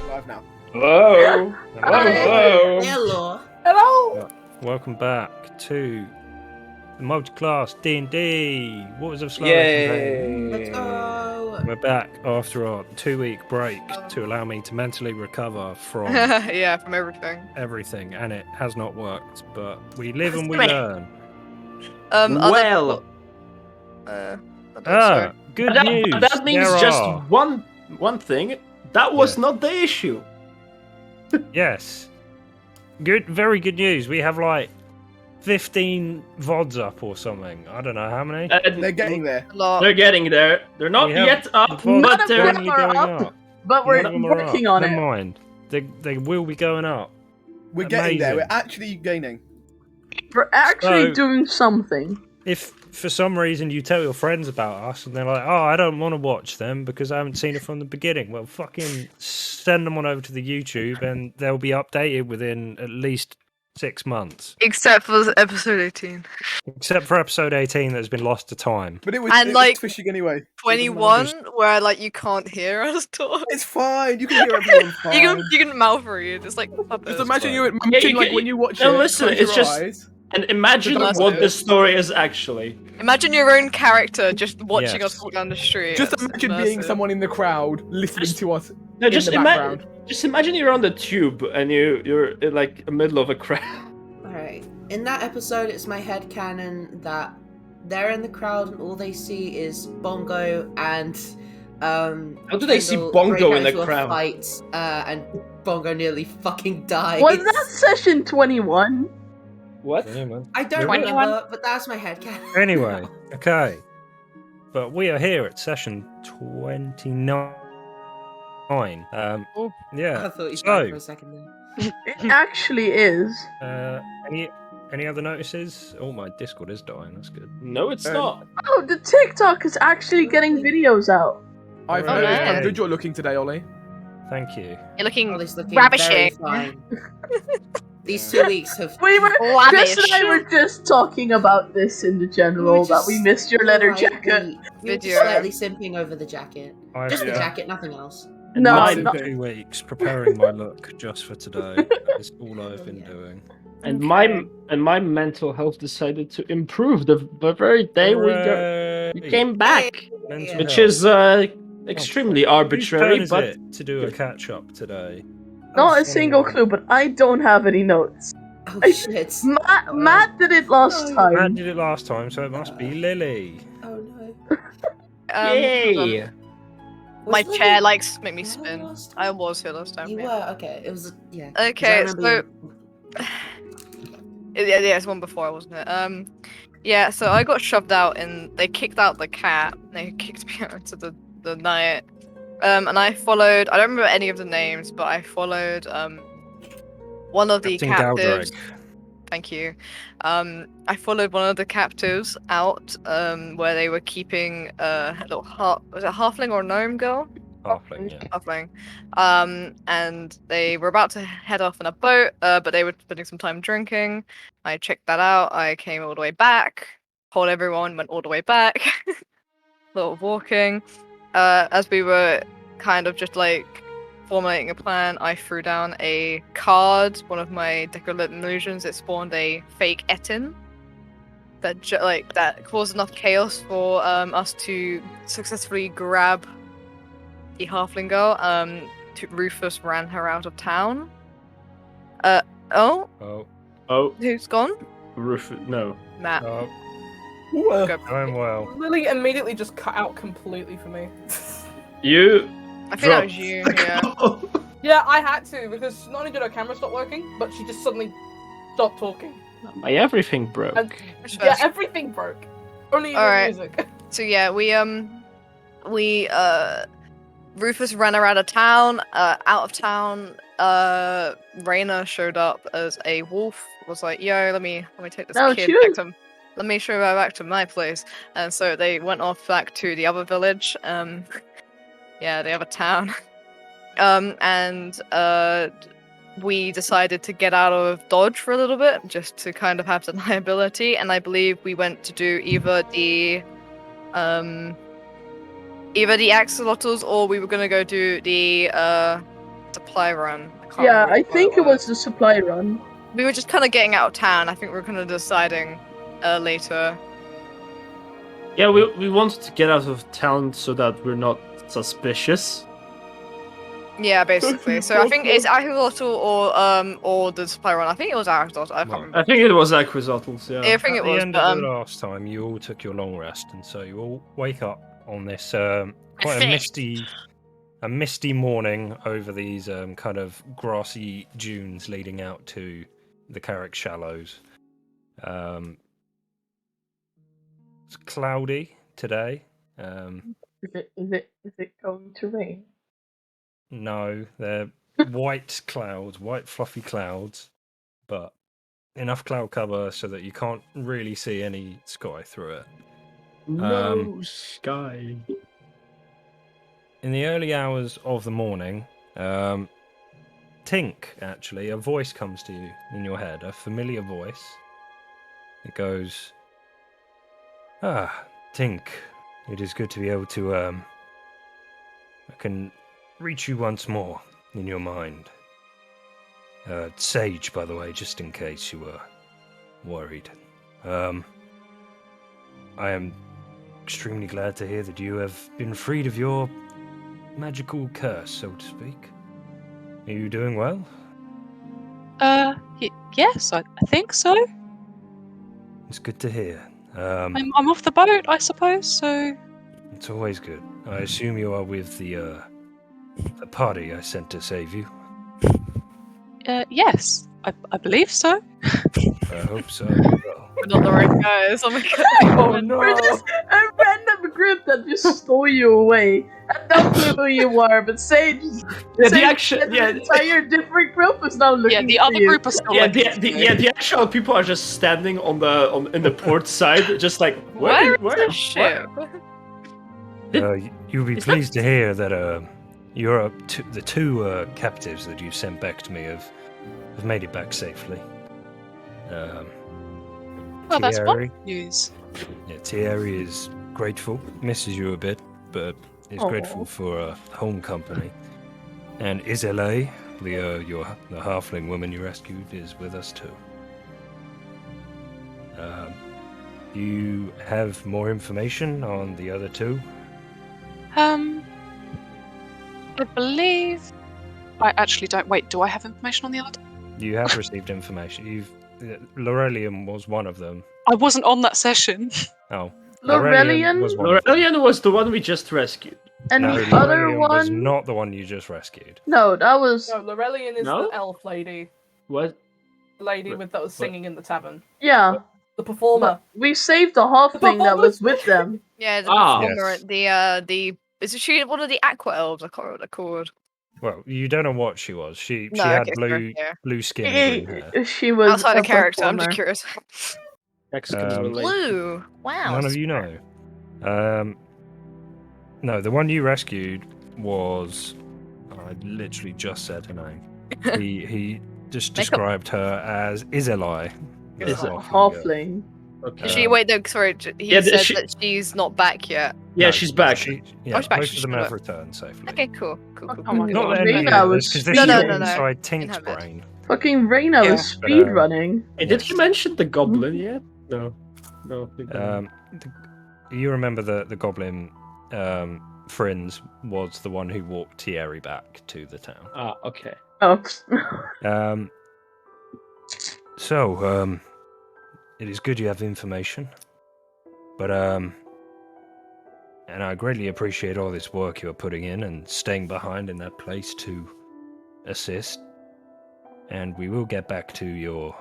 Live now. Hello. Hello. Hello. Hello. Welcome back to the Multiclassed D&D. What was the slow Yay. Let's go. We're back after our 2-week break to allow me to mentally recover from Yeah, from everything. everything, and it has not worked. But we live and we Damn it. learn. Well, Good that, news. that means There just are. one thing. That was Yeah. not the issue. Yes. Good, very good news. We have like 15 VODs up or something. I don't know how many. They're getting there. A lot. They're getting there. They're not We have yet up, the VODs but None of they're. them finally are going up. up. But None we're of them are working up. on Never it. mind. They will be going up. We're getting there. Amazing. We're actually gaining. We're actually So- doing something. If for some reason you tell your friends about us and they're like, oh, I don't want to watch them because I haven't seen it from the beginning, well, fucking send them on over to the YouTube and they'll be updated within at least 6 months. Except for episode 18. Except for episode 18 that's been lost to time. But it was, And, it like, was fishing anyway. 21, where like you can't hear us talk. It's fine. You can hear everyone fine. You can mouth read. It's like Just imagine fine. imagine you like can- when you watch no, it. listen, close it's your just- eyes. And imagine That's what it. the story is actually. Imagine your own character just watching Yes. us walk down the street. Just That's imagine being immersive. someone in the crowd listening to us. No, In just the imagine. background. Just imagine you're on the tube and you're in like the middle of a crowd. Alright. In that episode, it's my headcanon that they're in the crowd and all they see is Bongo and How do they see Kendall Bongo break out in the into a crowd? Fight, and Bongo nearly fucking dies. Was that session 21? What? I don't 21? remember, but that's my headcanon. Anyway, okay. But we are here at session 29. Oh. Yeah. I thought you died for a So, second there. It actually is. any other notices? Oh, my Discord is dying. That's good. No, it's not. Oh, the TikTok is actually getting videos out. I've Oh, noticed nice. how good you're looking today, Ollie. Thank you. You're looking Oh, this looking very ravishing. fine. These 2 weeks have. We were Lavish. Chris and I were just talking about this in the general that we missed your leather jacket. You were Video. slightly simping over the jacket. I've Just the Yeah. jacket, nothing else. No, Mine- no. 2 weeks preparing my look just for today. That is all I've been doing. And my mental health decided to improve the very day we Hooray! came back, Mental Yeah. which health. is extremely Whose arbitrary. turn is But it to do a catch up today? Not a single clue, but I don't have any notes. Oh I- shit. Matt did it last No. Matt time. did it last time, so it must be Lily. Oh no. yay! My Was chair Lily likes make me there spin. last I time? was here last time. You yeah. were okay. It was yeah. Okay, 'Cause I remember Yeah, it's one before, wasn't it? Yeah, so I got shoved out and they kicked out the cat. They kicked me out into the night. And I followed, I don't remember any of the names, but I followed one of the Captain captives. Galdreg. Thank you. I followed one of the captives out where they were keeping a little was it a halfling or a gnome girl? Halfling, yeah. Halfling. And they were about to head off in a boat, but they were spending some time drinking. I checked that out. I came all the way back. Told everyone, went all the way back. A lot of walking. As we were kind of just like formulating a plan, I threw down a card, one of my decorative illusions. It spawned a fake Etin that that caused enough chaos for us to successfully grab the halfling girl. Rufus ran her out of town. Oh, Oh, Who's gone? no. Matt. oh, Ooh, Go. going well. Lily immediately just cut out completely for me. You. I think that was dropped you, the yeah. call. Yeah, I had to, because not only did her camera stop working, but she just suddenly stopped talking. My everything broke. And Which yeah, first? everything broke. Only the Alright. music. So yeah, we Rufus ran her out of town. Raina showed up as a wolf. Was like, yo, let me take this No, kid she back was- to. Let me show her back to my place. And so they went off back to the other village. Yeah, the other town. And we decided to get out of Dodge for a little bit, just to kind of have some liability. And I believe we went to do either the axolotls, or we were gonna go do the supply run. can't Yeah, remember I what think it was the supply run. We were just kind of getting out of town. I think we were kind of deciding later. Yeah, we wanted to get out of town so that we're not suspicious. Yeah, basically. So I think it's Axolotl or the supply run. I think it was Axolotl. I can't Well, remember. I think it was Aquasotls, yeah. Yeah, I think At it the was. end But, of the last time, you all took your long rest, and so you all wake up on this quite a misty morning over these kind of grassy dunes leading out to the Carrick Shallows. It's cloudy today. Is it going to rain? No, they're white clouds, white fluffy clouds, but enough cloud cover so that you can't really see any sky through it. No sky. In the early hours of the morning, Tink, actually, a voice comes to you in your head, a familiar voice. It goes, "Ah, Tink, it is good to be able to, I can reach you once more in your mind. Sage, by the way, just in case you were worried. I am extremely glad to hear that you have been freed of your magical curse, so to speak. Are you doing well? Yes, I think so. It's good to hear. I'm off the boat, I suppose. So It's always good. I assume you are with the party I sent to save you. yes, I believe so. I hope so. Well, we're not the right guys. Oh my god. Oh no! We're just a random group that just stole you away. I don't know who you are, but Sage, Yeah, Sage the actual and the entire different group is now looking Yeah, the for other you. group are still yeah, looking the, for yeah, me. the actual people are just standing in the port side, just like Where is the ship? you'll be pleased to hear that the two captives that you sent back to me have made it back safely. Well, that's Thierry, wonderful news. yeah, Thierry is grateful, misses you a bit, but is grateful for home company. And Isele, the halfling woman you rescued, is with us too. Do you have more information on the other two? I believe. I actually don't. Wait, do I have information on the other? You have received information. Laurelian was one of them. I wasn't on that session. Oh, Laurelian? was one of them. Laurelian was the one we just rescued. And No, the other Laurelian was one? not the one you just rescued. No, that was No, Laurelian is No? the elf lady. What? The lady with that was singing in the tavern. yeah. The performer. But we saved the halfling that was with them. Yeah, the Ah. performer. Yes. The is she one of the aqua elves? I can't remember what they're called. Well, you don't know what she was. She No, had okay, blue yeah. blue skin and green hair. She was Outside a of character, I'm just performer. curious. Mexican Um, relation. Blue. Wow. None of you know. No, the one you rescued was. I literally just said her name. He just Make up- described her as Iseli. the It's a halfling girl. halfling. Okay. She wait no sorry. He Yeah, said she- that she's not back yet. Yeah, No, she's back. Yeah, she's back, most she of them should have have- returned safely. Okay, cool. Oh my Not that God, any of you Reina know was this, because this speed is No, running. inside In Tink's her bed. brain. Fucking Reina Yeah. was speed running. Hey, did Yes. you mention the goblin yet? No. No. we didn't. You remember the goblin Friends was the one who walked Thierry back to the town. Ah, okay. Oh. So, it is good you have information, but and I greatly appreciate all this work you are putting in and staying behind in that place to assist. And we will get back to your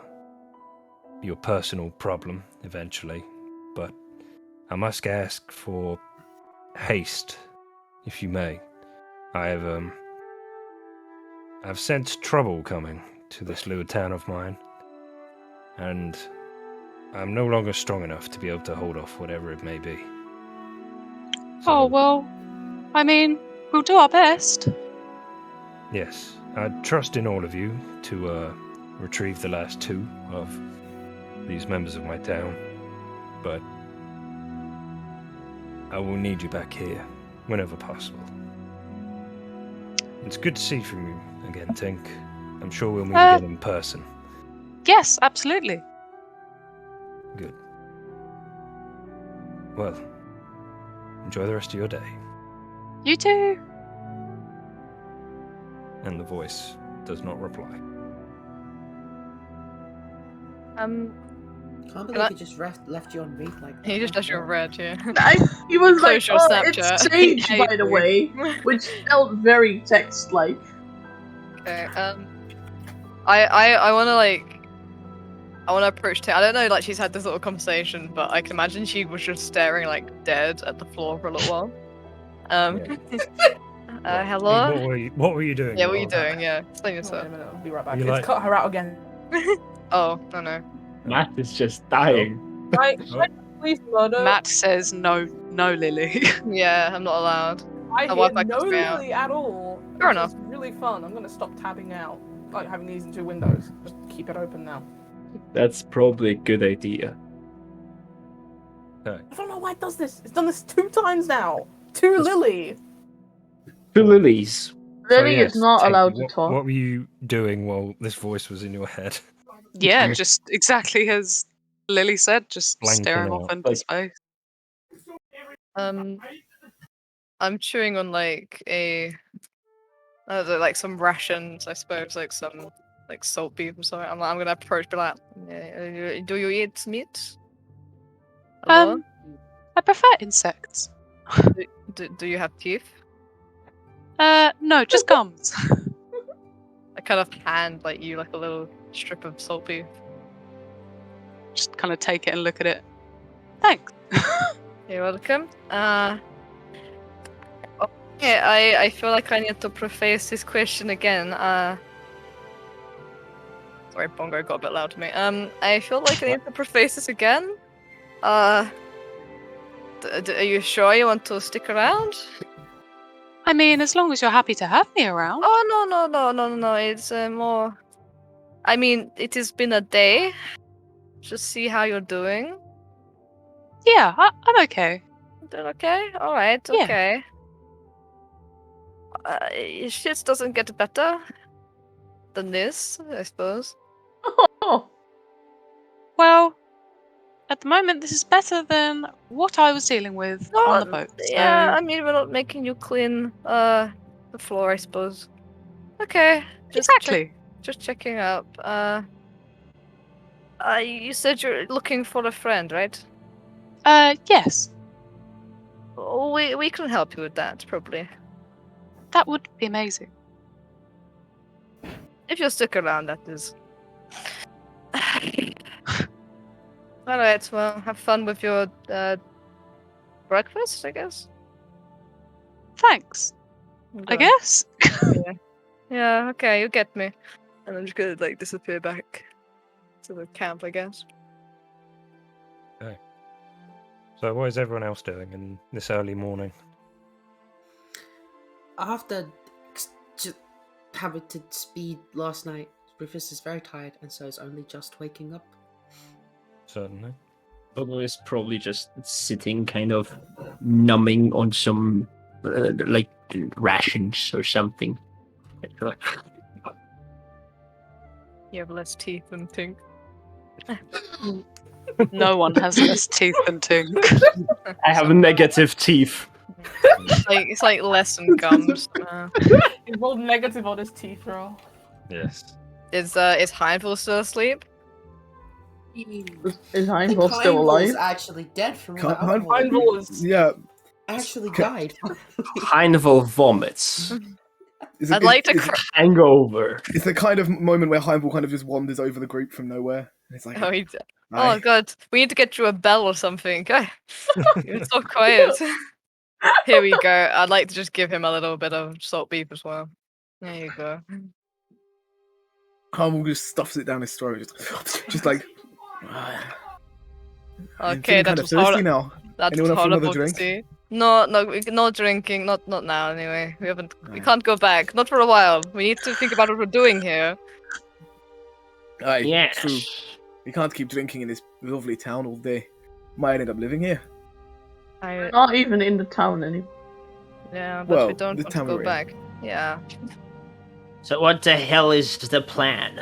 personal problem eventually, but I must ask for haste, if you may. I've sensed trouble coming to this little town of mine, and I'm no longer strong enough to be able to hold off whatever it may be. Oh well, I mean, we'll do our best. Yes, I trust in all of you to retrieve the last two of these members of my town, but I will need you back here whenever possible. It's good to see from you again, Tink. I'm sure we'll meet again in person. Yes, absolutely. Good. Well, enjoy the rest of your day. You too. And the voice does not reply. Can't believe he just left you on read like that. He just Oh, does your God. red, yeah. He was like, Close your oh, Snapchat. it's Sage, Hey, by the boy. way, which felt very text-like. Okay, I wanna I wanna approach Tay. I don't know, like she's had this little conversation, but I can imagine she was just staring like dead at the floor for a little while. Hello? What were you doing? Yeah, what are you while that doing? Yeah, explain Wait a yourself. minute, I'll be right back. You It's like- cut her out again. Oh, no. Matt is just dying. Right, please murder. Matt says no, Lily. Yeah, I'm not allowed. I Oh, hear Wi-Fi no cuts me out. Lily at all. Fair Which enough. is really fun. I'm gonna stop tabbing out, like having these in two windows. Just keep it open now. That's probably a good idea. I don't know why it does this. It's done this 2 times now. To Lily. Two lilies. Lily yes, is not Tink, allowed to what, talk. What were you doing while this voice was in your head? Yeah, just exactly as Lily said, just Blanking staring out. off into space. I'm chewing on like like some rations, I suppose, like some like salt beef or something. I'm gonna approach, be like, do you eat meat? Hello? I prefer insects. Do you have teeth? No, just gums. I kind of hand like you like a little strip of salt beef. Just kind of take it and look at it. Thanks. You're welcome. Okay, I feel like I need to preface this question again. Sorry, Bongo got a bit loud to me. I feel like I need to preface this again. Are you sure you want to stick around? I mean, as long as you're happy to have me around. Oh no! It's more. I mean, it has been a day. Just see how you're doing. Yeah, I'm okay. Doing okay? All right. Yeah. Okay. Shit doesn't get better than this, I suppose. Oh, Well, at the moment, this is better than what I was dealing with on the boat. Yeah, so- I mean, we're not making you clean the floor, I suppose. Okay. Exactly. Just checking up. You said you're looking for a friend, right? Yes, Oh, we can help you with that, probably. that would be amazing. If you stick around, that is. Alright, well, have fun with your breakfast, I guess. Thanks. I Okay. guess. Yeah, okay, you get me. And I'm just gonna like disappear back to the camp, I guess. So what is everyone else doing in this early morning? After just having to speed last night, Rufus is very tired and so is only just waking up. Certainly. Bobo is probably just sitting, kind of numbing on some like rations or something. You have less teeth than Tink. No one has less teeth than Tink. I have negative teeth. It's like less than gums. He rolled negative on his teeth roll. Yes. Is Heinville still asleep? is I think Heimdall still alive? Heimdall's actually dead from all the Heim- alcohol. Heimdall is. Yeah. Actually died. Heinville vomits. I'd like to. Hangover. It's the kind of moment where Heimdall kind of just wanders over the group from nowhere. It's like, Oh, oh "Aye." god, we need to get you a bell or something. You're so quiet. Here we go. I'd like to just give him a little bit of salt beef as well. There you go. Heimdall just stuffs it down his throat, just like. I'm Okay, feeling kind that of was thirsty horrible. now. That Anyone was else want another horrible to drink? see. No drinking. Not now. Anyway, we haven't. We Aye. can't go back. Not for a while. We need to think about what we're doing here. Aye, Yes. true. We can't keep drinking in this lovely town all day. Might end up living here. Not even in the town anymore. Yeah, but Well, we don't the want to town go we're in. back. Yeah. So what the hell is the plan?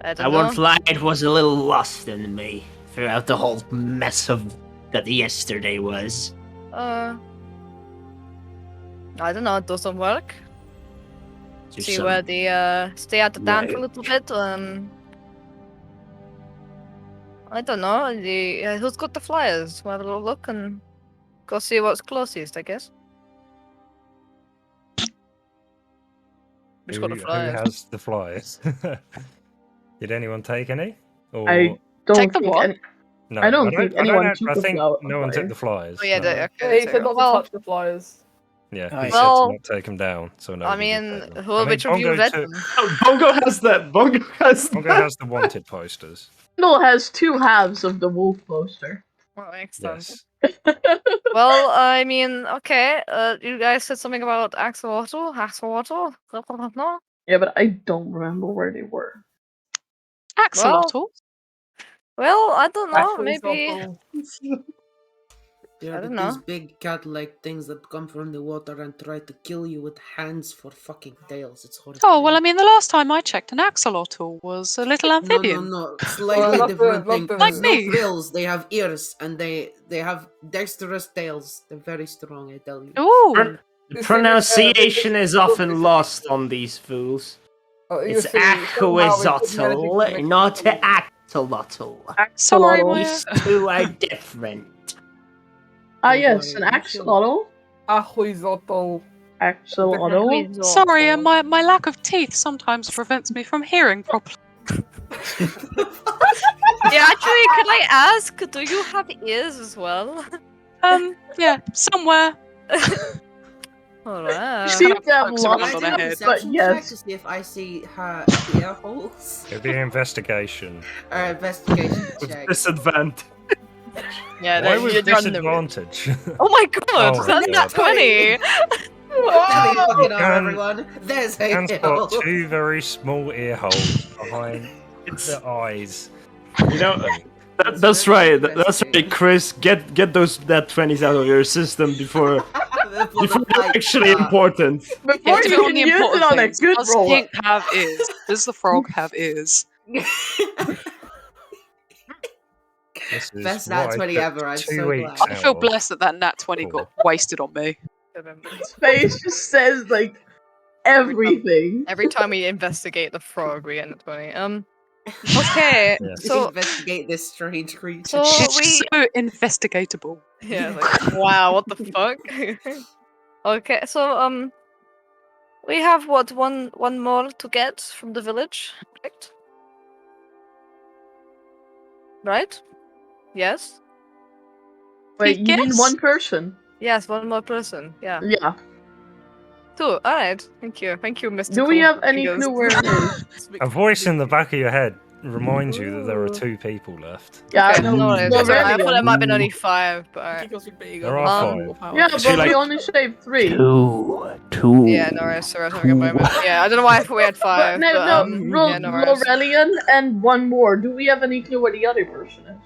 I I don't won't know. lie, it was a little lost in me throughout the whole mess of that yesterday was. I don't know. Do some work. Is there See some- where the stay at the town for a Right. little bit. I don't know. Who's got the flyers? We'll have a little look and go see what's closest. I guess. Who's got the Who flyers? has the flyers? Did anyone take any? Or I don't Take the think what? any. no? I don't think anyone took I the think flower- no one took flyer. the flyers. Oh yeah, no. okay. Yeah, he so- said not to well, touch the flyers. Yeah, he Aye. said to Well, not take them down. So no. I mean, I which of you Bongo read took- them? Oh, Bongo has that. Bongo has Bongo that. has the wanted posters. Kendall has 2 halves of the wolf poster. Oh, excellent. Yes. Well, I mean, okay. You guys said something about axolotl. No. Yeah, but I don't remember where they were. Axolotl. Well, I don't know. Actually, Maybe. so- They're I don't these know. big cat-like things that come from the water and try to kill you with hands for fucking tails. It's horrifying. Oh, well, I mean, the last time I checked, an axolotl was a little No, amphibian. no. Slightly not different the- thing. not the- There's no Like me. frills. They have ears and they have dexterous tails. They're very strong, I tell you. Ooh. The pronunciation is often lost on these fools. Oh, you It's see, somehow it's managing to axolotl, make not it- axolotl. Sorry, Axolotl. my- These two are different. Ah, Don't yes, worry, an you axolotl. Axolotl. Axolotl. Sorry, my lack of teeth sometimes prevents me from hearing properly. Yeah, actually, can I ask? Do you have ears as well? Yeah, somewhere. Alright. You seem to have Pokes around lots on Can I her do a head. perception But check yes. to see if I see her ear holes? It'd be an investigation. Or investigation check. Disadvantage. Yeah, Why that- with you're on the- disadvantage? Oh my god, Oh that's my not God. 20! There you fucking are, Can- everyone. There's a Han's ear got hole. 2 very small ear holes behind the eyes. You know, that's right. That's right, Chris. Get that 20s out of your system before Before the they're fight actually starts. important. Before Yeah, you do it on can the use it important on a things. good Does roll. Pink have ears? Does the frog have ears? This is Best what nat I 20 took ever, I'm 2 so weeks glad. I feel out of. blessed that that nat 20 got wasted on me. His face just says, like, everything. Every time we investigate the frog, we get a 20. Okay, Yeah. so Investigate this strange creature. So It's we- so investigatable. yeah, like wow, what the fuck? Okay, so we have what one more to get from the village, correct? Right? Yes. Wait, you mean Yes. one person? Yes, one more person. Yeah, Yeah. 2. All right. Thank you, Mr. Do we Cool have any Fingers. clue where it is? A voice in the back of your head reminds you that there are Ooh. 2 people left. Yeah, Okay, no, no worries. That's all right. I thought it Lorelian. might have been only 5, but alright. There are Um, 5. Yeah, Is but she like- we only saved 3. Two. Yeah, no worries. Sorry, I was having a moment. Yeah, I don't know why I thought we had 5. But but, yeah, no worries. Lorelian and one more. Do we have any clue where the other person is?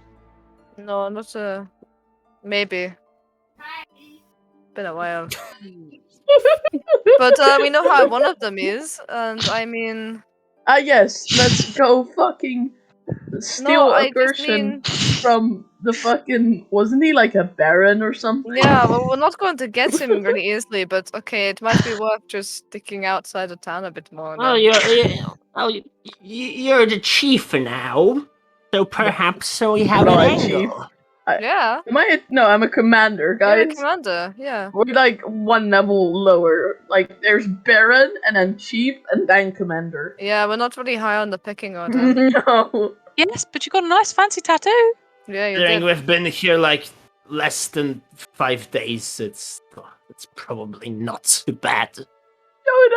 No, not maybe. Been a while. But we know how one of them is, and I mean, Ah, yes, let's go fucking steal no, a I just person mean, from the fucking. Wasn't he like a baron or something? yeah. Well, we're not going to get him really easily, but okay, it might be worth just sticking outside the town a bit more. Well, then. you're the chief now, so perhaps we have an Alright, angle. Yeah, Am I? No, I'm a commander, you're guys. a commander. Yeah. We're like one level lower. Like, there's baron, and then chief, and then commander. Yeah, we're not really high on the pecking order. No. Yes, but you got a nice fancy tattoo. Yeah, you Considering did. we've been here like less than 5 days, it's probably not too bad. No, no.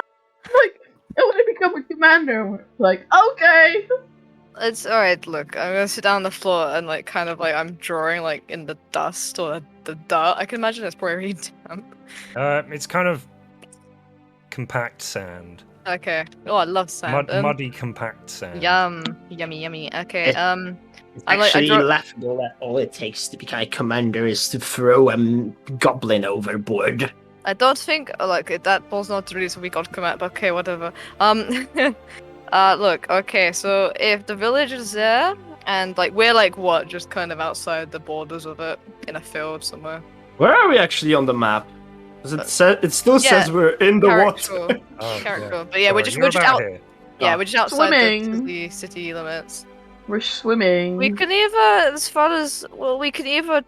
Like, I want to become a commander. We're like, okay. It's alright, look, I'm gonna sit down on the floor and like kind of like I'm drawing like in the dust or the dirt. I can imagine it's probably really damp. It's kind of compact sand. Okay. Oh, I love sand. Muddy compact sand. Yummy. Okay, It's I like- I actually draw- laughable that all it takes to become a commander is to throw a goblin overboard. I don't think that was not really so we got command, but okay, whatever. Look, okay, so if the village is there and like we're like what, just kind of outside the borders of it in a field somewhere. Where are we actually on the map? 'Cause it still says we're in the water. Character. But yeah, Sorry, we're just out. here. Yeah, we're just outside Swimming. the city limits. We're swimming. We can either, as far as we can either,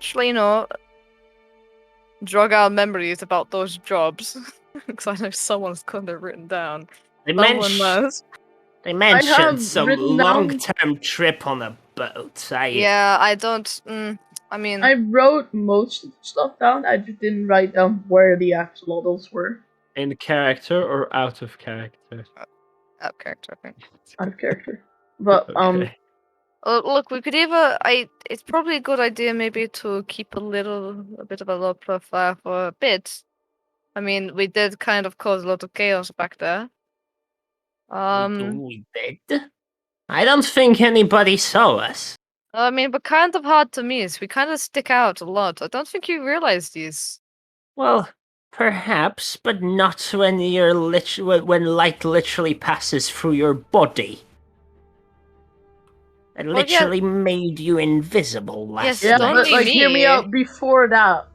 drug our memories about those jobs, because I know someone's got it written down. They Someone must. They have mentioned some written down- long-term trip on a boat. Yeah, I don't. I mean, I wrote most of the stuff down. I just didn't write down where the axolotls were. In character or out of character? out of character, I think. Out of character. But Okay. Look, we could either. It's probably a good idea maybe to keep a bit of a low profile for a bit. I mean, we did kind of cause a lot of chaos back there. We did. I don't think anybody saw us. I mean, but kind of hard to miss. We kind of stick out a lot. I don't think you realize this. Well, perhaps, but not when you're when light literally passes through your body. It Well, yeah. literally made you invisible last Yes, yeah, night. but like hear me me. out before that.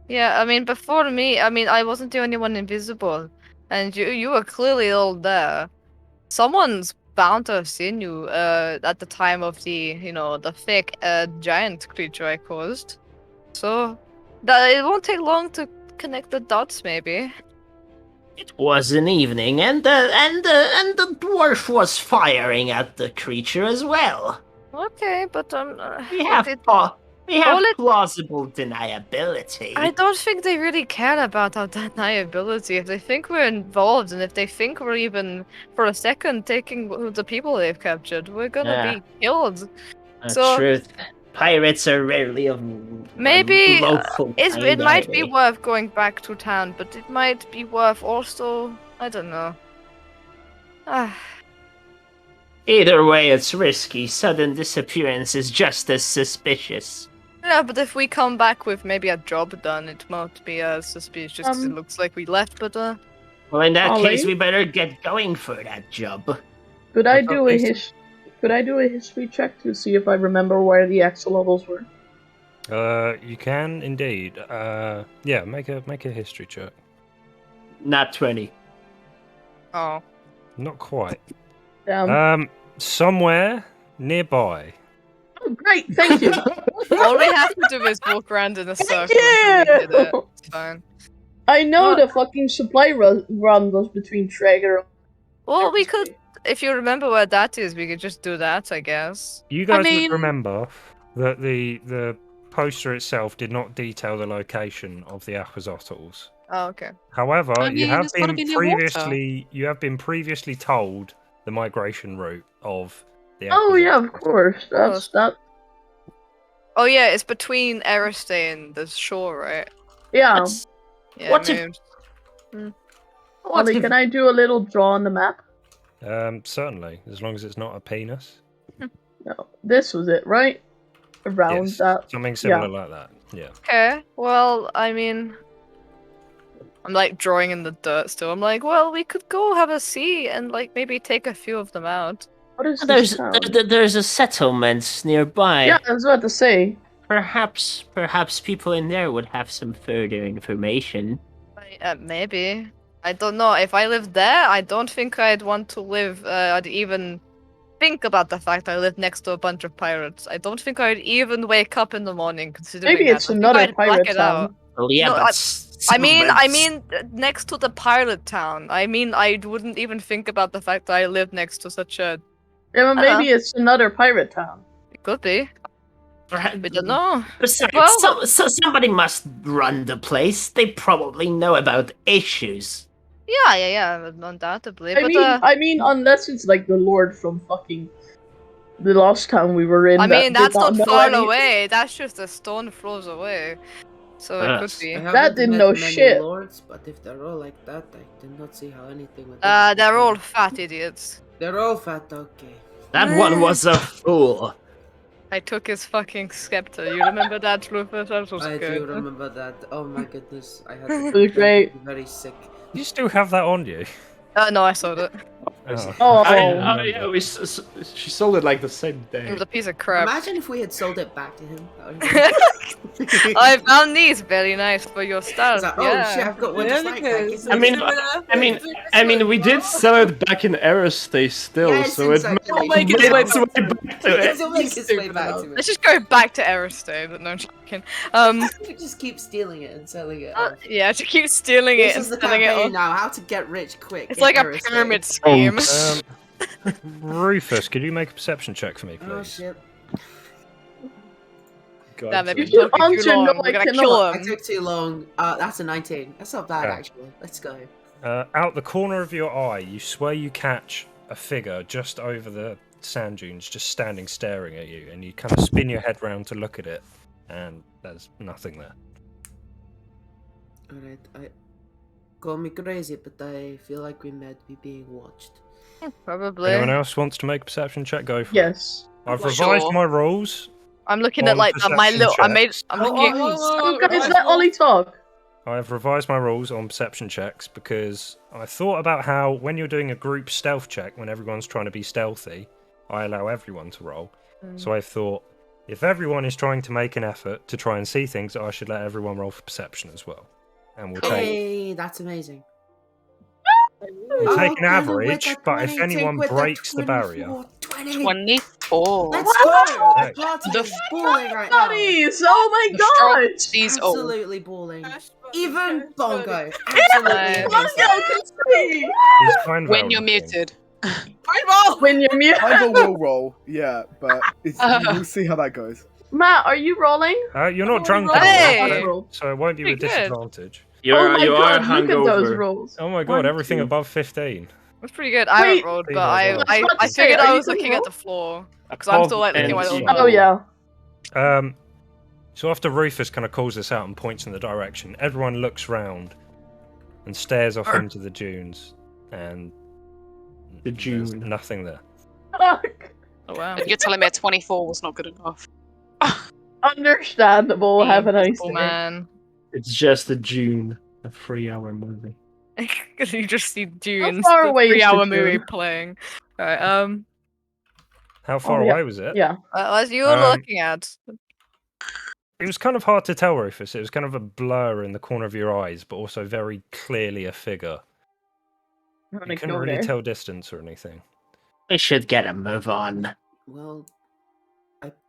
Yeah, I mean, before me, I wasn't the only one invisible, and you were clearly all there. Someone's bound to have seen you at the time of the fake giant creature I caused. So it won't take long to connect the dots, maybe. It was an evening, and the dwarf was firing at the creature as well. Okay, but We have plausible deniability. I don't think they really care about our deniability. If they think we're involved, and if they think we're even for a second taking the people they've captured, we're gonna be killed. So- Truth. Pirates are rarely of Maybe lawful it kind, might are be they? worth going back to town, but it might be worth also, I don't know. Either way, it's risky. Sudden disappearance is just as suspicious. Yeah, but if we come back with maybe a job done, it might be as suspicious 'cause it looks like we left, but Well, in that Ollie? case, we better get going for that job. Could I That's do okay. Could I do a history check to see if I remember where the axolotls were? You can indeed. Yeah, make a history check. Not 20. oh. Not quite. Somewhere nearby. Oh, great! Thank you. All we have to do is walk around in a circle Thank until we hit it. you. It's fine. I know Well- the fucking supply run was between Traeger. Well, we could, if you remember where that is, we could just do that, I guess. You guys mean- would remember that the poster itself did not detail the location of the axolotls. Oh, okay. However, I you mean, have it's gotta been be near water. previously told the migration route of the Oh yeah, of axolotls. course. That's that. Oh yeah, it's between Eriste and the shore, right? Yeah. What's- Yeah, What's it- maybe- Ollie, can I do a little draw on the map? Certainly, as long as it's not a penis. No, this was it, right? Around Yes, that. something similar like that. Yeah. Okay, well, I mean, I'm like drawing in the dirt still. I'm like, well, we could go have a see and like maybe take a few of them out. What is this town? There's a settlement nearby. Yeah, I was about to say. Perhaps people in there would have some further information. Maybe. I don't know. If I lived there, I don't think I'd want to live. I'd even think about the fact I live next to a bunch of pirates. I don't think I'd even wake up in the morning considering Maybe that. it's I think another I'd black pirate it out. town. Well, yeah, No, but I mean, next to the pirate town. I mean, I wouldn't even think about the fact that I live next to such a. Yeah, but maybe it's another pirate town. It could be. Perhaps, We don't know. Besides, Well- so somebody must run the place. They probably know about issues. Yeah, undoubtedly. But I mean, unless it's like the Lord from fucking the last town we were in. I mean, that that's did not know far anything. away. That's just a stone throws away. So it could Yes. be. I That haven't didn't met know many shit. lords, but if they're all like that, I do not see how anything would. They're all fat idiots. They're all fat, okay. That one was a fool. I took his fucking scepter. You remember that, Rufus? That was I good. do remember that. Oh my goodness, I had It was great. very sick. You still have that on you? No, I sold it. Oh. Oh. Yeah, she sold it like the same It day. was a piece of crap. Imagine if we had sold it back to him. That would've been- I found these very nice for your It's stuff. like, oh yeah. shit, I've got one just like that. I mean, we did sell it back in Aerospace still, Yes, so it exactly. made its way back to it. It'll make its way back to Let's it. just go back to Aerostate, but no, I'm joking. We just keep stealing it and selling it. Yeah, to keep stealing it This and is the selling it campaign on. now. How to get rich quick. It's in like a Aerospace. pyramid scheme. Rufus, could you make a perception check for me, please? Oh shit. Damn, they've You been should talking too answer, long. no, We're I gonna cannot. kill I them. took too long. That's a 19. That's not bad Okay. actually. Let's go. Out the corner of your eye, you swear you catch a figure just over the sand dunes, just standing staring at you, and you kind of spin your head round to look at it, and there's nothing there. Alright, I call me crazy, but I feel like we might be being watched. Probably. Anyone else wants to make a perception check? Go for it. Yes. I've Well, revised sure. my rules. I'm looking at on like my perception little. checks. I'm Oh, looking. Oh, guys, let Ollie talk. I've revised my rules on perception checks because I thought about how when you're doing a group stealth check, when everyone's trying to be stealthy, I allow everyone to roll. So I thought, if everyone is trying to make an effort to try and see things, I should let everyone roll for perception as well. And we'll take, Hey, that's amazing. we'll take an Okay, average, with the but if 20, anyone with the breaks the barrier... 24, 20. 24. Let's go! Right. The party The is balling right now. Buddies! Oh my The strong god! sees all. Absolutely balling. Even Bongo. Bongo. Absolutely Nice. amazing. Bongo can see! Is Fine When you're Valentine. muted. When you're mute. Ivor will roll, yeah, but we'll see how that goes. Matt, are you rolling? You're not drunk Hey! at all, so it won't be with Pretty good. disadvantage. Oh my You are god, look at those hungover. rolls. Oh my god, 1, everything 2. above 15. That's pretty good. I haven't Wait. rolled, See but how I it goes. I was about I to say, figured are I you was gonna looking at roll? the floor because I'm still like looking at my little. And Oh yeah. So after Rufus kind of calls this out and points in the direction, everyone looks round and stares off into the dunes, and The there's dune. nothing there. Fuck. Oh wow. You're telling me a 24 was not good enough. Understandable, have a nice Invisible day. man. It's just a June, a 3-hour movie. Because you just see dunes, far the away is the 3-hour movie dune? playing. Alright, How far yeah. away was it? Yeah. as you were looking at. It was kind of hard to tell, Rufus. It was kind of a blur in the corner of your eyes, but also very clearly a figure. I'm You gonna couldn't go really there. tell distance or anything. We should get a move on. Well,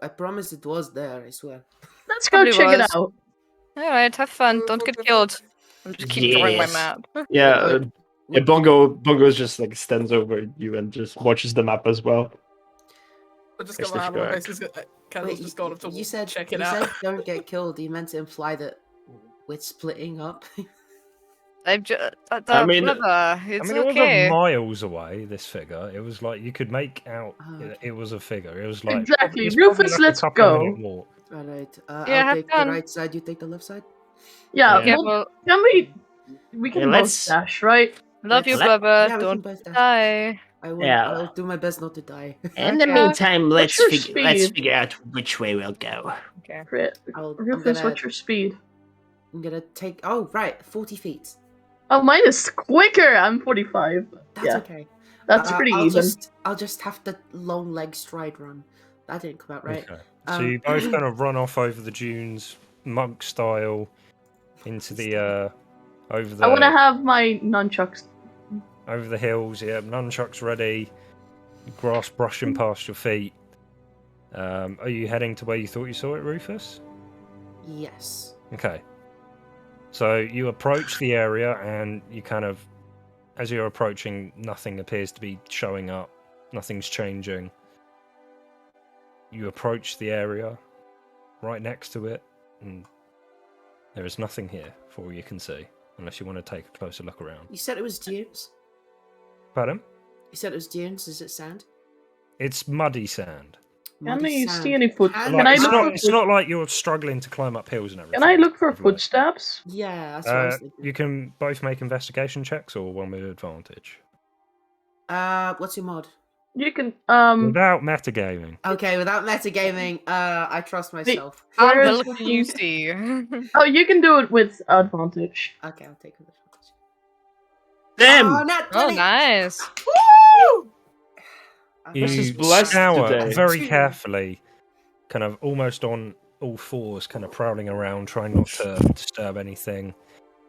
I promise it was there, I swear. Let's go Probably check it was. out. Alright, have fun. Don't get killed. I'm just keep drawing my Yes. map. Yeah, Wait, Bongo's just like stands over you and just watches the map as well. I just It's got my hand on my correct. face. Candle's just gone up to you said check you it out. said don't get killed. You meant to imply that we're splitting up. I've just. I mean- It's I mean, it okay. wasn't miles away, this figure. It was like you could make out Oh, it was a figure. It was like. Exactly. it's probably Rufus, like a let's couple of go. minute walk. Alright, Yeah, I'll have take fun. the right side, you take the left side? Yeah, Yeah. well, Careful. we can Yeah, both let's- dash, right? Love you, Let's- brother. Yeah, we Don't can both dash. die. Yeah. I'll do my best not to die. In the Okay. meantime, let's your let's speed? figure out which way we'll go. Okay. Crit. I'm Rufus, gonna, what's your speed? I'm gonna take. Oh, right, 40 feet. Oh, mine is quicker. I'm 45. That's Yeah. okay. That's pretty even. I'll just have the long leg stride run. That didn't come out right. Okay. So you both kind of run off over the dunes, monk style, into the over the I want to have my nunchucks. over the hills. Yeah, nunchucks ready. Grass brushing past your feet. Are you heading to where you thought you saw it, Rufus? Yes. Okay. So you approach the area, and you kind of, as you're approaching, nothing appears to be showing up. Nothing's changing. You approach the area, right next to it, and there is nothing here for all you can see, unless you want to take a closer look around. You said it was dunes. Pardon? You said it was dunes. Is it sand? It's muddy sand. Can Muddy you sand. see any foot? Can Can I it's, look not, for it's not like you're struggling to climb up hills and everything. Can I look for Like- footsteps? Yeah, that's what I was thinking. You can both make investigation checks or one with advantage. What's your mod? You can Without metagaming. Okay, without metagaming, I trust myself. How Where well is can you fucking- see? Oh, you can do it with advantage. Okay, I'll take it. Damn! Oh, not Oh, 20. nice. Woo! This is You blessed scour today. very Two. carefully, kind of almost on all fours, kind of prowling around, trying not to disturb anything.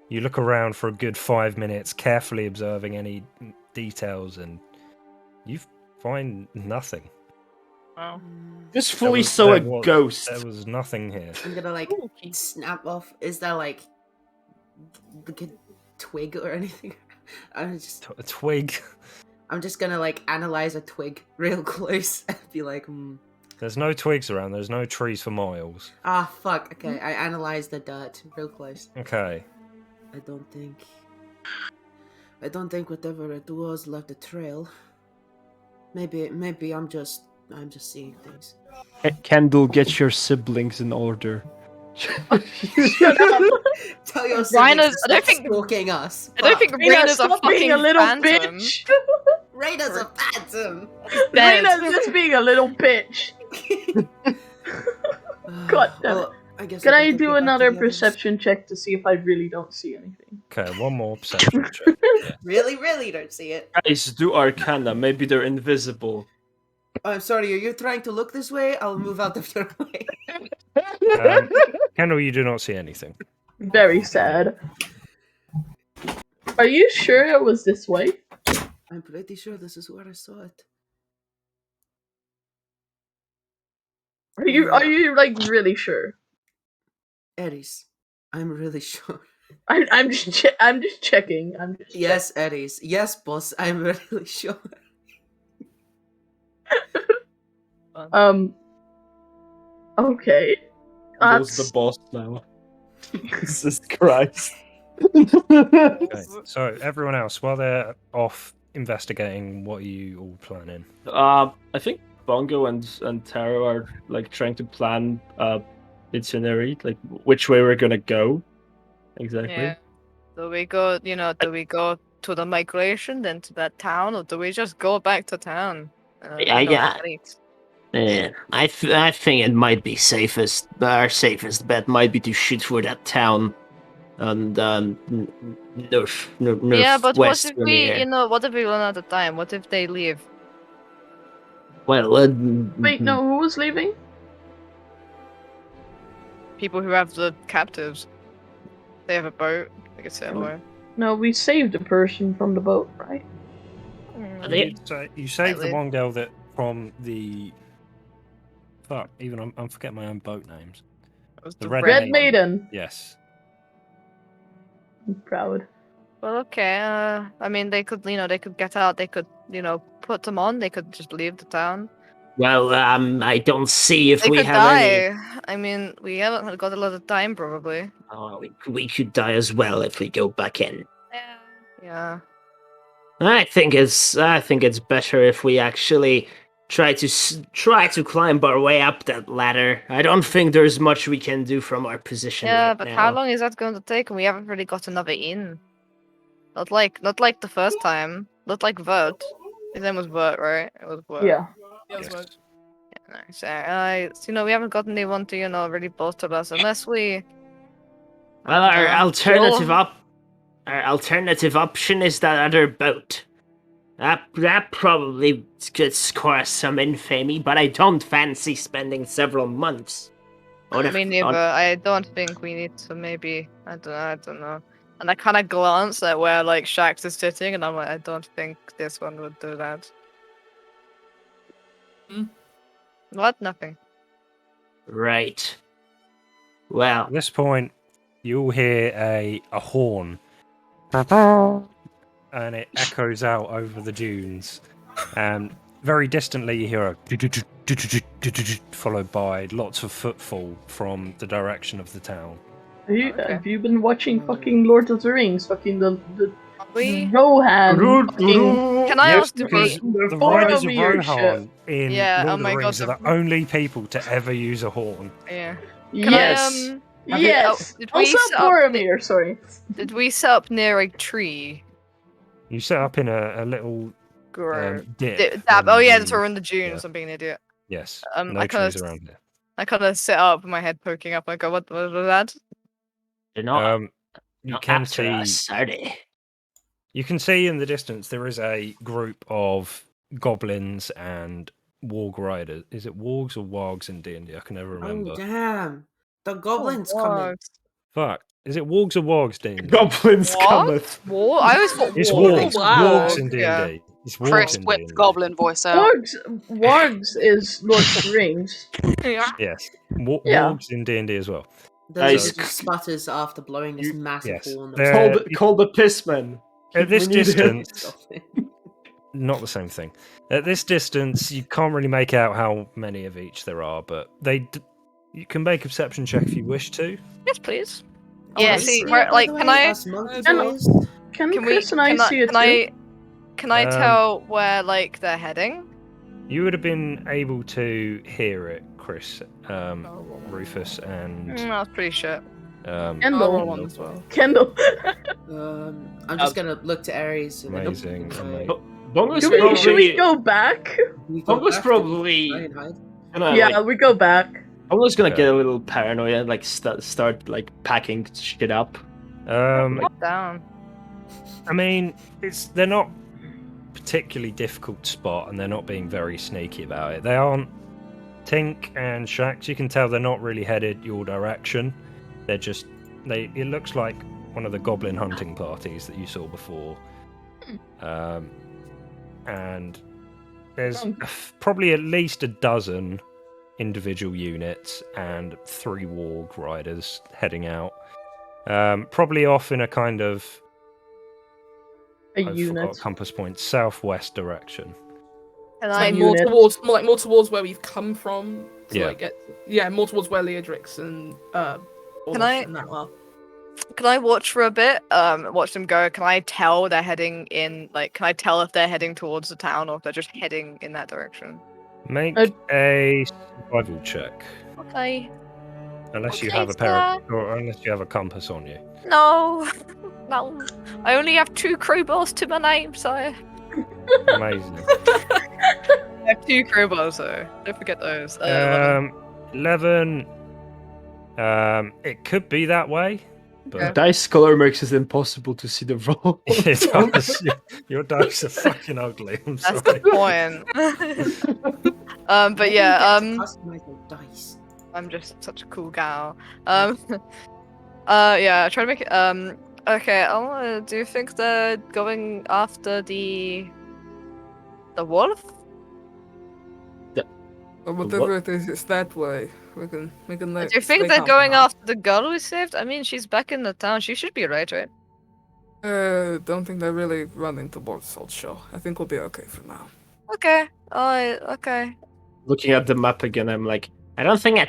You look around for a good 5 minutes, carefully observing any details, and you find nothing. Wow. Just There fully was- saw a there was- ghost. There was nothing here. I'm gonna like Spooky. snap off. Is there like a twig or anything? I'm A twig. just gonna like analyze a twig real close and be like, There's no twigs around. There's no trees for miles. ah, fuck. Okay, I analyze the dirt real close. Okay. I don't think whatever it was left a trail. Maybe I'm just seeing things. Kendall, get your siblings in order. Shut up! Tell your Rhinos- siblings to I don't stop think- stalking us. I don't think Fuck. Rena, Rainer's a stop being fucking a little phantom. bitch! Rainer's a phantom. Dead. Rena's just being a little bitch. God damn it. I guess Can I better do get back to another the others. perception check to see if I really don't see anything? Okay, one more perception check. Really don't see it. Guys, do Arcana. Maybe they're invisible. Oh, I'm sorry, are you trying to look this way? I'll move out of your way. Kendall, you do not see anything. Very sad. Are you sure it was this way? I'm pretty sure this is where I saw it. Are you like really sure? Aries. I'm really sure. I'm just checking. Yes, Aries. Yes, boss. I'm really sure. Okay. Kendall's the That's boss now. Jesus Christ. Okay, so everyone else, while they're off investigating, what are you all planning? I think Bongo and Taro are like trying to plan itinerary, like which way we're gonna go. Exactly. Yeah. Do we go to the migration, then to that town, or do we just go back to town? Yeah. Late? I think it might be safest. Our safest bet might be to shoot for that town, and north. Yeah, but what west if from we, here. what if we run out of time? What if they leave? Well, wait. No, who was leaving? People who have the captives. They have a boat. They can sail away. No, we saved a person from the boat, right? You saved the Slightly. one girl that from the. Fuck, even I'm forgetting my own boat names. It was The the Red Red Maiden. Maiden. Yes. I'm proud. Well, okay. I mean, they could get out. They could, put them on. They could just leave the town. well, I don't see if They we could have die. any. I mean, we haven't got a lot of time, probably. Oh, we could die as well if we go back in. Yeah. I think it's better if we actually try to climb our way up that ladder. I don't think there's much we can do from our position Yeah, right but now. how long is that going to take? And we haven't really got another inn. Not like the first time. Not like Vert. His name was Vert, right? It was Vert. Yeah. Yes. Nice. We haven't got anyone to, really bolster us unless we. Well, our kill- alternative option is that other boat. That probably could score us some infamy, but I don't fancy spending several months. Me neither. I don't think we need to. Maybe I don't know. And I kind of glance at where like Shax is sitting, and I'm like, I don't think this one would do that. What? Nothing. Right. Well, At this point, you'll hear a horn, and it echoes out over the dunes. And very distantly, you hear a followed by lots of footfall from the direction of the town. Have you been watching fucking Lord of the Rings? Fucking the We? Rohan. Fucking, Can I Yes, ask? Did because we? the Riders of Boromir Rohan in Yeah, Lord oh of my the Rings God, are the only people to ever use a horn. Yeah. yes. Can Yes. did we Also set up Boromir. Sorry. Did we set up near a tree? You set up in a little Grove. Dip Oh yeah, from that's the- we're in the dunes. yeah. I'm being an idiot. Yes. I No kinda trees s- around here. I kind of sit up with my head poking up. I go, what was that? They're not, You not can after see. us, are they? You can see in the distance there is a group of goblins and warg riders. Is it wargs or wargs in D&D? I can never remember. Oh damn! The goblins coming. What? Fuck. Is it wargs or wargs D&D? Goblins What? cometh. War? I always thought It's war. wargs. Wow. Wargs in D&D. Yeah. It's Chris wargs in whipped D&D. goblin voice out. Wargs is Lord of the Rings. Yeah. Yes. Yeah. Wargs in D&D as well. The Nice. lizard just sputters after blowing this massive Yes. hole in the They're- Call the pissman. At this We need him. distance, not the same thing. At this distance, you can't really make out how many of each there are, but you can make a perception check if you wish to. Yes, please. Yeah, see, Yeah, where, by like, the can way, I? us monkey Can- boys. Can Can Chris we? and I Can I? see it Can I? too? Can I Um, tell where like they're heading? You would have been able to hear it, Chris, Rufus, and That's pretty shit. I'll Kendall. roll one as well. Kendall. I'm just gonna look to Ares. And then amazing. try- amazing. Bongo's Should we probably. go back? we go Bongo's back to probably. try and hide. Gonna, Yeah, like, we go back. Bongo's gonna Okay. get a little paranoid and like start like packing shit up. Calm down. I mean, they're not particularly difficult to spot, and they're not being very sneaky about it. They aren't Tink and Shax. You can tell they're not really headed your direction. They're just It looks like one of the goblin hunting parties that you saw before. And there's probably at least a dozen individual units and 3 warg riders heading out. Probably off in a kind of A I unit. forgot compass point, southwest direction. And It's I like more unit. towards where we've come from. To Yeah. more towards where Leodrix and Can I- and that are. Can I watch for a bit? Watch them go. Can I tell they're heading in? Like, can I tell if they're heading towards the town or if they're just heading in that direction? Make Uh, a survival check, Okay. unless you Okay, have a or unless you have a compass on you. No. No. I only have 2 crowbars to my name, sire. Amazing. I have 2 crowbars, though. Don't forget those. 11. It could be that way, The but dice color makes it impossible to see the roll. it does. Your dice are fucking ugly. I'm That's sorry. the point. But Maybe yeah, we get to customize your dice. I'm just such a cool gal. Yeah, try to make it. Okay, do you think they're going after the wolf? Or whatever it is, it's that way. We can Do like. you think they're going after the girl we saved? I mean, she's back in the town. She should be right? Don't think they're really running towards Salt Shore. I think we'll be okay for now. Okay. Okay. Looking at the map again, I'm like, I don't think a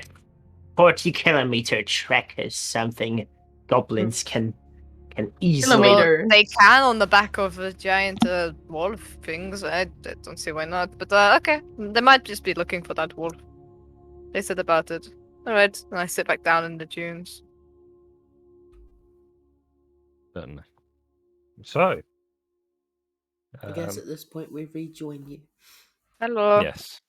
40-kilometer trek is something goblins can easily. Kilometer. They can on the back of a giant wolf things. I don't see why not. But okay, they might just be looking for that wolf. They said about it. All right, and I sit back down in the dunes. Certainly. So, I guess at this point we rejoin you. Hello. yes.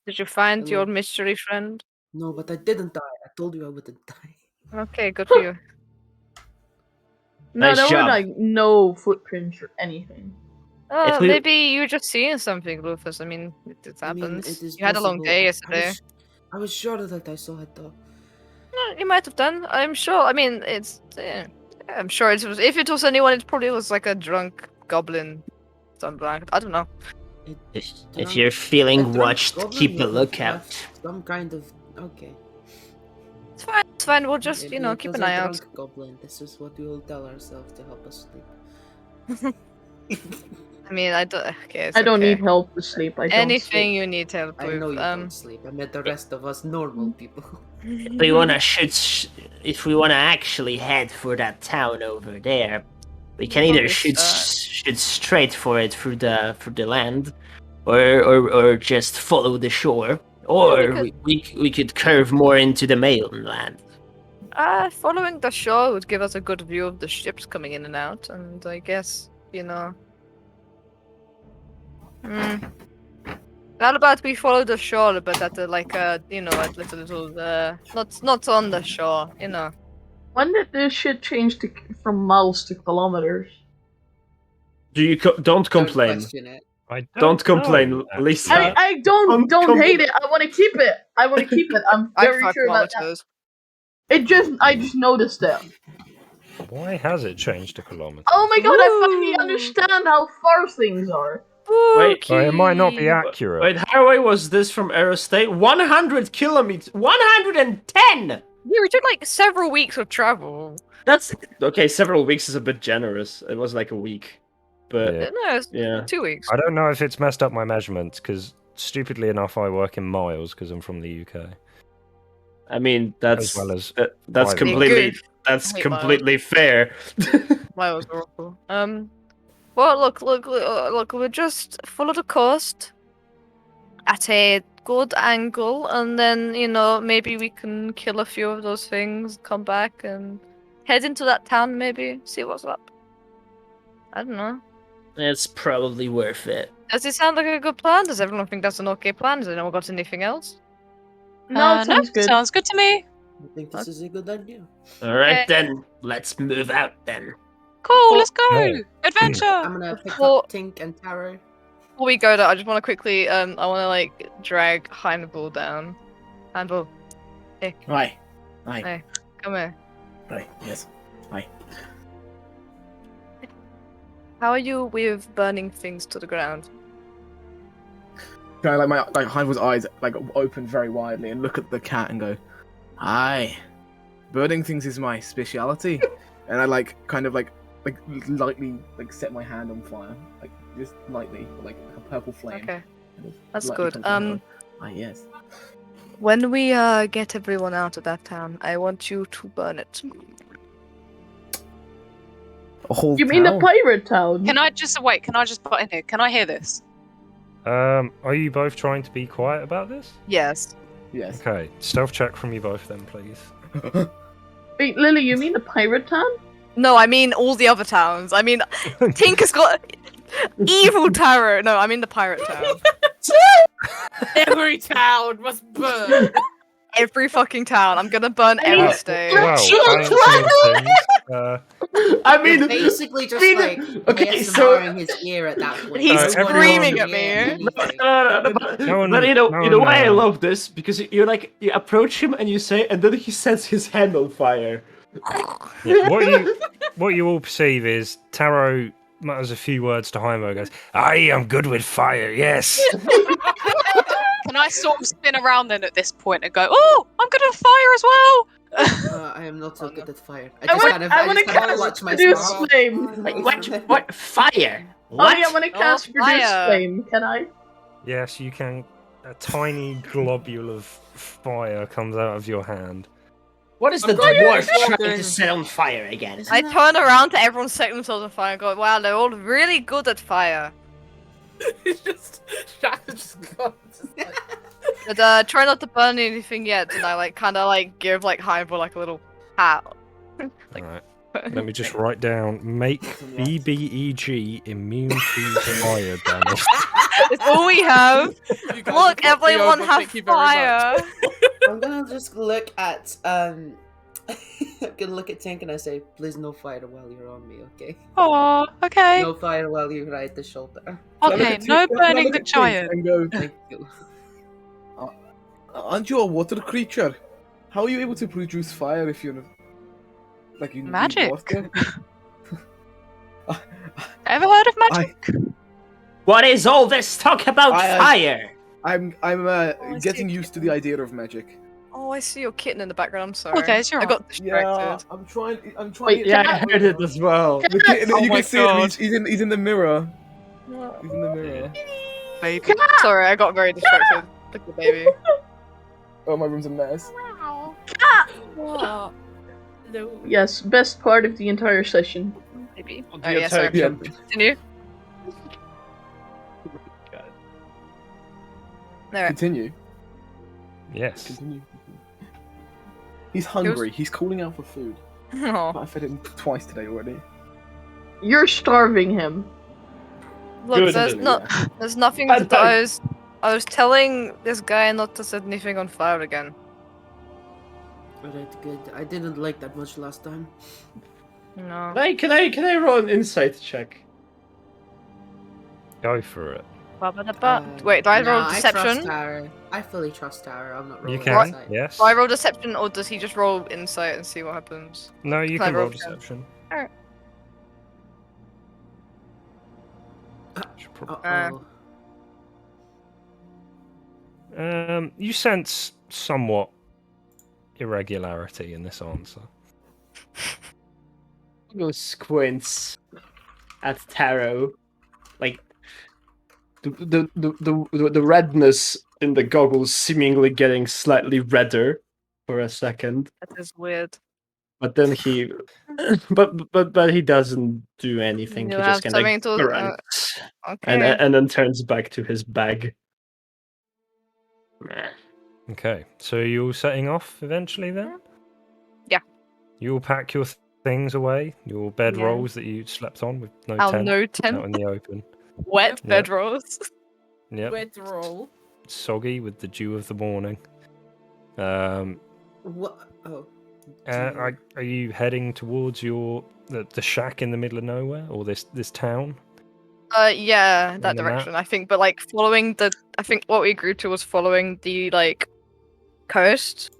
Did you find your Hello. mystery friend? No, but I didn't die. I told you I wouldn't die. Okay, good for you. No, Nice there were job. like no footprints or anything. If we- Maybe you were just seeing something, Rufus. I mean, it I mean, happens. it is You had a long possible. day yesterday. I was sure that I saw it though. You might have done. I'm sure. I mean, I'm sure it was. If it was anyone, it probably was like a drunk goblin. Something like I don't know. If you're feeling A drunk watched, goblin keep a would have lookout. Some kind of okay. It's fine. It's fine. We'll just, Maybe it keep was an a eye out. drunk goblin. This is what we will tell ourselves to help us sleep. I mean, I don't. Okay, it's I don't okay. need help to sleep. I don't Anything sleep. you need help I with. know you don't sleep. I meant the rest of us normal people. If we wanna if we wanna actually head for that town over there, we can either shoot straight for it through the land, or just follow the shore, or we could curve more into the mainland. Following the shore would give us a good view of the ships coming in and out, and I guess How about we follow the shore, but at the, like you know, at little not on the shore, you know. When did this shit change from miles to kilometers? Don't complain. question it. I Don't complain, know, Lisa. actually. I don't hate it. I want to keep it. I want to keep it. I'm very sure about that. I just noticed it. Why has it changed to kilometers? Oh my god! I finally understand how far things are. Wait, well, it might not be accurate. Wait, how away was this from Aerostate? 100 kilometers. 110. Yeah, we took like several weeks of travel. That's okay. Several weeks is a bit generous. It was like a week, but Yeah. No, it's yeah. 2 weeks. I don't know if it's messed up my measurements, because stupidly enough, I work in miles because I'm from the UK. I mean, that's As well as that's private. completely fair. Miles are awful. Well, look, we'll just follow the coast at a good angle, and then, you know, maybe we can kill a few of those things, come back, and head into that town, maybe, see what's up. I don't know. It's probably worth it. Does it sound like a good plan? Does everyone think that's an okay plan? Has anyone got anything else? No, it sounds good. Sounds good to me. I think this is a good idea. All right, Okay. then. Let's move out, then. Cool, let's go! Oh. Adventure! I'm gonna pick Before- up Tink and Taro. Before we go, though, I just want to quickly, I want to, like, drag Hannibal down. Hannibal, Aye. Hey. come here. Right, yes. Aye. How are you with burning things to the ground? Kind of like Hannibal's eyes like open very widely and look at the cat and go, "Aye, burning things is my speciality." And I like kind of like lightly like set my hand on fire, like just lightly, like a purple flame. Okay, kind of that's lightly good. comes in. Aye, yes. When we get everyone out of that town, I want you to burn it. A whole You mean the town? pirate town? Can I just butt in here? Can I hear this? Are you both trying to be quiet about this? Yes. Yes. Okay, stealth check from you both then, please. Wait, Lily, you mean the pirate town? No, I mean all the other towns. I mean, Tink has got evil tarot. No, I mean the pirate town. Every town must burn. Every fucking town. I'm gonna burn every state. Well, I mean, You're basically just okay, like so- ASMRing his ear at that point. He's You don't wanna screaming hear at me. anything. But in a way, I love this because you approach him and you say, and then he sets his hand on fire. yeah, what you all perceive is Taro mutters a few words to Jaime and goes, "Aye, I'm good with fire, yes." Can I sort of spin around then at this point and go, "Oh, I'm good at fire as well." I am not so good at fire. I want to cast watch my produce smile. flame. Wait, what? Fire? Oh What? yeah, I want to cast produce fire. flame. Can I? Yes, you can. A tiny globule of fire comes out of your hand. What is the I'm going dwarf to trying walking. to set on fire again? I turn around to everyone setting themselves on fire and go, wow, they're all really good at fire. It's just gone. But try not to burn anything yet, and I like kind of like give like Hannibal like a little pat. Like, Alright. Let me just write down, make BBEG immune to fire damage. It's all we have. You guys Look, have fucked me everyone over, has thank you very much. fire. I'm gonna just look at I'm gonna look at Tink and I say, "Please no fire while you're on me, okay? Oh, okay. No fire while you're right at the shoulder. Can I look Okay, at no Tink- can I burning look the at Tink giant. And go, Thank you." "Aren't you a water creature? How are you able to produce fire if you're like you need Magic. water?" Ever heard of magic? What is all this talk about I- fire? I'm I see. getting used to the idea of magic. Oh, I see your kitten in the background. I'm sorry. Okay, it's your I got distracted. I'm trying. Wait, Yeah, I heard it as well. The kitten, Oh you my can see him. God. He's in the mirror. He's in the mirror. Baby. Sorry, I got very distracted. Look at the baby. Oh, my room's a mess. Yes, best part of the entire session. Baby. Oh, Oh yeah, sorry. Yeah. Continue. Alright. Continue. Yes. Continue. He's hungry. He's calling out for food. Oh. I fed him twice today already. You're starving him. Look, Good there's idea. there's nothing Bad to time. I was telling this guy not to set anything on fire again. Alright, good. I didn't like that much last time. No. Can I roll an insight check? Go for it. Wait, do I roll I trust deception? Tara. I fully trust Tara. I'm not You rolling can, insight. yes. Do I roll deception, or does he just roll insight and see what happens? No, you Can I can roll again? deception. Alright. Should prob- You sense somewhat irregularity in this answer. Go squints at Taro, like the redness in the goggles seemingly getting slightly redder for a second. That is weird. But then he, but he doesn't do anything. You He have just kind something of to. grunts Okay. and then turns back to his bag. Okay, so you all setting off eventually then? Yeah. You all pack your things away, your bed Yeah. rolls that you slept on with no Our tent, no tent. out in the open. Wet Yep. bedrolls. Yep. Wet roll. Soggy with the dew of the morning. What? Oh. Are you heading towards the shack in the middle of nowhere, or this town? Yeah, that On the direction. I think, but like following the. I think what we agreed to was following the like coast,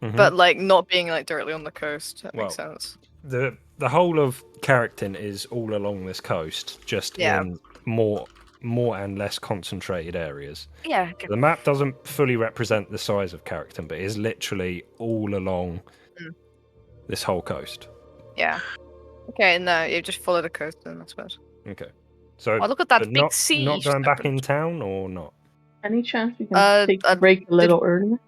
Mhm. but like not being like directly on the coast. That makes Well, sense. The whole of Carrickton is all along this coast, just Yeah. in more and less concentrated areas. Yeah. Okay. The map doesn't fully represent the size of Carrickton, but it is literally all along this whole coast. Yeah. Okay. No, you just follow the coast, then I suppose. Okay. So, Oh, look at that but big sea. Not just going back opened. in town, or not? Any chance we can take the break a little earlier?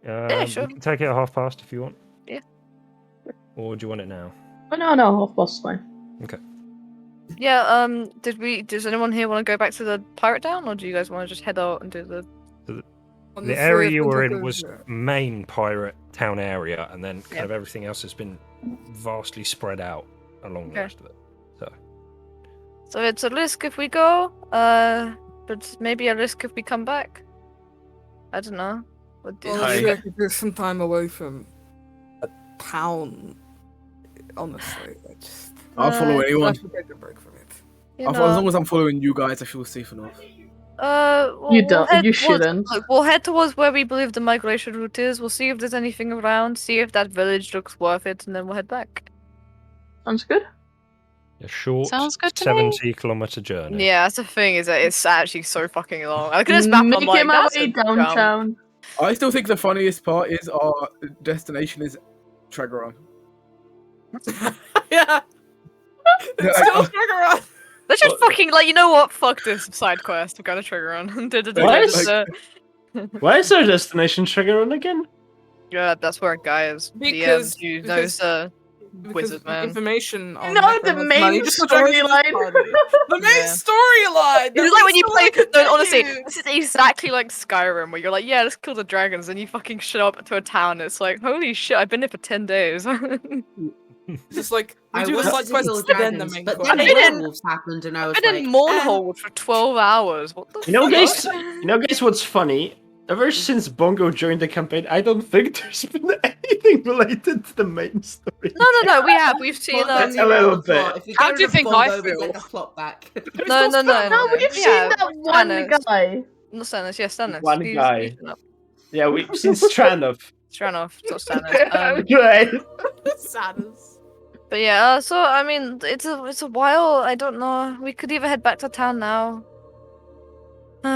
Yeah, sure. You can take it at 5:30 if you want. Yeah. Or do you want it now? Oh no, half past fine. Okay. Yeah. Does anyone here want to go back to the pirate town, or do you guys want to just head out and do the? The area you were in was main pirate town area, and then kind of everything else has been vastly spread out along the rest of it. So it's a risk if we go, but maybe a risk if we come back. I don't know. What do Well, you yeah, there's some time away from a town. Honestly, I'll follow anyone. I should take a break from it. As long as I'm following you guys, I feel safe enough. You shouldn't. We'll head towards where we believe the migration route is. We'll see if there's anything around, see if that village looks worth it, and then we'll head back. Sounds good. A short Sounds good to me. 70-kilometer journey. Yeah, that's the thing, is that it's actually so fucking long. I look at this map, I'm like, Making my that's way a downtown. I still think the funniest part is our destination is Tregoron. Yeah. Like, Let's just fucking, like, you know what? Fuck this side quest. We've got to trigger on. Why is our destination Tregoron again? Yeah, that's where a guy is. Because knows wizard man. Information on the main storyline. The main storyline. It's like when you play. No, honestly, this is exactly like Skyrim, where you're like, yeah, let's kill the dragons, and you fucking show up to a town. And it's like, holy shit, I've been here for 10 days. Just like we I do the wanted side to quest, kill then the dragons, main but quest. then the werewolves happened, and I was I've been like, in Mournhold for 12 hours. What the You know, guys, what's funny? Ever since Bongo joined the campaign, I don't think there's been anything related to the main story. No, we have. We've seen a little bit. How do you think I feel? Get the plot back. No, No, we've seen that one guy. Not Stannis, yeah, Stannis. One guy. Yeah, we've seen Stranov. Stranov, not Stannis. Great. Stannis. But yeah, so I mean, it's a while. I don't know. We could either head back to town now. No,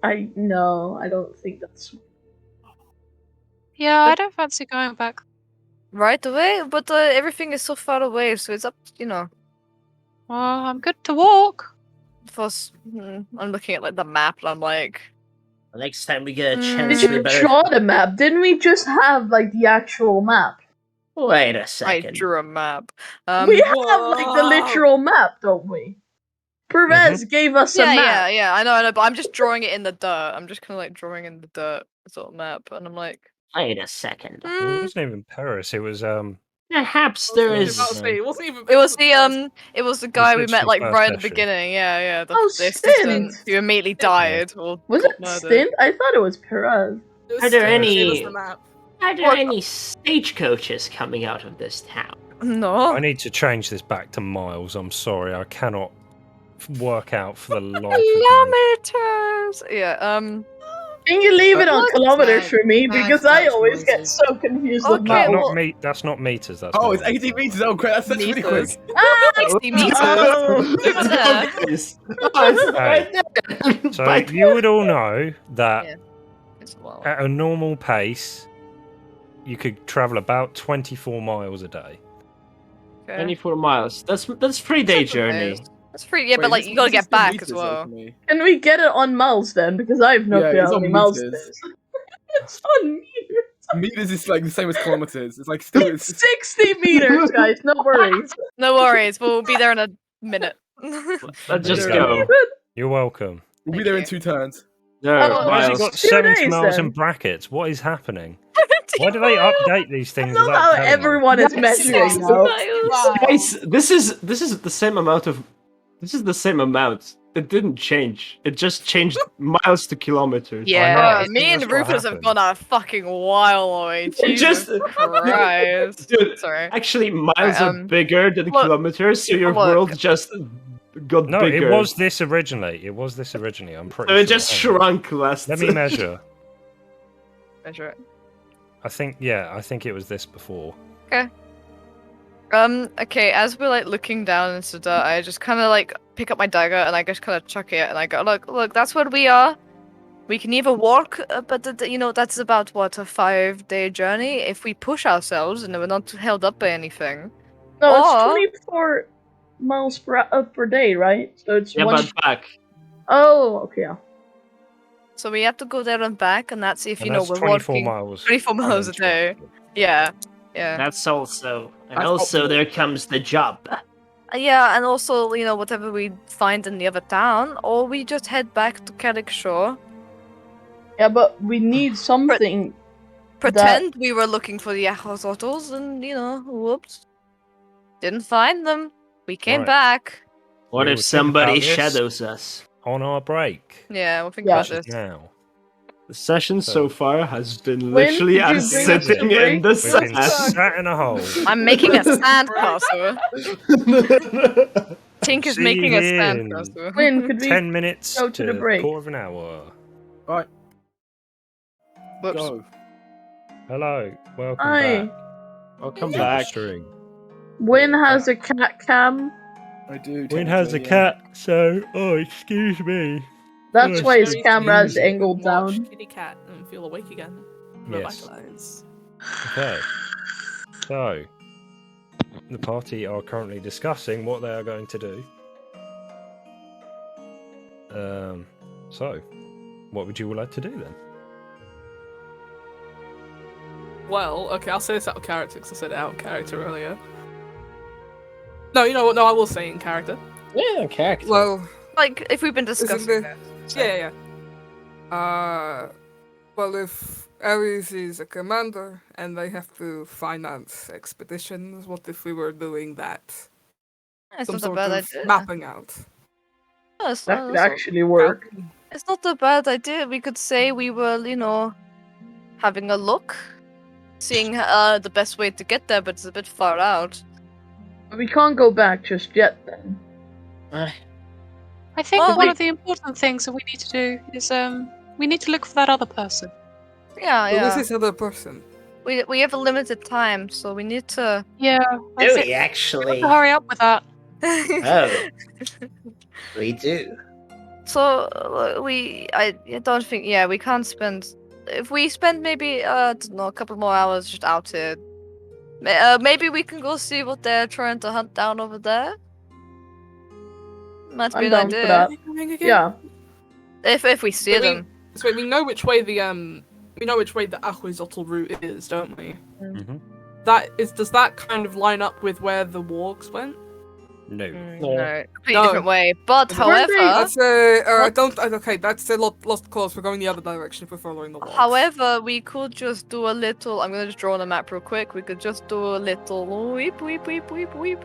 I don't think that's. Yeah, I don't fancy going back. Right away, but everything is so far away, so it's up. Well, I'm good to walk. First, I'm looking at like the map, and I'm like, next time we get a chance, Did we you better. draw the map? Didn't we just have like the actual map? Wait a I second. drew a map. We have like the literal map, don't we? Perez gave us a map. Yeah, I know, but I'm just drawing it in the dirt. I'm just kind of like drawing in the dirt sort of map, and I'm like, Wait a second. It wasn't even Paris. It was Perhaps there It is. was the guy we met like right at the beginning. Yeah. The assistant who immediately died. Or Was got it murdered. Stint? I thought it was Perez. Are there any stagecoaches coming out of this town? No. I need to change this back to miles. I'm sorry, I cannot work out for the life of me. Kilometers. Yeah. Can you leave it on Look, kilometers bad- for me? bad Because I touch always get noises. so confused with Okay, miles. well- That's not meters. That's Oh, it's miles. 80 meters. Oh, crap. That's really quick. 60 meters. Oh. Over there. So you would all know that Yeah. It's a while. at a normal pace, you could travel about 24 miles a day. Okay. 24 miles. That's 3-day journey. That's free. Yeah, but like you gotta get back as well. Can we get it on miles then? Because I have no Yeah, clue it's how on many miles it meters. is. It's on meters. Meters is like the same as kilometers. It's like still. It's 60 meters, guys. No worries. No worries. We'll be there in a minute. Let's just There you go. You're welcome. We'll be Thank there you. in 2 turns. There Oh, are Why has it miles. got 2 70 days, miles then? in brackets? What is happening? Why do they update these I things? love without how telling me? everyone is measuring now. Guys, this is the same amount of. This is the same amount. It didn't change. It just changed miles to kilometers. Yeah, I me think and that's what Rufus have happened. gone a fucking while away. Jesus Christ. Dude, Sorry. actually, miles Alright, are bigger than look, kilometers, so your look. world just got No, bigger. it was this originally. I'm pretty So sure. it just Hang on. shrunk last. Let me measure. Measure it. I think it was this before. Okay, as we're like looking down into the dirt, I just kind of like pick up my dagger and I just kind of chuck it and I go, look, that's where we are. We can either walk, but that's about what, a 5-day journey. If we push ourselves and we're not held up by anything. No, it's Or- 24 miles per day, right? So it's Yeah, one. but back. Oh, okay. Yeah. So we have to go there and back, and that's if And you know that's we're 24 walking miles. 24 miles a day. uninterrupted. Yeah. That's also, and That's also optimal. there comes the job. Yeah, and also whatever we find in the other town, or we just head back to Carrick Shore. Yeah, but we need something. Pretend we were looking for the Achosottos, and whoops, didn't find them. We came Right. back. What We if will think somebody about this. shadows us? On our break. Yeah, we'll think Yeah. about Which is this. now. The session so far has been When literally did you us bring us sitting to in the We've been sand. sat in a hole. I'm making a sandcastle. Tink is See making a you in sandcastle. When could we 10 minutes go to the break? quarter of an hour. Right. Whoops. Go. Hello, welcome Hi. back. Welcome to the back. stream. Win has a cat cam. I do. Win has a technically, yeah. cat, so excuse me. That's Oh, why his excuse camera is me. angled Watch down. Kitty cat and feel awake again. Yes. Revitalize. Okay. So, the party are currently discussing what they are going to do. So, what would you all like to do then? Well, okay, I'll say this out of character because I said it out of character earlier. No, you know what? No, I will say it in character. Yeah, character. Well, Like, if we've been discussing there- this. yeah. Well, if Ares is a commander and they have to finance expeditions, what if we were doing that? It's Some not a sort bad of idea. mapping out. No, it's That not- could it's not- actually work. It's not a bad idea. We could say we were, having a look, seeing the best way to get there, but it's a bit far out. We can't go back just yet then. I think Well, one we- of the important things that we need to do is we need to look for that other person. Yeah, Who is yeah. this other person? We have a limited time, so we need to. Yeah, I Do think we actually? we have to hurry up with that. Oh, we do. So I don't think. Yeah, we can't spend. If we spend maybe I don't know, a couple more hours just out here, maybe we can go see what they're trying to hunt down over there. Might be I'm an down for idea. that. Yeah. If we see Wait, them. So wait, we know which way the Achwizotl route is, don't we? Mm-hmm. Does that kind of line up with where the wargs went? No. No, completely different way. But Weren't they- however, that's a lost cause. We're going the other direction if we're following the walls. however, we could just do a little. I'm gonna just draw on a map real quick. We could just do a little weep, weep, weep, weep, weep.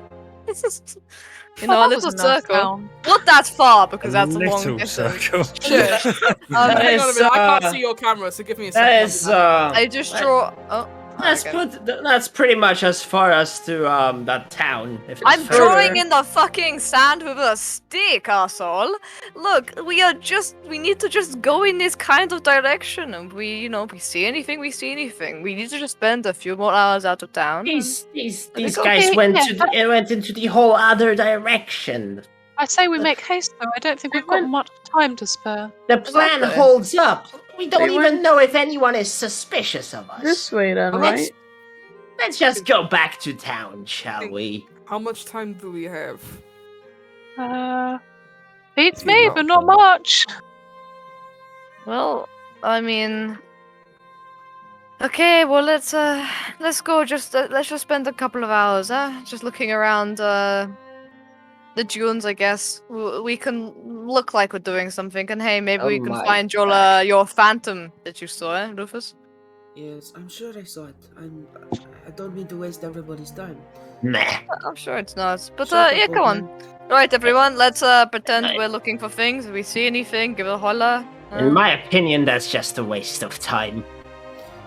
You know, a that was little a nice circle. town. Not that far because that's a long little distance. circle. Shit. Hang on a minute, I can't see your camera, so give me a second. That is, I just draw. Oh, okay. That's pretty much as far as to that town. If it's I'm further. drawing in the fucking sand with a stick, asshole. Look, we need to just go in this kind of direction, and we see anything, we see anything. We need to just spend a few more hours out of town. These think guys okay, went yeah. went into the whole other direction. I say we make haste, though. I don't think we've got much time to spare. The plan Exactly. holds up. We don't They even went- know if anyone is suspicious of us. This way then, Let's- right? Let's just go back to town, shall we? How much time do we have? Beats me, but not much. Well, I mean, okay. Well, let's go. Let's just spend a couple of hours, just looking around the dunes. I guess we can look like we're doing something, and hey, maybe we can my find your phantom that you saw, Rufus. Yes, I'm sure I saw it. I don't mean to waste everybody's time. Meh. I'm sure it's not. But Shut up, yeah, old come on. man. Right, everyone. Let's pretend we're looking for things. If we see anything, give it a holler. In my opinion, that's just a waste of time.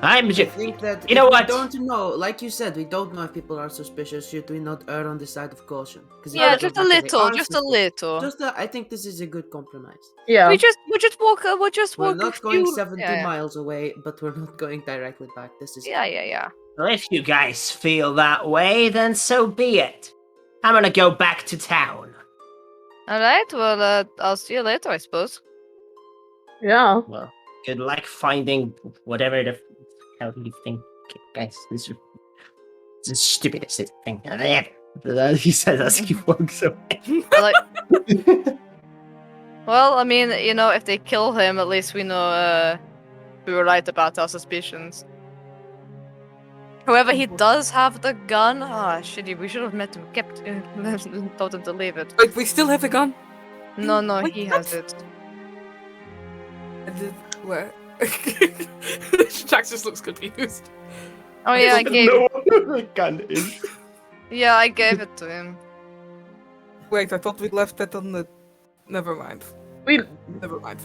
I'm I just. think that You know if what? we don't know, like you said, we don't know if people are suspicious. Should we not err on the side of caution? 'Cause if Yeah, we just don't a know if they little, are just a suspicious- little. I think this is a good compromise. Yeah. We just walk. We'll just We're walk. not a going few... 70 yeah, miles away, but we're not going directly back. This is yeah. Well, if you guys feel that way, then so be it. I'm gonna go back to town. All right. Well, I'll see you later, I suppose. Yeah. Well, good luck finding whatever the hell you think, guys. This is the stupidest thing I've ever. He says as he walks away. Like, well, I mean, if they kill him, at least we know we were right about our suspicions. However, he does have the gun. Ah, shitty. We should have met him. Told him to leave it. Wait, we still have the gun? No, Wait, he what? has it. Where? Jax just looks confused. Oh yeah, I gave. know what the gun is. Yeah, I gave it to him. Wait, I thought we left that on the. Never mind. Never mind.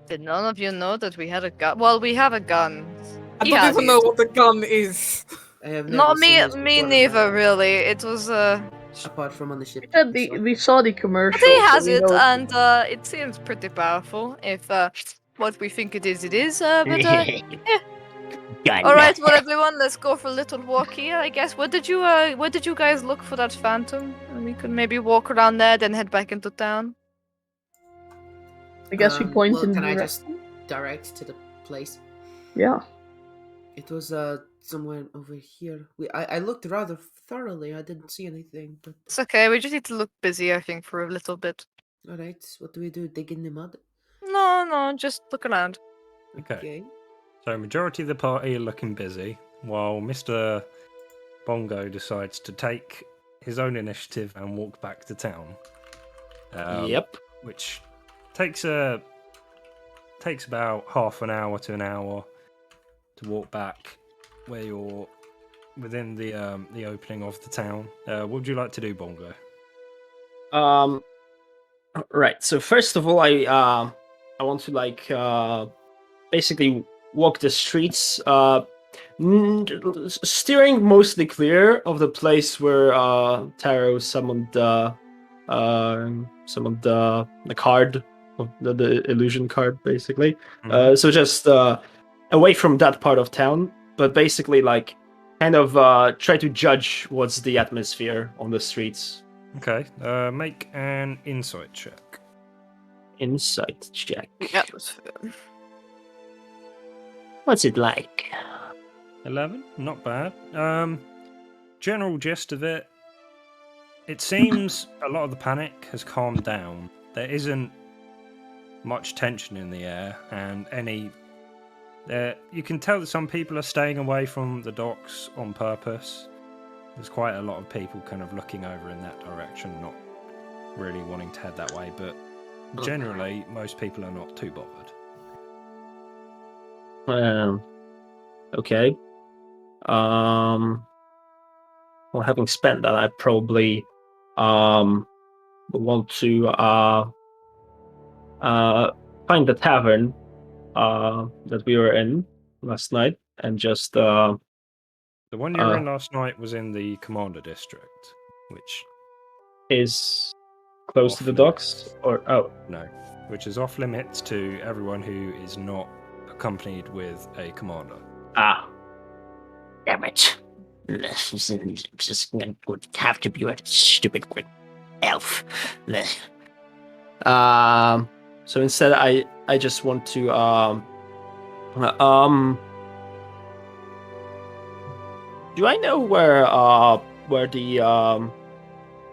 Did none of you know that we had a gun? Well, we have a gun. I He don't has even it. know what the gun is. I have never Not seen this me before in my neither. life, Really, it was Apart from on the ship. We saw the commercial. But he so has we it, know- and it seems pretty powerful. If what we think it is, it is. But Gun. all right, well, everyone, let's go for a little walk here. I guess. Where did you guys look for that phantom? And we could maybe walk around there, then head back into town. I guess we point well, in can the I direc- just direct to the place? Yeah. It was somewhere over here. I looked rather thoroughly. I didn't see anything. But It's okay. We just need to look busy, I think, for a little bit. all right, what do we do? Dig in the mud? No, just look around. Okay. So majority of the party are looking busy, while Mr. Bongo decides to take his own initiative and walk back to town. Yep. Which takes about half an hour to an hour to walk back where you're within the opening of the town. What would you like to do, Bongo? Right. So first of all, I want to basically walk the streets, steering mostly clear of the place where Taro summoned the card, the illusion card, basically. So just away from that part of town, but basically kind of try to judge what's the atmosphere on the streets. Okay. Make an insight check. Insight check. Atmosphere. What's it like? 11, not bad. General gist of it, it seems a lot of the panic has calmed down. There isn't much tension in the air, and you can tell that some people are staying away from the docks on purpose. There's quite a lot of people kind of looking over in that direction, not really wanting to head that way, but generally, most people are not too bothered. Okay. Well, having spent that, I probably want to find the tavern that we were in last night and just the one you were in last night was in the Commander District, which is close to the docks, or no, which is off limits to everyone who is not accompanied with a commander. Damn it! This is just going to have to be a stupid elf. So instead, I just want to do I know where the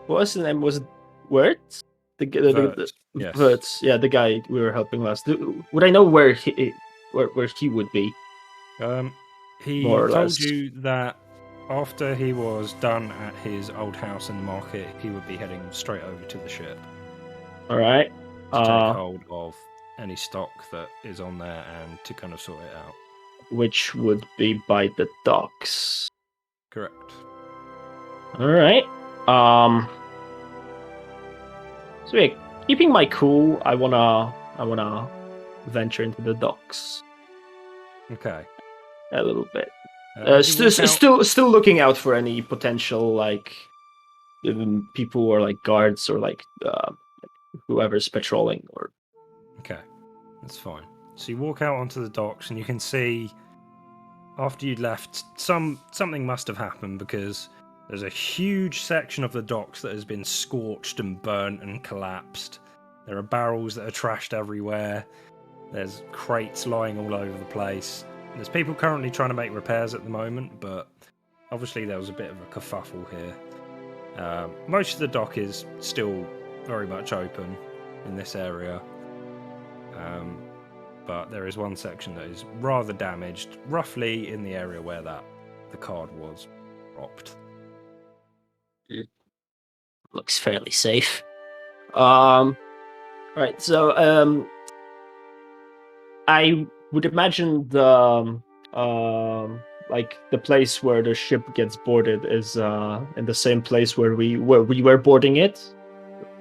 what was his name? Was it Wirt? Yes. Wirtz, yeah, the guy we were helping last. Would I know where he would be? He More or told less. you that after he was done at his old house in the market, he would be heading straight over to the ship. All right. To take hold of any stock that is on there and to kind of sort it out. Which would be by the docks. Correct. All right. So yeah, keeping my cool, I wanna venture into the docks. Okay. A little bit. As you walk out- Still looking out for any potential like people or like guards or like whoever's patrolling or. Okay, that's fine. So you walk out onto the docks and you can see after you'd left something must have happened because there's a huge section of the docks that has been scorched and burnt and collapsed. There are barrels that are trashed everywhere. There's crates lying all over the place. There's people currently trying to make repairs at the moment, but obviously there was a bit of a kerfuffle here. Most of the dock is still very much open in this area, but there is one section that is rather damaged, roughly in the area where the card was dropped. Looks fairly safe. Right, so I would imagine the like the place where the ship gets boarded is in the same place where we were boarding it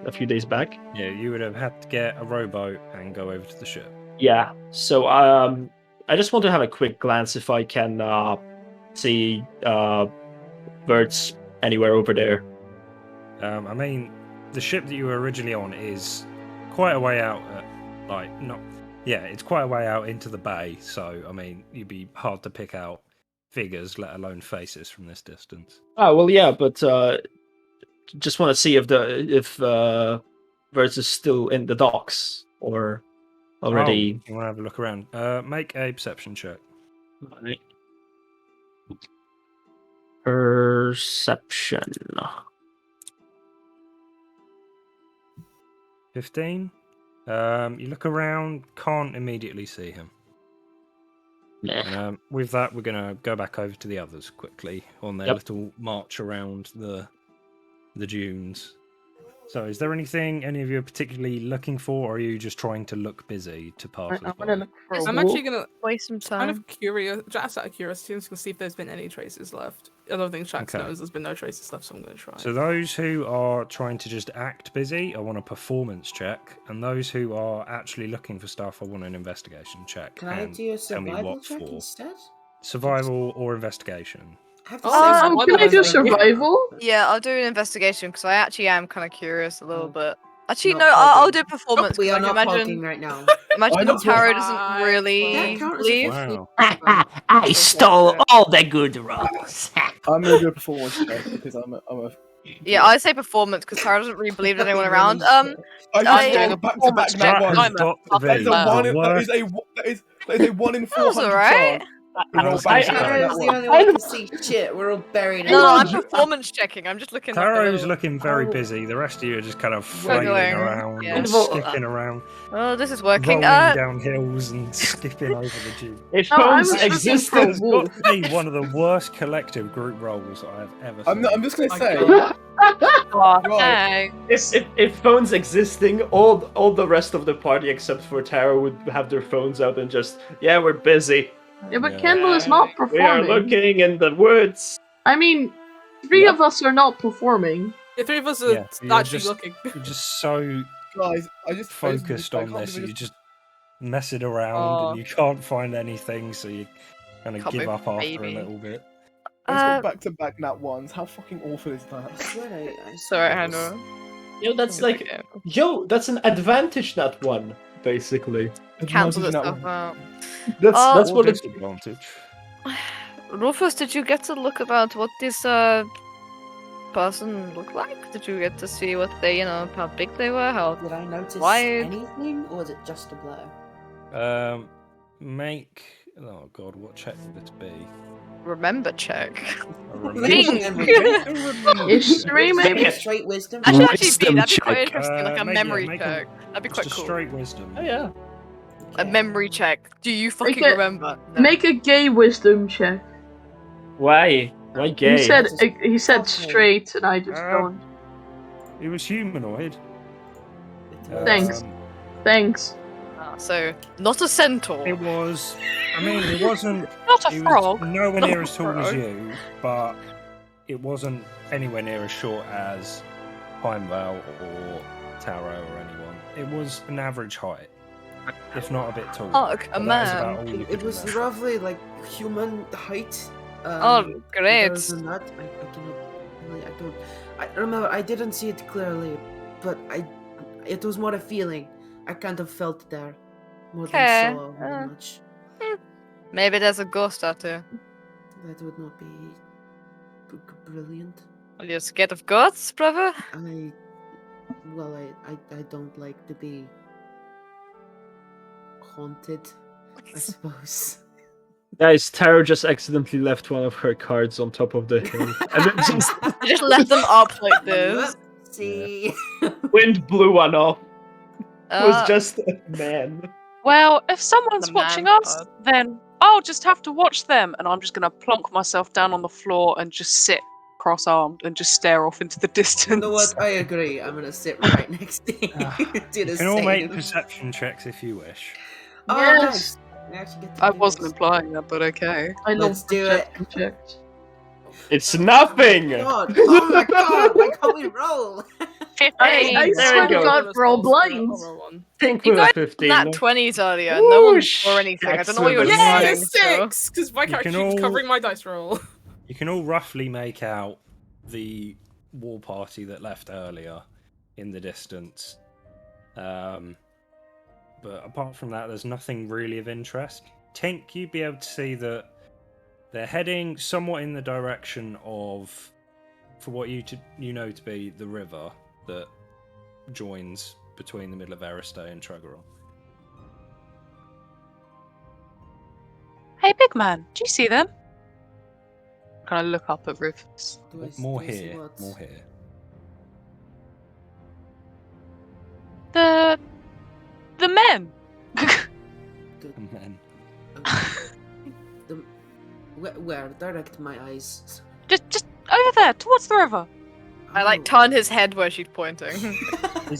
a few days back. Yeah, you would have had to get a rowboat and go over to the ship. Yeah, so I just want to have a quick glance if I can see birds anywhere over there. I mean, the ship that you were originally on is quite a way out it's quite a way out into the bay, so I mean you'd be hard to pick out figures, let alone faces, from this distance. Oh well, yeah, but just want to see if Verts is still in the docks or already. You want to have a look around? Make a perception check. Right. Perception. 15. You look around, can't immediately see him. And, with that, we're going to go back over to the others quickly on their little march around the dunes. So, is there anything any of you are particularly looking for, or are you just trying to look busy to pass? I'm gonna look for a I'm wolf. actually gonna waste some time. kind of curious, just out of curiosity, I'm just gonna see if there's been any traces left. I don't think Shax knows there's been no traces left, so I'm gonna try. So those who are trying to just act busy, I want a performance check, and those who are actually looking for stuff, I want an investigation check. Can I do a survival check instead? Survival or investigation? I have to say can I do survival? Yeah, I'll do an investigation because I actually am kind of curious a little bit. Actually, no, I'll do performance. We are 'cause I not can talking imagine, right now. imagine Taro doesn't really leave. Wow. I stole all the good rolls. I'm gonna do a performance check because I'm a. Yeah, I say performance because Taro doesn't really believe in anyone around. I just doing a back-to-back That nat one. has got to be That is a the worst. one in 400 alright. chance. Tara's the only one who can see shit. We're all buried in No, it. I'm performance checking. I'm just looking. Taro's like looking very Oh. busy. The rest of you are just kind of Wiggling, flailing around, yeah. and skipping around, Oh, this is working. rolling down hills and skipping over the tube. If No, I phones was looking for a existed, It's wolf. got to be one of the worst collective group roles I've ever seen. I'm just gonna say. Hey. if phones existing, all the rest of the party except for Tara would have their phones out and just, yeah, we're busy. Yeah, but Yeah. Kendall is not We are performing. looking in the woods. I mean, three of us are not performing. The three of us are Yeah, you're actually just- looking. You're just so Guys, I focused I on can't this, believe you I just messing around and you can't find anything, so you kind of Can't give move, up after baby. a little bit. just got back-to-back nat ones. How fucking awful is that? Sorry, Hannah. Yo, that's like, that's an advantage nat one, basically. Cancel this Advantage stuff out. That's Or what it's. disadvantage. Rufus, did you get to look about what this person looked like? Did you get to see what they, how big they were? How Did I notice wide? anything, or was it just a blur? Make. Oh god, what check would this be? Remember check. A Think. History, maybe? Straight wisdom. Actually, that'd Wisdom be quite check. interesting, like a Maybe, memory make check. That'd be quite Just a cool. straight wisdom. Oh yeah. A memory check. Do you fucking a- remember? No. Make a gay wisdom check. Why? Why gay? He said straight, and I just don't. He was humanoid. Thanks. Um, Thanks. So, not a centaur. It was. I mean, it wasn't. Not a He frog. was nowhere Not near a as tall as frog. you, but it wasn't anywhere near as short as Heimval or Taro or anyone. It was an average height, if not a bit taller. Fuck, a But that is about man. all you It could was remember. roughly like human height. Oh, great. Other than that, I cannot really. I remember. I didn't see it clearly, but it was more a feeling. I kind of felt it there more Okay, than saw very much. Maybe there's a ghost out there. That would not be brilliant. Are you scared of ghosts, brother? I don't like to be haunted, I suppose. Guys, Tara just accidentally left one of her cards on top of the hill. And then just I just left them up like this. See. wind blew one off. It was Uh, just a man. Well, if someone's The watching man us, card. then I'll just have to watch them, and I'm just going to plonk myself down on the floor and just sit cross-armed and just stare off into the distance. You know what? I agree. I'm gonna sit right next to you. Do the You can all make same. perception checks if you wish. Oh, Yes. nice. I actually get to I do wasn't this. implying that, but okay. I love Let's do it. perception checks. It's nothing! God. Oh my god! Why can't we roll? 15. I There swear we to go. God, we're all blind. Think You with a guys 15. Nat 20s earlier. No one Whoosh. or anything. I don't know what you were Excellent. Yeah, doing. so- 6! Because my You character can keeps all- covering my dice roll. You can all roughly make out the war party that left earlier in the distance. But apart from that, there's nothing really of interest. Tink, you'd be able to see that they're heading somewhat in the direction of, for what you know to be the river that joins between the middle of Eristay and Tregoron. Hey, big man, do you see them? Kind of look up at Rufus. More do I see here, what? more here. The men. And then Where? Direct my eyes. just over there, towards the river. I like turn his head where she's pointing. you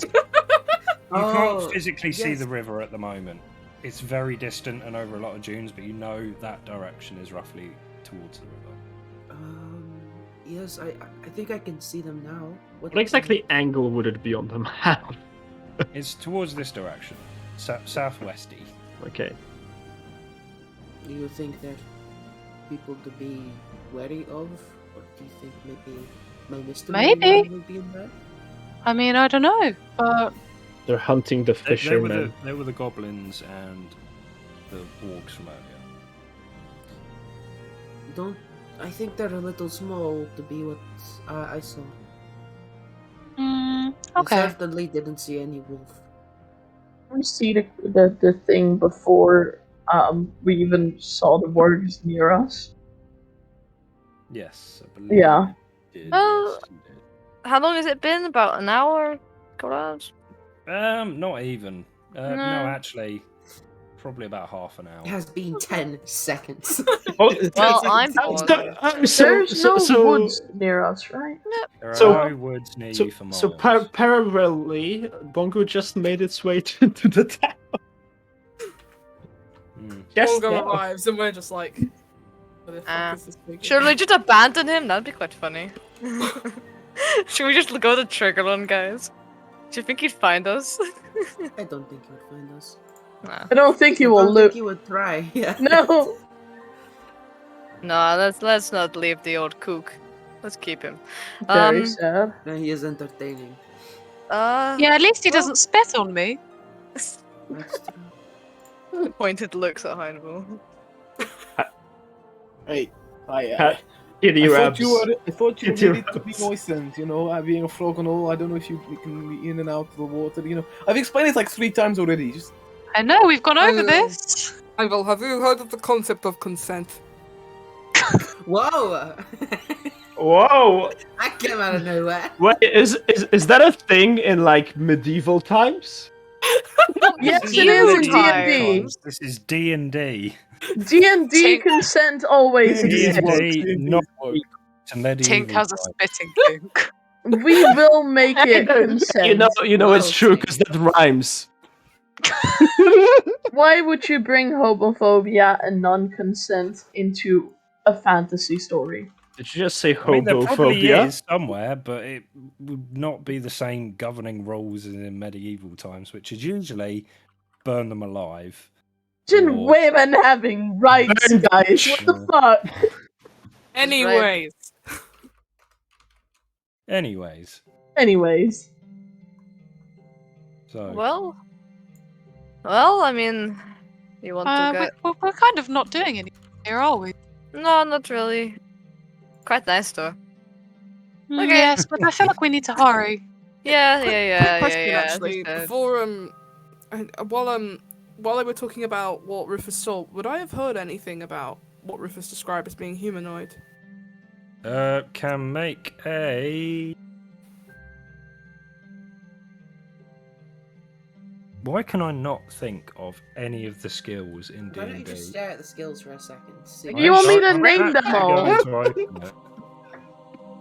Oh, can't physically see yes. the river at the moment. It's very distant and over a lot of dunes, but you know that direction is roughly towards the river. Yes, I think I can see them now. What exactly angle would it be on the map? It's towards this direction, southwesty. Okay. Do you think they're people to be wary of, or do you think maybe my Mr. Maybe. will be in there? I mean, I don't know, but They're hunting the fishermen. They were the goblins and the orcs from earlier. I think they're a little small to be what I saw. I okay. certainly didn't see any wolf. I see the thing before We even saw the words near us. Yes, I believe. Yeah. You did. Oh. Yes, you did. How long has it been? About an hour? Couple hours? Not even. No, actually, probably about half an hour. It has been 10 seconds. Well, I'm bored. There's no woods near us, right? There are So- no woods near you for miles. So parallelly, Bongo just made its way to the town. Just Bongo now. arrives and we're just like, what the fuck is this big? Should we just abandon him? That'd be quite funny. Should we just go to Triggerland, guys? Do you think he'd find us? I don't think he would find us. Nah. I don't think he I will don't look. think he would try. Yeah. No. No, let's not leave the old kook. Let's keep him. Very sad. No, he is entertaining. Yeah, at least he doesn't spit on me. That's true. Pointed looks at Heinville. Hey, I Kitty thought you Rabs. were. I thought you Kitty needed to be moistened. You know, being a frog and all. I don't know if you can be in and out of the water. You know, I've explained it like 3 times already. Just I know, we've gone over this. Ival, have you heard of the concept of consent? Whoa! Whoa! That came out of nowhere. Wait, is that a thing in like medieval times? Yes, This it is is in D&D. D&D. This is D&D. D&D consent always exists. D&D, not to medieval Tink has a times. spitting kink. We will make it consent. You know it's Wow, true Tink. because that rhymes. Why would you bring homophobia and non-consent into a fantasy story? Did you just say I mean, there probably homophobia? is somewhere, but it would not be the same governing rules as in medieval times, which is usually burn them alive. Imagine Or- women having rights, Burn guys. What the fuck? Anyways, Anyways, Anyways. so Well, I mean, you want to go? We're kind of not doing anything here, are we? No, not really. Quite nice though. Okay. Yes, but I feel like we need to hurry. Yeah. quick question yeah. actually. Before while they were talking about what Rufus saw, would I have heard anything about what Rufus described as being humanoid? can make a. Why can I not think of any of the skills in Why don't you just D&D? stare at the skills for a second? See. You want me to I'm name them actually all? going to open it.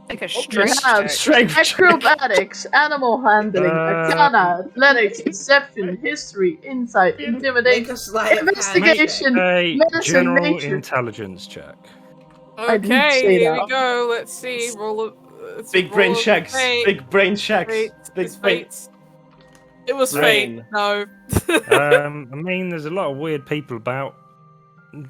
Like a We strength have check. Strength check. acrobatics, animal handling, arcana, athletics, deception, history, insight, Make intimidation, a sleight of hand investigation, A medicine, general nature. intelligence check. I didn't Okay, say here that. we go. Let's see. Roll a Big brain roll a checks. fate. Big brain checks. Fate. Big It's brain. fate. It was Brain. fate. No. I mean, there's a lot of weird people about.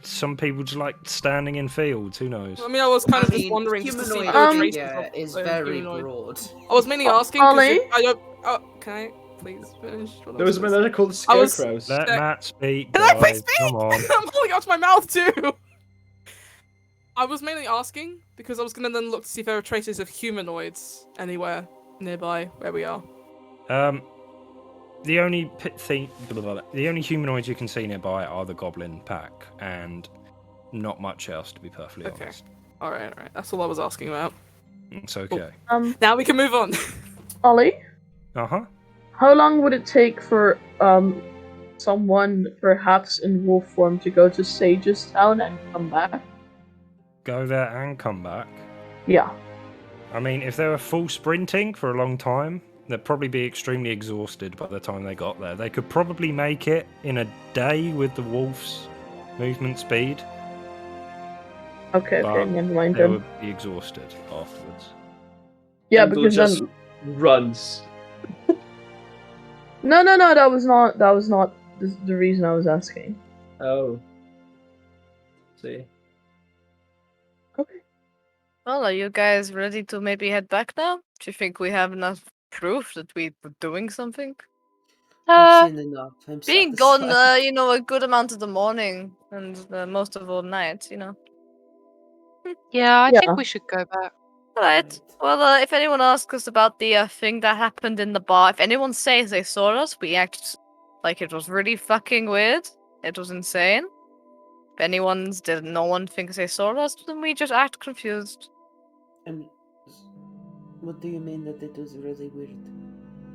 Some people just like standing in fields. Who knows? I mean, I was kind of I just mean, wondering just to see if humanoid there were traces yeah, of is a very humanoid. broad. I was mainly asking because Ollie? I don't. Oh, can I please finish? what I Those was men are called I was- scarecrows. Let Check. Matt speak, Can I please guys. speak? Come on. I'm holding out my mouth too. I was mainly asking because I was gonna then look to see if there are traces of humanoids anywhere nearby where we are. The only the only humanoids you can see nearby are the goblin pack, and not much else, to be perfectly Okay. honest. All right. That's all I was asking about. It's okay. Now we can move on. Ollie, Uh huh. how long would it take for someone perhaps in wolf form to go to Sage's town and come back? Go there and come back. Yeah. I mean, if they were full sprinting for a long time, they'd probably be extremely exhausted by the time they got there. They could probably make it in a day with the wolf's movement speed. Okay, But never mind They then. would be exhausted afterwards. Yeah, And they'll because just then runs. no, that was not the reason I was asking. Oh. See. Well, are you guys ready to maybe head back now? Do you think we have enough proof that we were doing something? I've seen enough. I'm Being gone, satisfied. a good amount of the morning and most of all night, Yeah, I Yeah. think we should go back. Alright. Well, if anyone asks us about the thing that happened in the bar, if anyone says they saw us, we act like it was really fucking weird. It was insane. If no one thinks they saw us, then we just act confused. And what do you mean that it was really weird?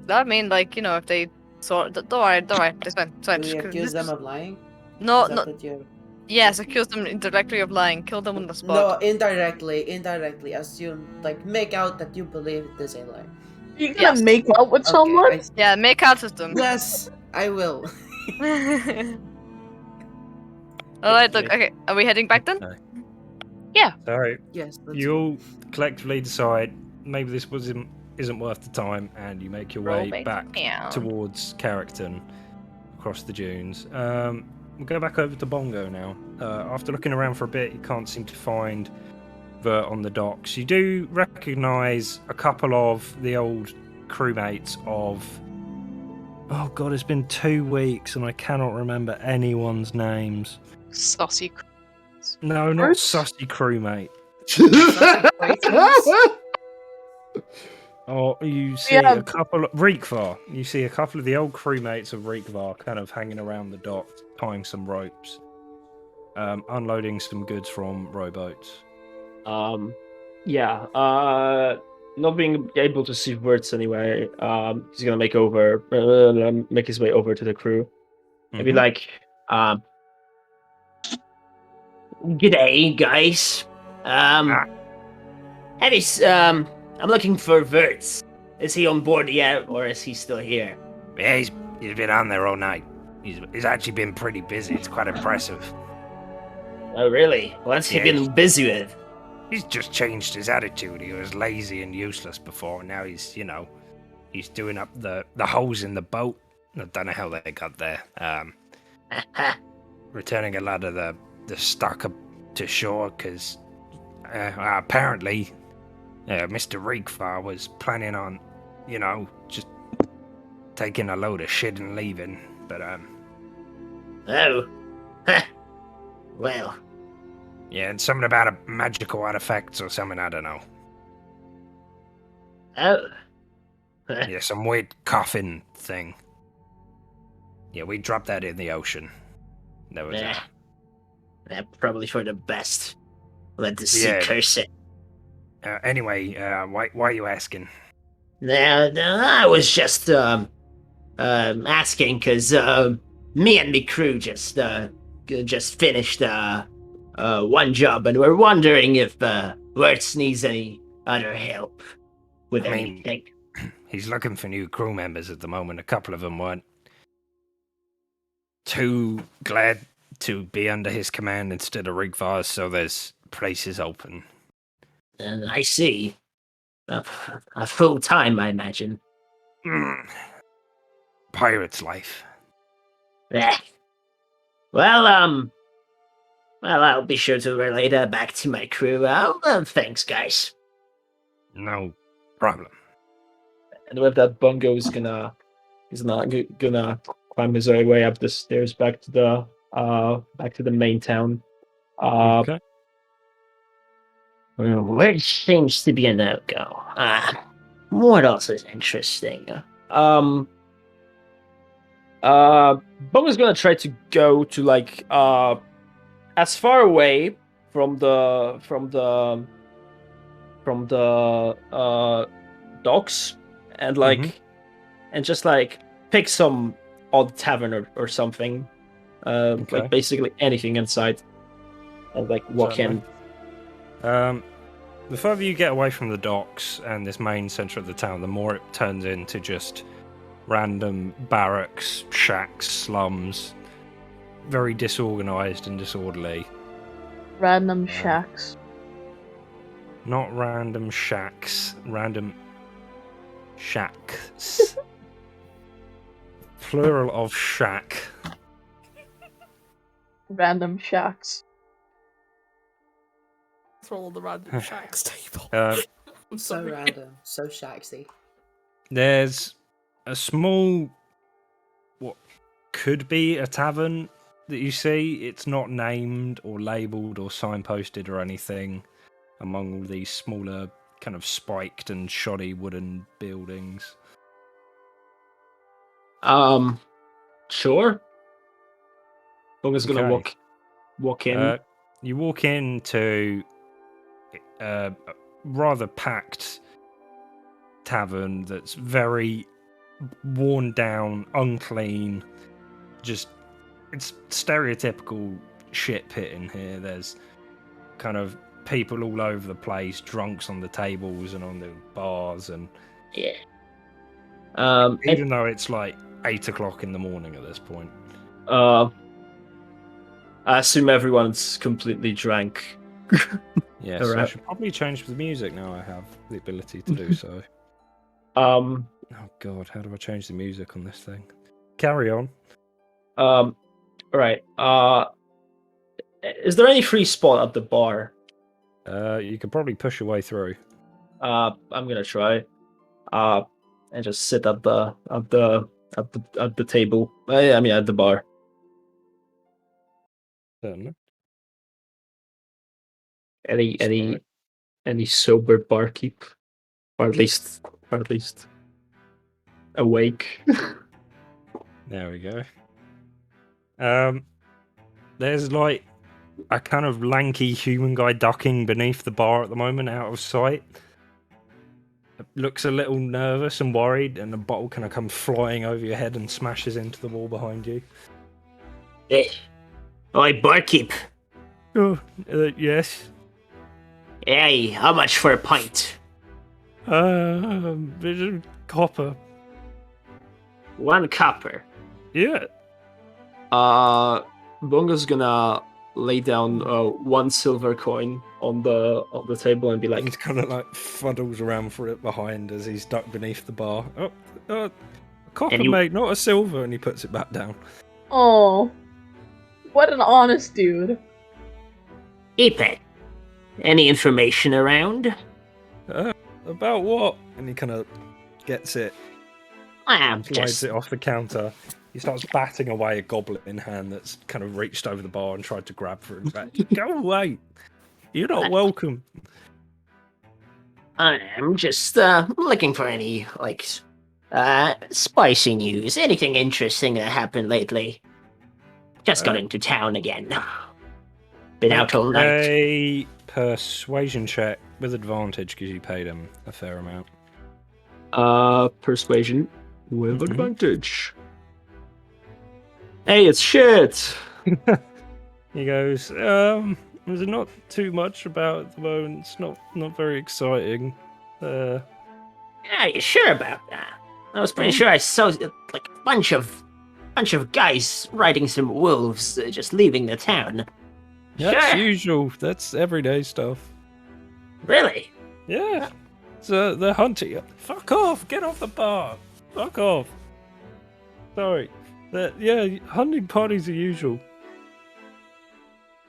I mean, like, if they saw, don't worry, it's fine. It's fine. Do we accuse them of lying? No, Is that no. what you're... Yes, accuse them indirectly of lying. Kill them on the No, spot. indirectly. Assume, like, make out that you believe it is a lie. You gonna make out with someone? Yeah, make out with them. Yes, I will. Alright, look, okay. Are we heading back then? No. Yeah. So Yes. you all collectively decide maybe this isn't worth the time, and you make your way back towards Carrickton across the dunes. We'll go back over to Bongo now. After looking around for a bit, you can't seem to find Vert on the docks. You do recognise a couple of the old crewmates of... Oh god, it's been 2 weeks and I cannot remember anyone's names. Saucy. No, not sussy crewmate. Oh, you see a couple of Reekvar. You see a couple of the old crewmates of Reekvar kind of hanging around the dock, tying some ropes, unloading some goods from rowboats. Not being able to see words anyway, he's gonna make his way over to the crew. And be like, G'day, guys. I'm looking for Verts. Is he on board yet, or is he still here? Yeah, he's been on there all night. He's actually been pretty busy. It's quite impressive. Oh, really? What's he been busy with? He's just changed his attitude. He was lazy and useless before, and now he's doing up the holes in the boat. I don't know how they got there. Returning a lot of the stock up to shore, because apparently Mr. Reekfar was planning on, just taking a load of shit and leaving, but Oh. Well. Yeah, and something about a magical artifacts or something, I don't know. Oh. Yeah, some weird coffin thing. Yeah, we dropped that in the ocean. That was probably for the best. Let the sea curse it. Anyway, why are you asking? No, I was just asking because me and the crew just finished one job, and we're wondering if Wirtz needs any other help with anything. He's looking for new crew members at the moment. A couple of them weren't too glad to be under his command instead of Rigvar's, so there's places open. I see. A full time, I imagine. Pirate's life. Yeah. Well, I'll be sure to relay that back to my crew. Thanks, guys. No problem. And with that, Bungo is gonna climb his way up the stairs back to the main town. Okay. Which seems to be a no-go. What else is interesting? Bungo's gonna try to go to as far away from the docks and and just pick some odd tavern or something, basically anything inside, and walk in. The further you get away from the docks and this main centre of the town, the more it turns into just random barracks, shacks, slums, very disorganised and disorderly. Random shacks. Not random shacks, random shacks. Plural of shack. Random shacks. Throw all the random shacks table. I'm so random, so shaxy. There's a small, what could be a tavern that you see. It's not named or labelled or signposted or anything among all these smaller, kind of spiked and shoddy wooden buildings. Sure. Bungo's gonna walk in. You walk into a rather packed tavern that's very worn down, unclean. Just it's stereotypical shit pit in here. There's kind of people all over the place, drunks on the tables and on the bars, and Yeah. even though it's like 8 o'clock in the morning at this point. I assume everyone's completely drank. Yes, I should probably change the music now. I have the ability to do so. Oh God, how do I change the music on this thing? Carry on. Right. Is there any free spot at the bar? You can probably push your way through. I'm gonna try. And just sit at the table. I mean, at the bar. Certainly. Any sober barkeep, or at least awake. There we go. There's like a kind of lanky human guy ducking beneath the bar at the moment, out of sight. Looks a little nervous and worried, and the bottle kind of comes flying over your head and smashes into the wall behind you. Oi, barkeep. Oh, yes. Hey, how much for a pint? Copper. 1 copper. Yeah. Bunga's gonna lay down 1 silver coin on the table and be like, He's kind of like fuddles around for it behind as he's ducked beneath the bar. A copper, mate, not a silver, and he puts it back down. Oh, what an honest dude. Keep it. Any information around? About what? And he kind of gets it, slides it off the counter. He starts batting away a goblet in hand that's kind of reached over the bar and tried to grab for him back. Go away! You're not welcome. I'm just looking for any, spicy news. Anything interesting that happened lately? Just got into town again. Been out all night. A persuasion check with advantage because you paid him a fair amount. Persuasion with advantage. Hey, it's shit! He goes, there's not too much about at the moment. It's not very exciting. Yeah, you sure about that? I was pretty sure I saw like a bunch of guys riding some wolves just leaving the town. That's Sure. usual. That's everyday stuff. Really? Yeah. So they're hunting you. Fuck off! Get off the bar! Fuck off! Sorry. Hunting parties are usual.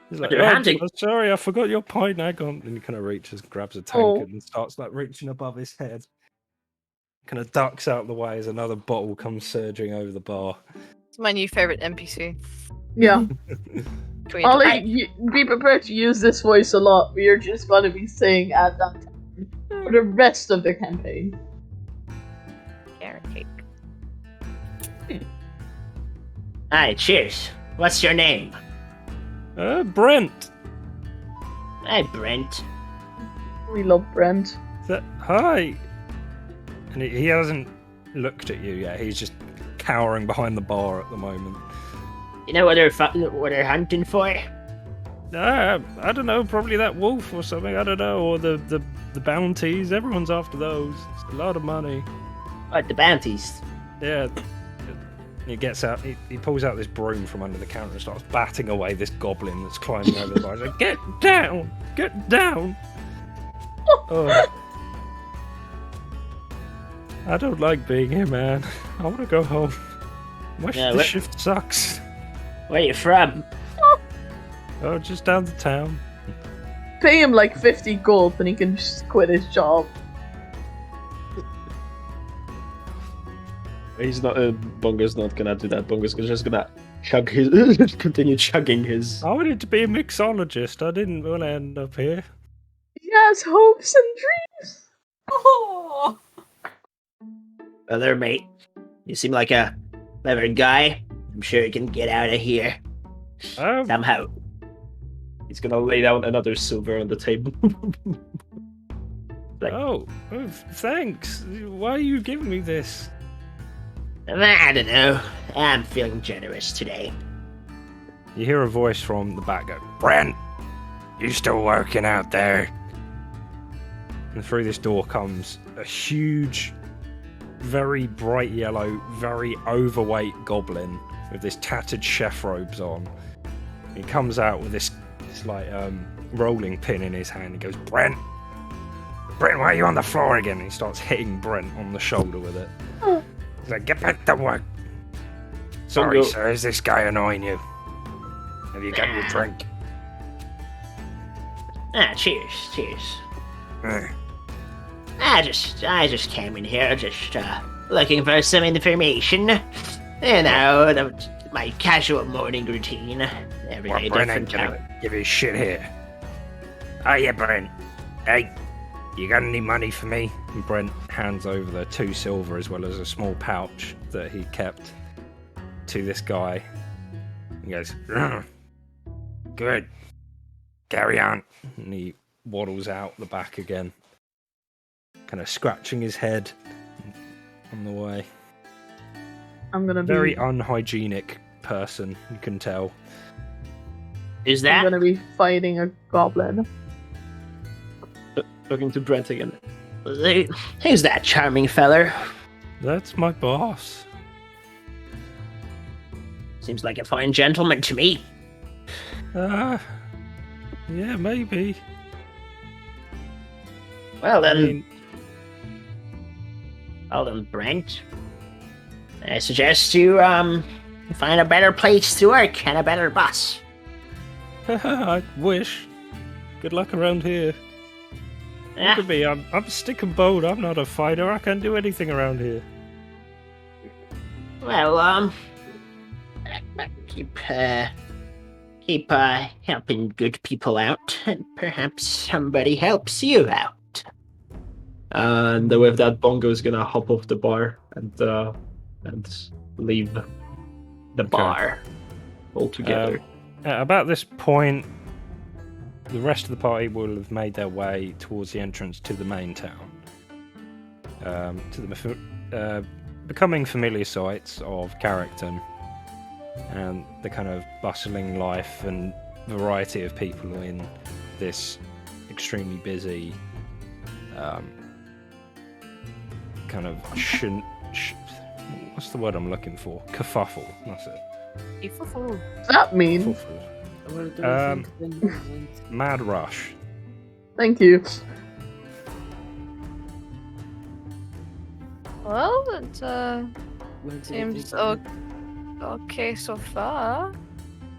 He's like, They're hunting. Sorry, I forgot your pint. Hang on. And he kind of reaches, grabs a tankard and starts like reaching above his head. Kind of ducks out the way as another bottle comes surging over the bar. It's my new favorite NPC. Yeah. Ollie, be prepared to use this voice a lot. We are just going to be saying at that time for the rest of the campaign. Carrot cake. Hi, cheers. What's your name? Brent. Hi, Brent. We love Brent. Hi. And he hasn't looked at you yet. He's just cowering behind the bar at the moment. You know what they're hunting for? I don't know. Probably that wolf or something. I don't know. Or the bounties. Everyone's after those. It's a lot of money. What, the bounties? Yeah. He gets out. He pulls out this broom from under the counter and starts batting away this goblin that's climbing over the bar. He's like, "Get down! Get down!" Oh. I don't like being here, man. I want to go home. The shift sucks. Where you from? Oh, just down the town. Pay him like 50 gold and he can just quit his job. He's not. Bunga's not gonna do that. Bunga's just gonna chug his. continue chugging his. I wanted to be a mixologist. I didn't want to end up here. He has hopes and dreams. Oh. Well, there, mate. You seem like a clever guy. I'm sure you can get out of here. Somehow. He's gonna lay down another silver on the table. Oh, thanks. Why are you giving me this? I don't know. I'm feeling generous today. You hear a voice from the back go, Brent, you still working out there? And through this door comes a huge, very bright yellow, very overweight goblin with this tattered chef robes on. He comes out with this like rolling pin in his hand. He goes, Brent, why are you on the floor again? And he starts hitting Brent on the shoulder with it. He's like, get back to work. Sorry, sir, is this guy annoying you? Have you got your drink? Cheers. I just came in here, looking for some information. You know, my casual morning routine. Every day different. Give you shit here. Oh yeah, Brent. Hey, you got any money for me? And Brent hands over the 2 silver as well as a small pouch that he kept to this guy. He goes, good. Carry on. And he waddles out the back again, kind of scratching his head on the way. I'm gonna be very unhygienic person, you can tell. Is that? I'm gonna be fighting a goblin. Looking to Brent again. Who's that charming feller? That's my boss. Seems like a fine gentleman to me. Yeah, maybe. Well then, Brent, I suggest you find a better place to work and a better boss. I wish. Good luck around here. Yeah. Look at me, I'm stick and bold. I'm not a fighter. I can't do anything around here. Well, keep helping good people out, and perhaps somebody helps you out. And with that, Bongo is gonna hop off the bar and leave the bar altogether. About this point, the rest of the party will have made their way towards the entrance to the main town, becoming familiar sights of Carrickton and the kind of bustling life and variety of people in this extremely busy kind of what's the word I'm looking for? Kerfuffle. That's it. What does that mean? Mad rush. Thank you. Well, it seems okay so far.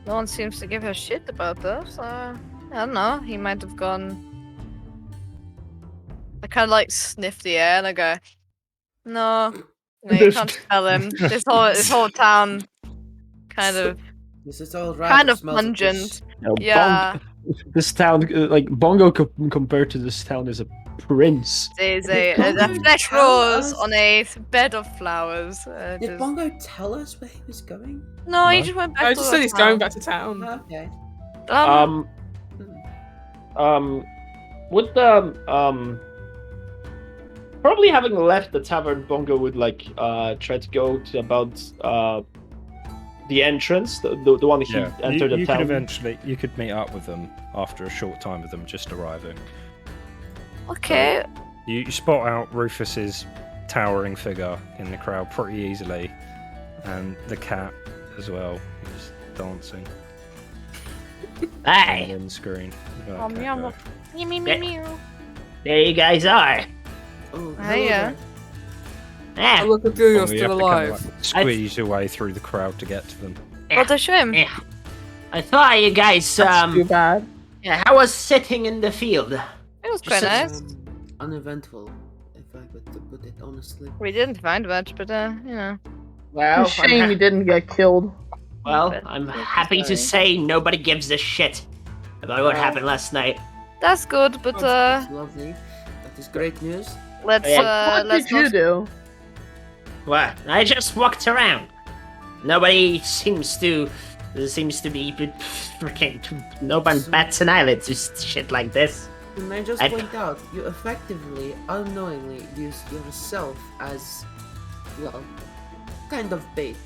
No one seems to give a shit about this. I don't know. He might have gone. I kind of like sniff the air and I go, no, you can't tell him. This whole town, kind of. This is all right. Kind of pungent. Yeah. This town, like Bongo, compared to this town, is a prince. There's a flesh rose on a bed of flowers. Did Bongo tell us where he was going? No, he just went back. I just said he's going back to town. Okay. With the probably having left the tavern, Bongo would try to go to about the entrance, the one he entered the town. You could meet up with them after a short time of them just arriving. Okay. You spot out Rufus's towering figure in the crowd pretty easily, and the cat as well, who's dancing. Hey! On the screen. There you guys are. Oh, yeah. Oh, look at you, you're still alive. Squeeze your way through the crowd to get to them. What a shame. Yeah. I thought you guys That's too bad. Yeah, how was sitting in the field? It was quite nice. Uneventful, if I could put it honestly. We didn't find much, but you know. Well, It's a shame he didn't get killed. Well, I'm happy to say nobody gives a shit about what happened last night. That's good, but That's lovely. That is great news. let's What let's did you do? What? I just walked around. Nobody seems to There seems to be freaking no one bats an eyelid to shit like this. Can I just point out, you effectively, unknowingly used yourself as, well, kind of bait.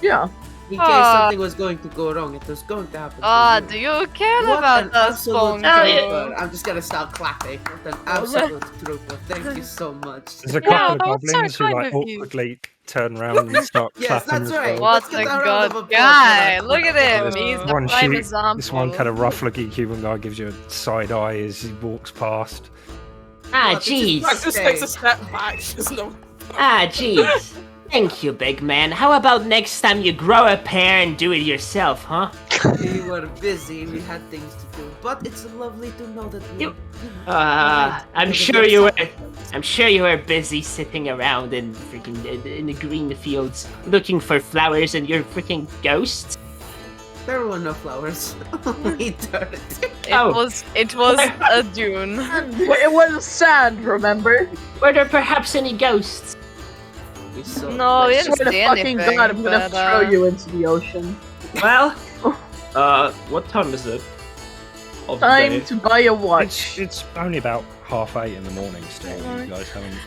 Yeah. In case something was going to go wrong, it was going to happen. Do you care what about an that absolute song? trooper. I'm just gonna start clapping. What an absolute trooper. Thank you so much. There's a couple of goblins who like awkwardly turn around and start clapping. That's right. What a good guy! Look at him. He's the prime example. This one kind of rough-looking human guy gives you a side eye as he walks past. Jeez. Just takes a step back. Jeez. Thank you, big man. How about next time you grow a pair and do it yourself, huh? We were busy, we had things to do, but it's lovely to know that we. I'm sure you were busy sitting around in the green fields looking for flowers and your freaking ghosts. There were no flowers, only dirt. It was a dune. It was sand, remember? Were there perhaps any ghosts? No, we didn't see fucking anything. God, I'm gonna throw you into the ocean. Well, what time is it? Time to buy a watch. It's only about 8:30 in the morning still. You guys haven't.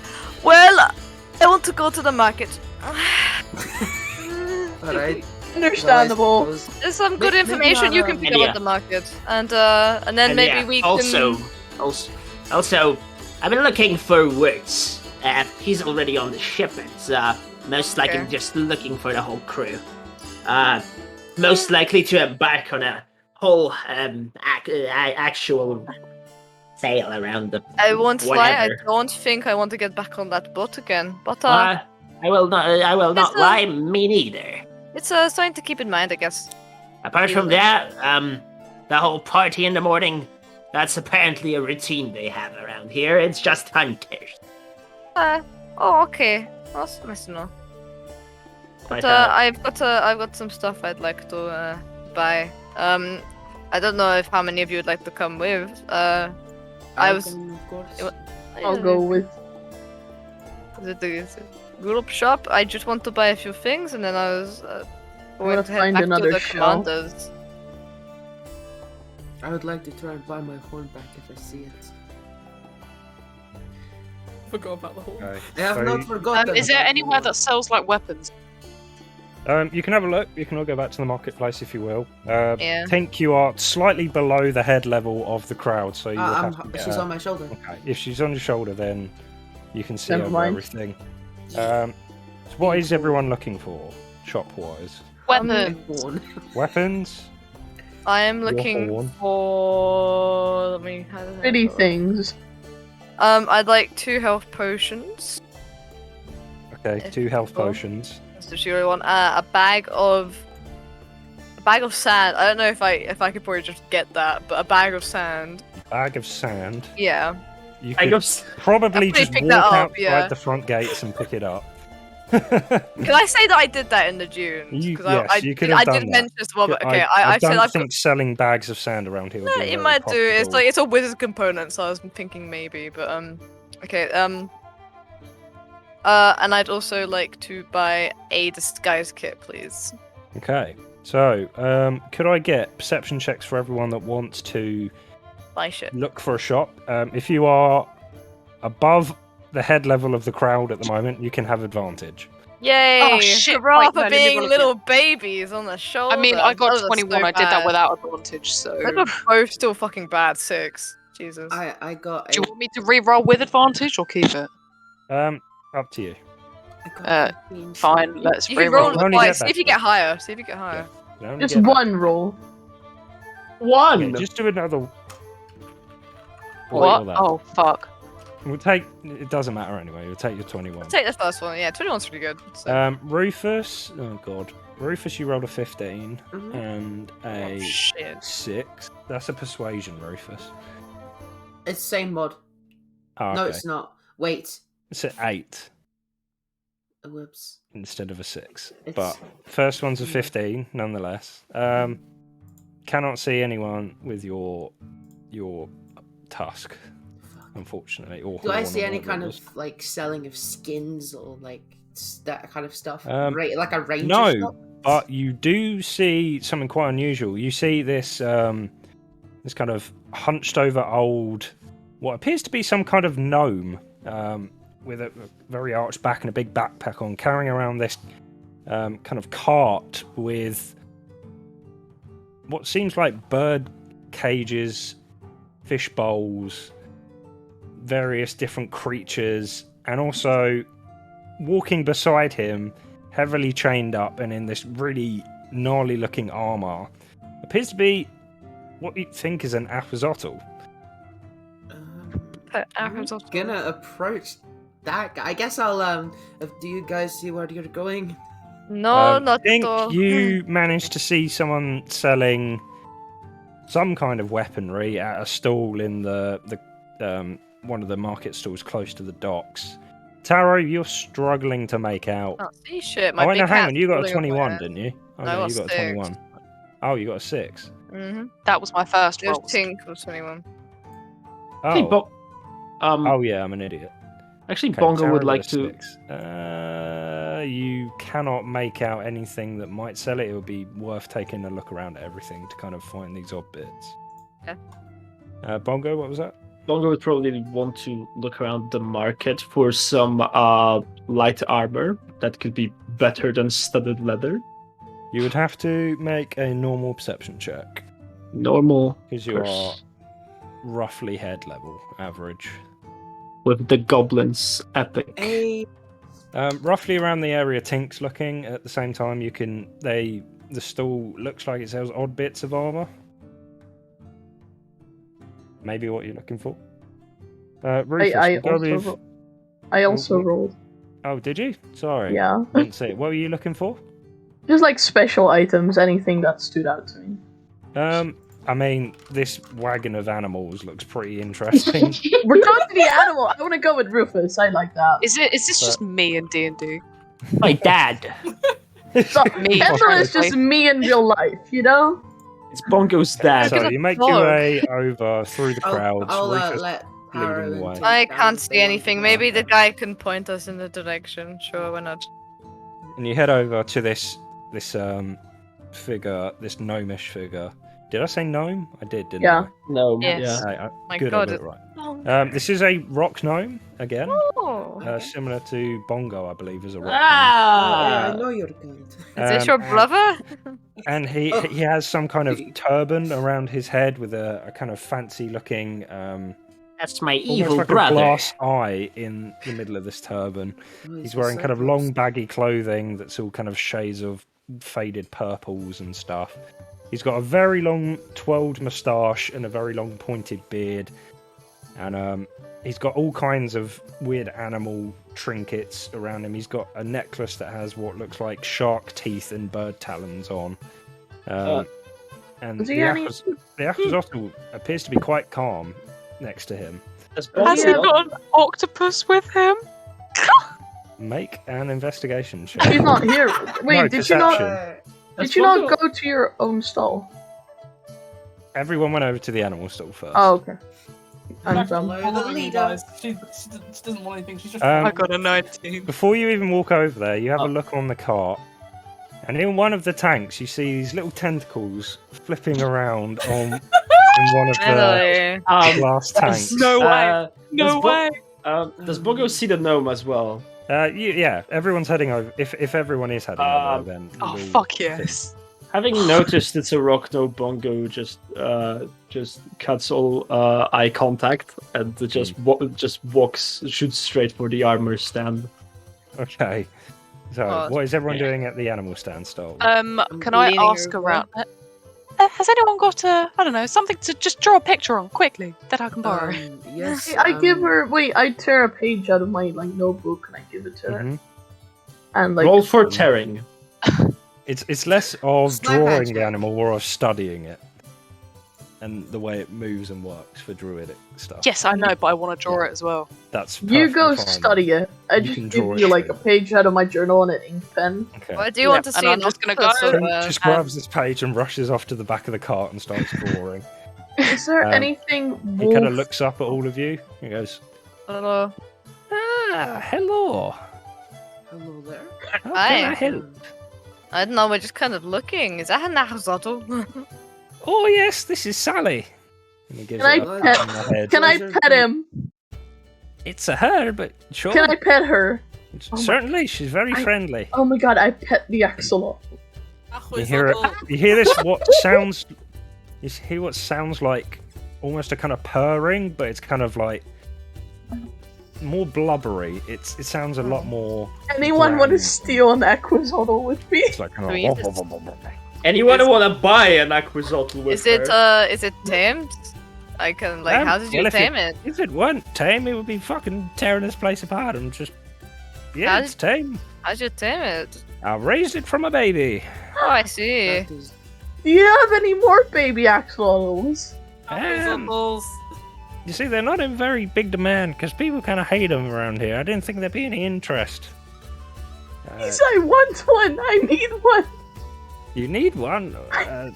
Well, I want to go to the market. Alright. Understandable. There's some good information you can pick up at the market, and then maybe we can. Also, I've been looking for Woods. He's already on the ship, and most likely just looking for the whole crew. Most likely to embark on a whole actual sail around the. I won't lie. I don't think I want to get back on that boat again. But I will not lie. Me neither. It's something to keep in mind, I guess. Apart from that, the whole party in the morning. That's apparently a routine they have around here. It's just hunters. Okay. That's nice to know. But I've got some stuff I'd like to buy. I don't know if how many of you would like to come with. Of course. I'll go with. Is it the group shop? I just want to buy a few things, and then I was going to head back to the commanders. I would like to try and buy my horn back if I see it. Forgot about the horn. Okay. I have not forgotten. Is there anywhere that sells like weapons? You can have a look. You can all go back to the marketplace if you will. Yeah. Think you are slightly below the head level of the crowd, so you. She's on my shoulder. Okay. If she's on your shoulder, then you can see Never over mind. everything. So what is everyone looking for, shop-wise? Weapons. Weapons. I am looking for. Let me. Pretty things. I'd like 2 health potions. Okay, 2 health potions. So she really want a bag of sand. I don't know if I could probably just get that, but a bag of sand. Bag of sand. Yeah. You could probably just pick walk that up, outside the front gates and pick it up. Can I say that I did that in the dunes? You could have done that. I did mention this one, but okay, I said don't I've think selling bags of sand around here would be it might do. It's like it's a wizard component, so I was thinking maybe, but okay, and I'd also like to buy a disguise kit, please. Okay, so could I get perception checks for everyone that wants to buy shit? Look for a shop. If you are above the head level of the crowd at the moment, you can have advantage. Yay! Oh shit! Hurrah for being little babies on the shoulder. I mean, I got 21. So I did that bad. without advantage, so. Those are both still fucking bad. 6. Jesus. I got. Do you want me to re-roll with advantage or keep it? Up to you. Fine. Let's You can re-roll. roll twice. See if you get higher. See if you get higher. Just one roll. One. Yeah, just do another. What? Oh fuck. We'll take. It doesn't matter anyway. We'll take your 21. I'll take the first one. Yeah, 21's pretty good. So. Rufus. Oh god. Rufus, you rolled a 15 and a 6. That's a persuasion, Rufus. It's the same mod. Oh, no, okay. it's not. Wait. It's an 8. Whoops. Instead of a 6. But first one's a 15, nonetheless. Cannot see anyone with your tusk, unfortunately. Or do I see any kind of like selling of skins or like that kind of stuff? Like a ranger? No, shop? But you do see something quite unusual. You see this this kind of hunched over old, what appears to be some kind of gnome with a very arched back and a big backpack on, carrying around this kind of cart with what seems like bird cages, fish bowls, various different creatures, and also walking beside him, heavily chained up and in this really gnarly looking armor, appears to be what you think is an Ahazotl. I'm gonna approach that guy. I guess I'll do you guys see where you're going? No, I not think at all. you managed to see someone selling some kind of weaponry at a stall in the one of the market stalls close to the docks. Taro, you're struggling to make out. Can't see shit. My Oh, big no, hang on. hat's You got a falling 21, apart. didn't you? Oh, No, I no, got you got a 6. 21. Oh, you got a 6. Mm-hmm. That was my first roll. Tink was 21. Oh. Oh, yeah, I'm an idiot. Actually, Okay, Bongo Taro would got like a to. 6. You cannot make out anything that might sell it. It would be worth taking a look around at everything to kind of find these odd bits. Okay. Bongo, what was that? Bongo would probably want to look around the market for some light armor that could be better than studded leather. You would have to make a normal perception check. Normal. Because you are roughly head level, average. With the goblins epic. Roughly around the area Tink's looking. At the same time, the stall looks like it sells odd bits of armor. Maybe what you're looking for. Rufus, I also rolled. Oh, did you? Sorry. Yeah. Didn't see it. What were you looking for? Just like special items, anything that stood out to me. I mean, this wagon of animals looks pretty interesting. We're going to the animal. I want to go with Rufus. I like that. Is this just me and D&D? My dad. So, Kendall is just me in real life, you know? It's Bongo's dad. So you make your way over through the crowds. I'll Rufus let leading the way. I can't see anything. Maybe the guy can point us in the direction. Sure, why not? And you head over to this figure, this gnomish figure. Did I say gnome? I did, didn't I? No. Yes. Yeah. My Good, God, I got it right. This is a rock gnome again, similar to Bongo, I believe, is a rock I know you're good. Is this your brother? And he has some kind of turban around his head with a kind of fancy-looking. That's my Almost evil like brother. a glass eye in the middle of this turban. He's wearing kind of long, baggy clothing that's all kind of shades of faded purples and stuff. He's got a very long, twirled moustache and a very long, pointed beard. And he's got all kinds of weird animal trinkets around him. He's got a necklace that has what looks like shark teeth and bird talons on. And the Ahazotl appears to be quite calm next to him. Has he got an octopus with him? Make an investigation check. He's not here. Wait, No, did perception. Did you not go to your own stall? Everyone went over to the animal stall first. Oh, okay. She doesn't want anything. She's just. I got a 19. Before you even walk over there, you have a look on the cart, and in one of the tanks, you see these little tentacles flipping around in one of the glass tanks. No way! No way! Does Bongo see the gnome as well? Yeah, everyone's heading over. If everyone is heading over, then Oh, we'll fuck see. yes. Having noticed it's a rock gnome, Bongo just cuts all eye contact and just shoots straight for the armor stand. Okay. So, what is everyone doing at the animal stand stall? Can I ask around? Has anyone got something to just draw a picture on quickly that I can borrow? Yes. I give her. Wait, I tear a page out of my notebook and I give it to her. And roll for tearing. It's less of Sniper drawing check. the animal, more of studying it, and the way it moves and works for druidic stuff. Yes, I know, but I want to draw it as well. That's you go perfectly fine. study it. I You just can give draw you it like too. a page out of my journal and an ink pen. Okay. Well, I do want to see and I'm an just gonna octopus go- over Just grabs this page and rushes off to the back of the cart and starts drawing. Is there anything? He kind of looks up at all of you. He goes, Hello. "Ah, hello. Hello there. How Hi. can I help?" I don't know, we're just kind of looking. Is that an axolotl? Oh yes, this is Sally. And he gives Can I it a pet- pat on the head. Can I pet him? It's a her, but sure. Can I pet her? Certainly, she's very friendly. Oh my god, I pet the axolotl. You hear this? What sounds? You hear what sounds like almost a kind of purring, but it's kind of like more blubbery. It sounds a lot more. Anyone want to grand. steal an axolotl with me? It's like kind of. Anyone want to buy an axolotl with Is it her? is it tamed? I can like how did you well, tame it? If it weren't tame, it would be fucking tearing this place apart and just. Yeah, How it's tame. How'd you tame it? I raised it from a baby. Oh, I see. That is- Do you have any more baby axolotls? You see, they're not in very big demand because people kind of hate them around here. I didn't think there'd be any interest. Please, I want one. I need one. You need one. I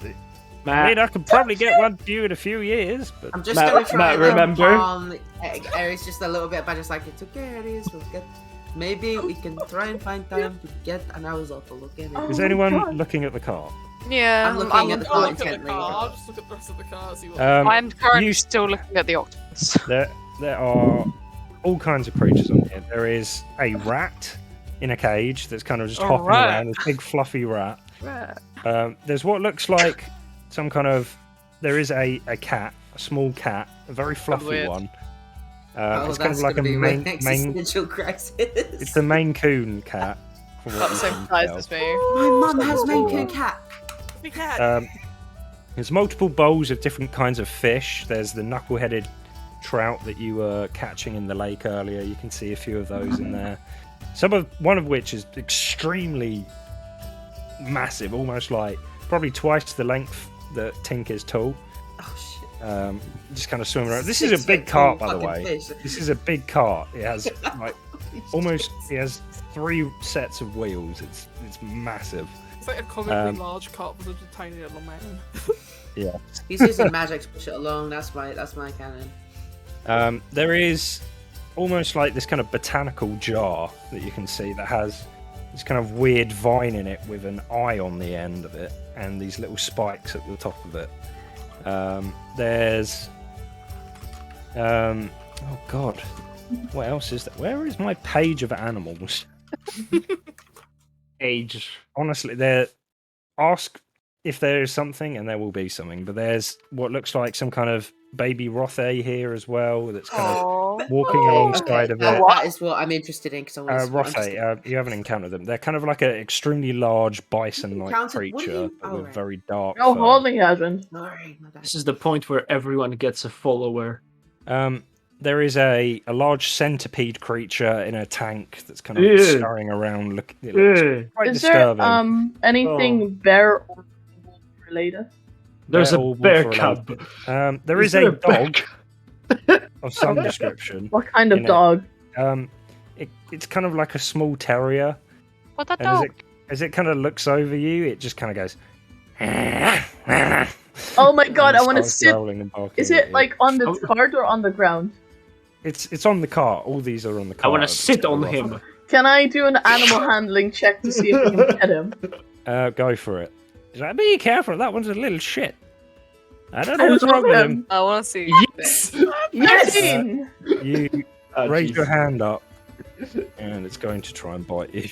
mean, I could probably get one to you in a few years, but I'm just Matt- gonna try Matt, and remember? Aries just a little bit, but just like it's okay, Aries. We'll get. Maybe we can try and find time to get an axolotl. Okay. Maybe. is anyone looking at the cart? Yeah, I'm looking at the I'll car look at the intently. car. I'll just look at the rest of the car. See what. I'm currently you- still looking at the octopus. There are all kinds of creatures on here. There is a rat in a cage that's kind of just A hopping rat? around. This big fluffy rat. There's what looks like some kind of. There is a cat, a small cat, a very fluffy weird. one. Oh, It's kind of that's like a gonna be main. my existential crisis. It's the Maine Coon cat. from what Not you the same can size tell. as me. My mum has Maine Coon cat. There's multiple bowls of different kinds of fish. There's the knuckle-headed trout that you were catching in the lake earlier. You can see a few of those in there. One of which is extremely massive, almost like probably twice the length that Tink is tall. Oh shit. Just kind of swimming around. This is a big cart, by the fucking way. fish. This is a big cart. It has like almost. It has 3 sets of wheels. It's massive. It's like a comically large cart with a tiny little man. Yeah. He's using magic to push it along. That's my canon. There is almost like this kind of botanical jar that you can see that has this kind of weird vine in it with an eye on the end of it and these little spikes at the top of it. There's oh god, what else is that? Where is my page of animals? Age. Honestly, ask if there is something and there will be something, but there's what looks like some kind of baby Rothay here as well that's kind of walking alongside of it. That is what I'm interested in because I want to. Rothay, you haven't encountered them. They're kind of like an extremely large bison-like Encountered- what do creature you- but oh, with right. very dark Oh, fur. holy hasn't. Sorry, my bad. This is the point where everyone gets a follower. There is a large centipede creature in a tank that's kind of Ew. scurrying around. It looks quite Is there disturbing. anything bear or wolf related? There's They're a all bear wolf-related. cub. There is there a a bear dog of some description. What kind of In it. dog? It's kind of like a small terrier. What that And dog? as it kind of looks over you, it just kind of goes. Oh my god, and I want to starts sit. growling and barking Is at it you. like on the Oh. cart or on the ground? It's on the cart. All these are on the cart. I want to It's sit on rough. him. Can I do an animal handling check to see if I can pet him? Go for it. He's like, be careful. That one's a little shit. I don't I know what's love wrong with him. him. I want to see. Yes. 13! You Oh, raise your jeez. hand up, and it's going to try and bite you.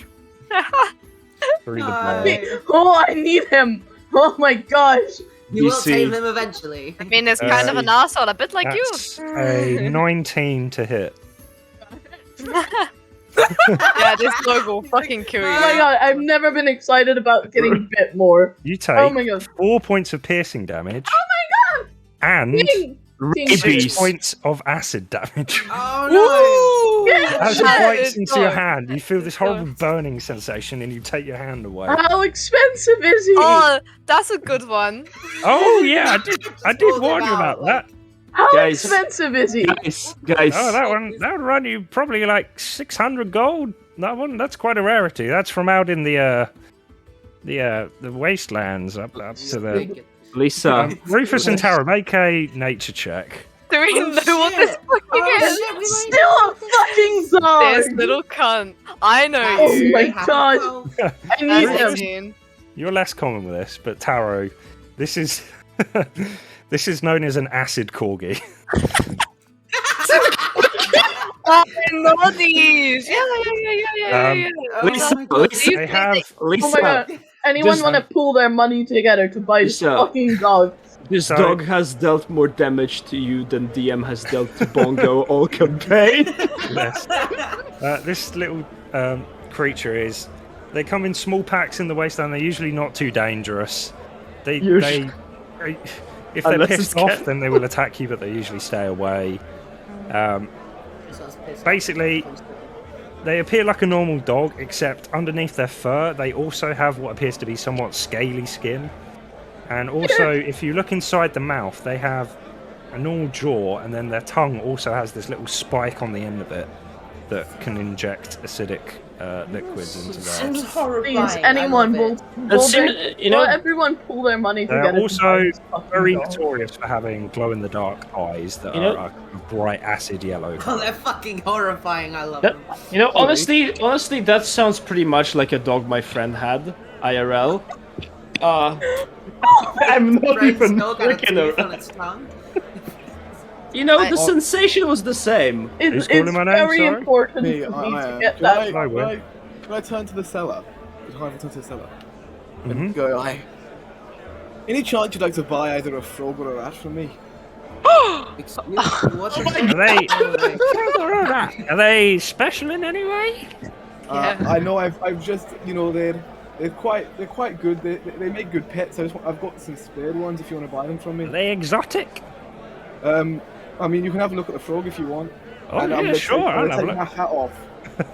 Through the No. blade. Oh, I need him! Oh my gosh! You You will see- tame him eventually. I mean, it's kind of an asshole, a bit like That's you. a 19 to hit. Yeah, this dog will fucking kill Oh my you. god, I've never been excited about getting bit more. You take Oh my god. 4 points of piercing damage Oh my god! and Ding! Ding. 6 Rabies. points of acid damage. Oh As it Shit, bites into your dog. hand, you feel this horrible burning sensation, and you take your hand away. How expensive is he? Oh, that's a good one. Oh yeah, I did Hold warn him you out, about that. How Guys. expensive is he? Guys. Oh, that would run you probably like 600 gold. That's quite a rarity. That's from out in the wastelands up to the. no! Lisa. Rufus and Tara, make a nature check. Do we Oh, know what shit. this fucking Oh, is? shit, we might Still a fucking dog! This little cunt. I know Oh you. my god. I need him. 19. You're less common with this, but Taro, this is this is known as an acid corgi. I love these. Yeah. Lisa, They have. Oh my god. Anyone want to pool their money together to buy this Lisa. fucking dog? This So- dog has dealt more damage to you than DM has dealt to Bongo all campaign. Yes. This little creature is. They come in small packs in the wasteland. They're usually not too dangerous. They if they're Unless pissed it's off, cat. then they will attack you, but they usually stay away. Basically, they appear like a normal dog, except underneath their fur, they also have what appears to be somewhat scaly skin. And also, if you look inside the mouth, they have a normal jaw, and then their tongue also has this little spike on the end of it that can inject acidic liquids into there. Seems horrifying. Please, anyone will everyone pool their money They're together. to also buy this fucking very dog. notorious for having glow-in-the-dark eyes that You know- are a bright acid yellow. Oh, they're fucking horrifying. I love That- them. You know, honestly, that sounds pretty much like a dog my friend had, IRL. I'm not Friend's even dog got a looking tooth on around. its tongue. You know, the sensation was the same. Who's It's calling my name, very sorry? important Me, for me I to am. get Can that. I turn to the cellar? Can I turn to the cellar? Mhm. And go, any chance you'd like to buy either a frog or a rat from me? Excuse me, what? Are they special in any way? I know. I've just, they're quite good. They make good pets. I've got some spare ones if you want to buy them from me. Are they exotic? I mean, you can have a look at the frog if you want. Oh, And I'm yeah, gonna sure. Take, I'm I'll gonna have a take look. my hat off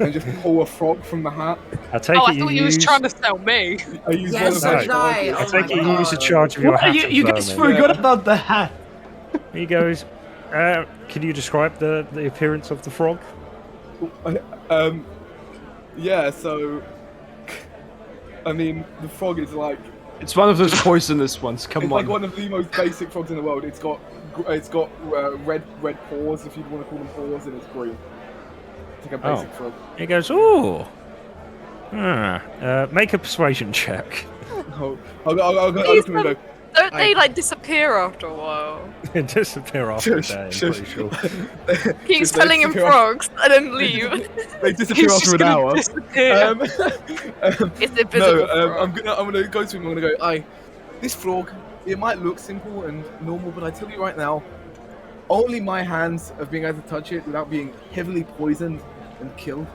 and just pull a frog from the hat. I take Oh, I it thought you was use... trying to sell me. I use Yes, one of so my did I. I Oh take my it you use a God. charge of your What? hat. You guys vermin. forgot about the hat. He goes, can you describe the appearance of the frog? Yeah. So, I mean, the frog is like It's one of those poisonous ones. Come it's on. like one of the most basic frogs in the world. It's got red paws, if you want to call them paws, and it's green. It's like a basic frog. He goes, ooh. Make a persuasion check. I'm just gonna go. Don't they like disappear after a while? Disappear after a day, I'm pretty sure. Keeps telling him frogs and then leave. They disappear after an hour. It's invisible. No, frog. I'm gonna go to him. I'm gonna go. This frog. It might look simple and normal, but I tell you right now, only my hands of being able to touch it without being heavily poisoned and killed.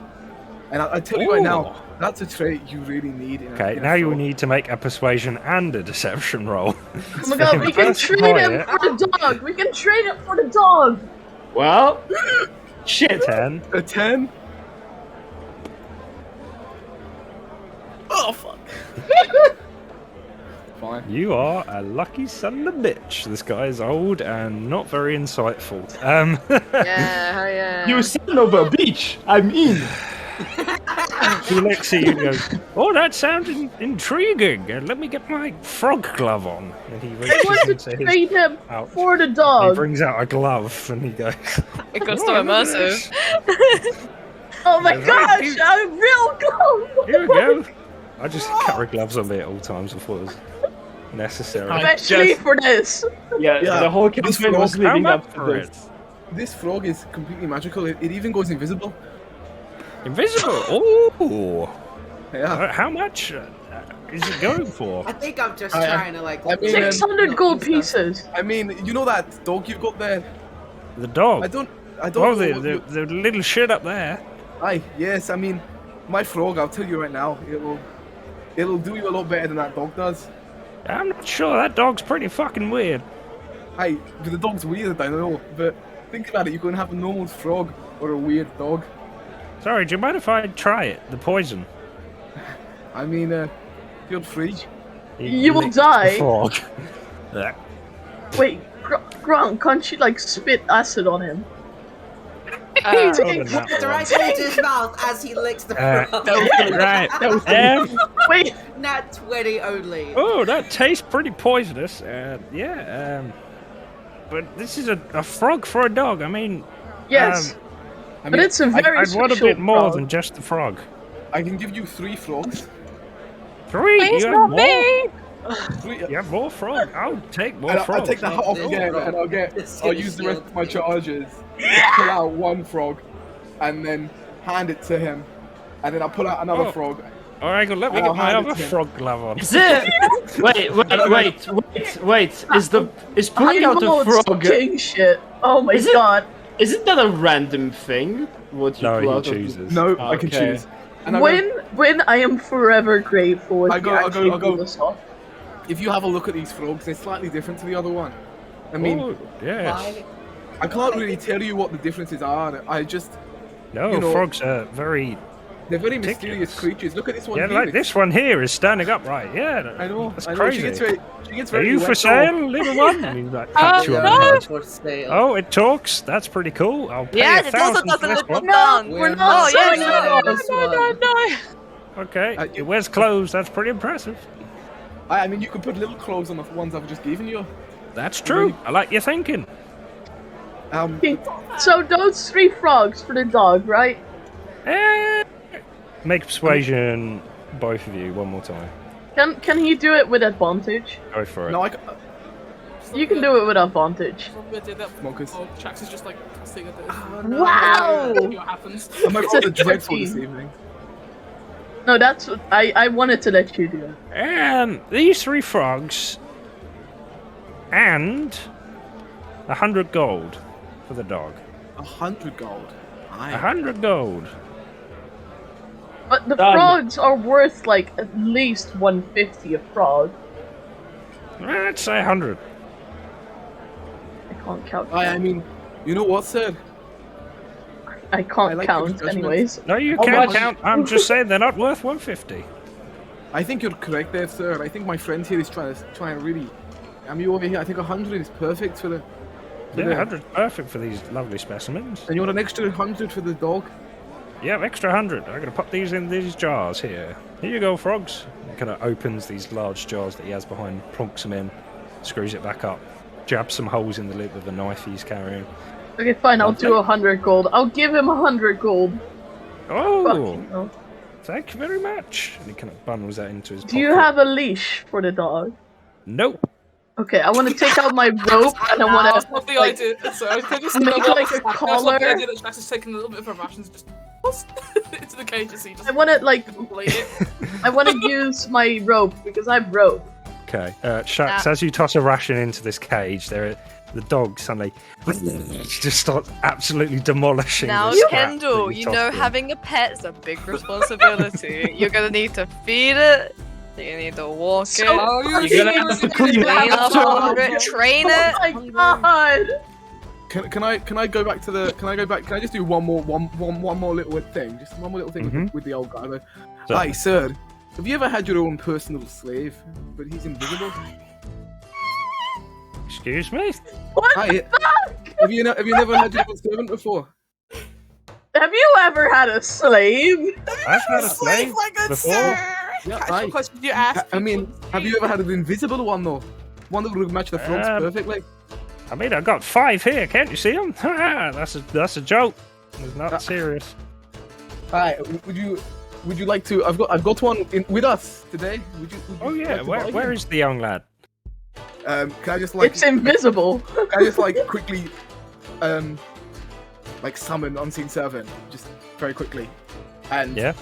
And I tell you right now, that's a trait you really need. Okay, now you will need to make a persuasion and a deception roll. Oh my god, we can trade him for the dog! We can trade him for the dog! Well, shit. 10. A 10? Oh, fuck. Fine. You are a lucky son of a bitch. This guy is old and not very insightful. Yeah. You said over a beach. I'm in. He looks at you and goes, oh, that sounds intriguing. Let me get my frog glove on. And he I reaches want to into his trade him pouch. for the He dog! brings out a glove and he goes, It got so "Oh, look at immersive. this. Oh my Right, gosh, you- a real glove! Here we go. I just carry gloves on me at all times before it was necessary. Especially for this! Yeah, the whole campaign was How leading much up to for it? this. This frog is completely magical. It even goes invisible. Invisible. Oh. Yeah. How much is it going for? I think I'm just I- trying to like. I mean, 600 gold pieces! I mean, you know that dog you've got there? The dog. I don't Oh, know. the little shit up there. Aye, yes. I mean, my frog. I'll tell you right now. It'll do you a lot better than that dog does. I'm not sure. That dog's pretty fucking weird. Aye, but the dog's weird. I know, but think about it. You can have a normal frog or a weird dog. Sorry, do you mind if I try it? The poison. I mean, feel free. He You will licks die. The frog. Yeah. Wait, Grant, can't you like spit acid on him? Told him that Directly once. into his mouth as he licks the frog. Right. Wait, Nat 20 only. Oh, that tastes pretty poisonous. But this is a frog for a dog. I mean, yes. I But it's a very I'd want a special bit more frog. than just the frog. I can give you 3 frogs. Sweet, It's you have not more? me! You have more frog? I'll take more And I'll frogs. take the hat off This again, frog. and This I'll is use the rest shield. of my charges to pull out one frog, and then hand it to him, and then I'll pull out another Oh. frog. Alright, let me I'll get my hand it other to him. frog glove on. Is it? Wait. Is pulling out a frog? King shit. Oh my Is it- god. Isn't that a random thing? What you No, pull he out of- chooses. No, I can Okay. choose. And I'll go, When I am forever grateful if I'll you go- actually I'll go- pull this off. if you have a look at these frogs, they're slightly different to the other one. I mean, Oh, yes. I can't really tell you what the differences are. I just, No, you know- frogs are very... they're very mysterious Ridiculous. creatures. Look at this one Yeah, here. like this one here is standing upright. Yeah, I know. that's I know. crazy. She gets Are very you for wet, sale, little one? And he like pats you on the no. head. For sale. Oh, it talks. That's pretty cool. I'll pay Yeah, a it also thousand does for a this little one. dance. We're not Oh, yeah, selling no, this No, one. no. Okay, Uh, it wears clothes. That's pretty impressive. I mean, you can put little clothes on the ones I've just given you. That's true. I like your thinking. Okay, so those 3 frogs for the dog, right? Make persuasion, both of you, one more time. Can he do it with advantage? Go for it. No, You can do it with advantage. We did that. Smokers. Oh, Jax is just like tossing at this. Wow! See what happens. I might It's a roll a dreadful this 13. evening. No, that's what I wanted to let you do it. These 3 frogs and 100 gold for the dog. 100 gold. Aye. 100 gold. But the Done. frogs are worth like at least 150 a frog. Let's say 100. I can't count. I mean, you know what, sir? I can't I like your count judgment. anyways. No, you How can't much? count. I'm just saying they're not worth 150. I think you're correct there, sir. I think my friend here is trying to really. I mean, over here, I think 100 is perfect for the. Yeah, 100 is perfect for these lovely specimens. And you want an extra 100 for the dog? Yeah, extra 100. I'm going to pop these in these jars here. Here you go, frogs. He kind of opens these large jars that he has behind, plonks them in, screws it back up, jabs some holes in the lid with the knife he's carrying. Okay, fine. I'll do 100 gold. I'll give him 100 gold. Oh, Fucking hell. thank you very much. And he kind of bundles that into his pocket. Do you have a leash for the dog? Nope. Okay, I want to take out my rope and I I want love the to idea. So I think it's make like a I love the collar. idea that Jax is taking a little bit of her rations, just into the cage to see. Just I want to like complete it. I want to use my rope because I have rope. Okay. Shax, as you toss a ration into this cage, the dog suddenly just starts absolutely demolishing Now, the scrap that Kendall, you know tossed in. having a pet is a big responsibility. You're gonna need to feed it. You need to walk it. You're gonna have to clean Clean up up. after it. Train Oh it. my god! Can I go back to the? Can I go back? Can I just do one more little thing? Just one more little thing Mhm. with the old guy. So- Hi, sir. Have you ever had your own personal slave, but he's invisible? Excuse me? What Hi. the fuck? Have you never had your own servant before? Have you ever had a slave? I've had a slave before. Yeah, hi. Question you asked. I mean, have you ever had an invisible one though? One that would match the frogs perfectly. I mean, I've got 5 here. Can't you see them? That's a joke. It's not serious. Hi. Would you like to? I've got one with us today. Would you Oh yeah, like to buy where him? is the young lad? Can I just like? It's invisible. Can I just like quickly, like summon unseen servant, just very quickly, and Yeah.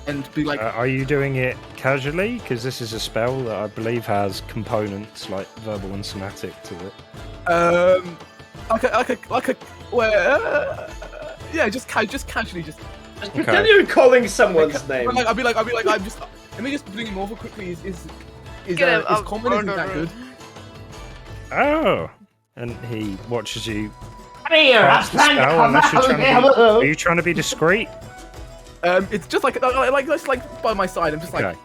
and be like, Are you doing it casually? Because this is a spell that I believe has components like verbal and somatic to it. yeah, just casually, just. Pretend you're calling someone's name. I'll be like, I'm just. Let me just bring him over quickly. Is Get him up. common isn't that good? Oh, and he watches you. Here, cast the spell, unless you're trying to be, are you trying to be discreet? It's just like just like by my side. I'm just like Okay.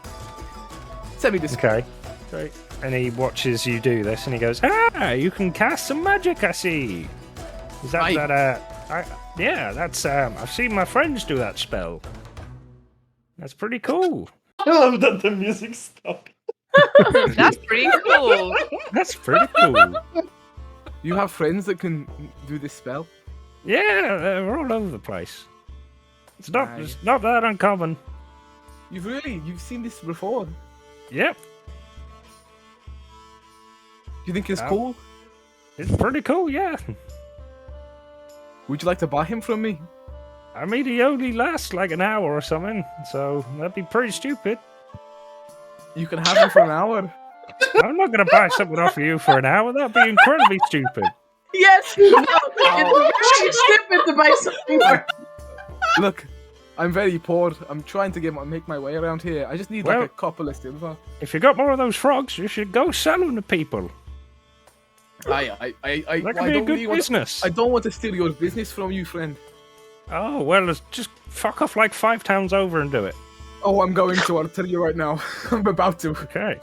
semi-discreet. Okay. And he watches you do this, and he goes, "Ah, you can cast some magic. I see. Is that Aye. yeah, that's I've seen my friends do that spell. That's pretty cool. I love that the music stopped. That's pretty cool. That's pretty cool. You have friends that can do this spell? Yeah, they're all over the place. Aye. It's not that uncommon. You've seen this before? Yep. Do you think it's cool? It's pretty cool, yeah. Would you like to buy him from me? I mean, he only lasts like an hour or something, so that'd be pretty stupid. You can have him for an hour. I'm not going to buy something off of you for an hour. That'd be incredibly stupid. Yes, no, it's stupid to buy something for. Look, I'm very poor. I'm trying to make my way around here. I just need like a couple of silver. If you got more of those frogs, you should go sell them to people. That could be a good business. I don't want to steal your business from you, friend. Oh, well, let's just fuck off like 5 towns over and do it. Oh, I'm going to. I'll tell you right now. I'm about to. Okay.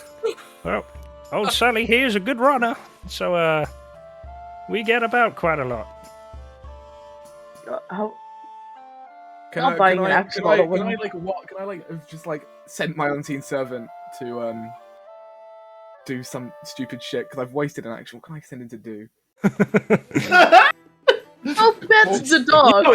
Well, old Sally here's a good runner, so, we get about quite a lot. Can I just like send my unseen servant to do some stupid shit because I've wasted an action? What can I send him to do? I'll pet the dog.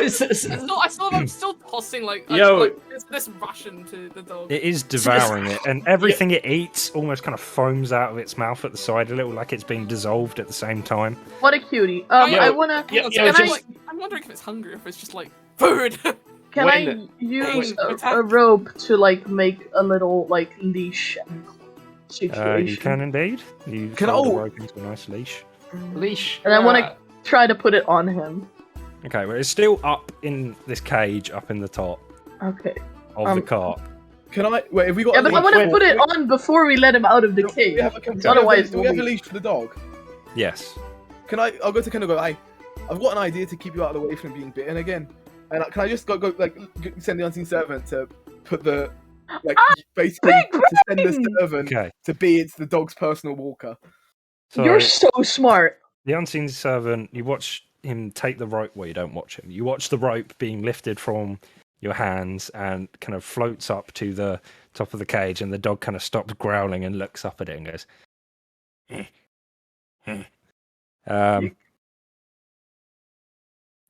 I'm still tossing this ration to the dog. It is devouring it, and everything it eats almost kind of foams out of its mouth at the side a little, like it's being dissolved at the same time. What a cutie. I wanna. I'm wondering if it's hungry, or if it's just like food. Can I use a rope to like make a little like leash situation? You can indeed. You can fold the rope into a nice leash. And I want to try to put it on him. Okay, well, it's still up in this cage, up in the top. Okay. Of the cart. Can I wait? Have we got? Yeah, but I want to put it on before we let him out of the cage. Otherwise, do we have a leash for the dog? Yes. I'll go to Ken and go. Hey, I've got an idea to keep you out of the way from being bitten again. And can I just go like send the unseen servant to put the basically to send the servant to be the dog's personal walker. So, you're so smart. The unseen servant, you watch him take the rope. Well, you don't watch him. You watch the rope being lifted from your hands and kind of floats up to the top of the cage, and the dog kind of stops growling and looks up at it and goes.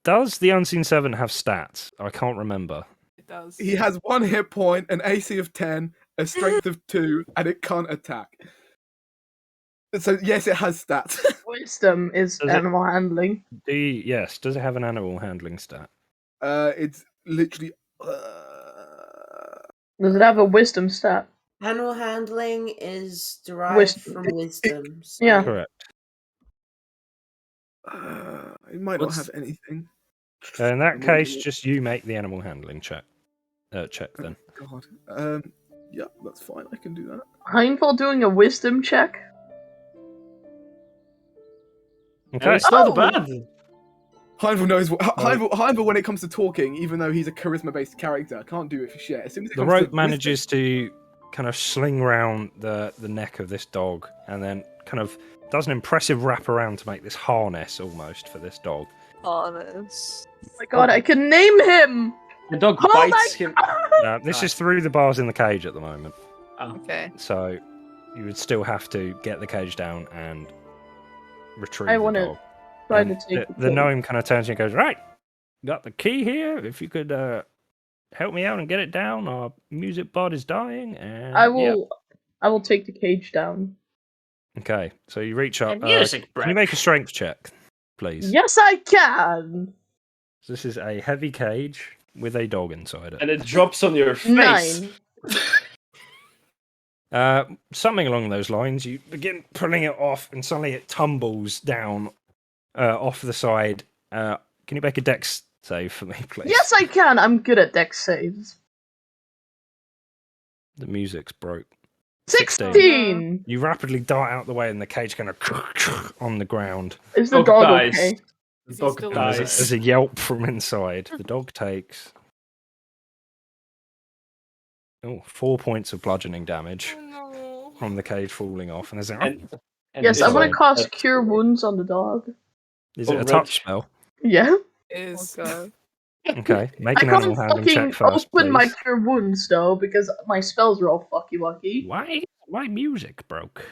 Does the unseen servant have stats? I can't remember. It does. He has 1 hit point, an AC of 10, a strength of 2, and it can't attack. So yes, it has stats. Wisdom is animal handling. Yes. Does it have an animal handling stat? It's literally. Does it have a wisdom stat? Animal handling is derived from wisdom. So. Yeah. Correct. It might not have anything. In that case, just you make the animal handling check. Check then. God. Yeah, that's fine. I can do that. Heinful doing a wisdom check. Okay. It's not bad. Heinville knows what. Heinville, when it comes to talking, even though he's a charisma-based character, can't do it for shit. As soon as it the rope manages to kind of sling round the neck of this dog, and then kind of does an impressive wraparound to make this harness almost for this dog. Harness. Oh my god, I can name him! The dog bites him. This is through the bars in the cage at the moment. Oh. Okay. So you would still have to get the cage down and retrieve I the want to dog. try to take the gnome kind of turns to you and goes, right, got the key here. If you could help me out and get it down, our music bot is dying. And I will take the cage down. Okay, so you reach up. Can you make a strength check, please? Yes, I can! So this is a heavy cage with a dog inside it. And it drops on your face. 9. Something along those lines. You begin pulling it off, and suddenly it tumbles down off the side. Can you make a dex save for me, please? Yes, I can! I'm good at dex saves. The music's broke. 16! You rapidly dart out the way, and the cage kind of on the ground. Is the dog dies. okay? The dog dies. There's a yelp from inside. The dog takes 4 points of bludgeoning damage from the cage falling off, and there's Yes, I want to cast Cure Wounds on the dog. Is it a touch spell? Yeah. Is Okay, make I an can't animal handling fucking check first, open please. my Cure Wounds though, because my spells are all fucky wucky. Why music broke?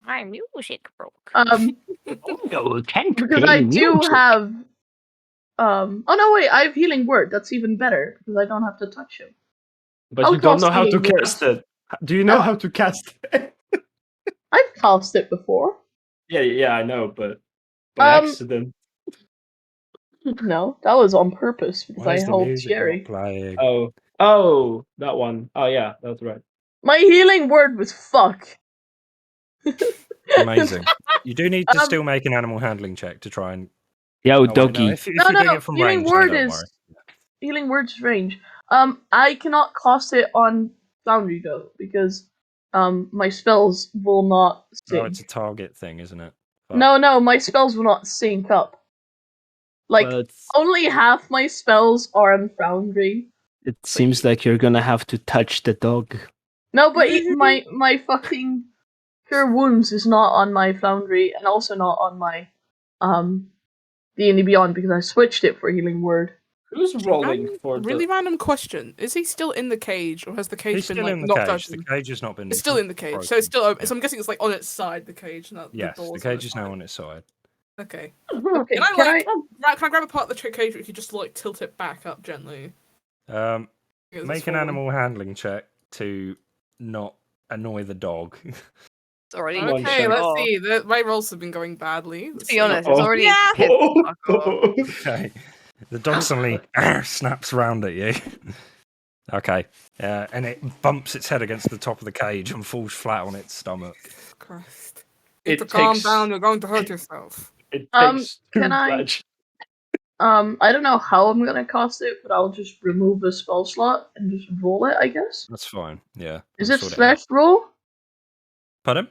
My music broke. Because I do have oh no wait, I have Healing Word. That's even better because I don't have to touch him. But I'll you don't know cast how to Healing Word. cast it. Do you know how to cast it? I've cast it before. Yeah, I know, but by accident. No, that was on purpose because Why I is the helped music Sherry. not playing? Oh, that one. Oh yeah, that's right. My healing word was fuck. Amazing. You do need to still make an animal handling check to try and. Yo, No, doggy. if you're doing it from healing range, word then don't is worry. healing word's range. I cannot cast it on Foundry though because my spells will not sync. Oh, it's a target thing, isn't it? Fuck. No, my spells will not sync up. Like only half my spells are on Foundry. It seems like you're gonna have to touch the dog. No, but my fucking Cure Wounds is not on my Foundry and also not on my D&D Beyond because I switched it for healing word. Who's rolling for really random question? Is he still in the cage, or has the cage been still like in the knocked cage. open? The cage has not been. It's still in the cage, so it's still open. So I'm guessing it's like on its side, the cage. Not yes, the cage is now on its side. Okay. Okay. Can I grab a part of the cage, or you could just like tilt it back up gently? Make an animal handling check to not annoy the dog. It's already okay. Let's see. My rolls have been going badly. Let's be honest, it's already pissed the fuck off. Okay. The dog suddenly snaps round at you. Okay. And it bumps its head against the top of the cage and falls flat on its stomach. Christ. Calm down, you're going to hurt yourself. It takes can I I don't know how I'm gonna cast it, but I'll just remove the spell slot and just roll it, I guess. That's fine, yeah. Is it slash roll? Pardon?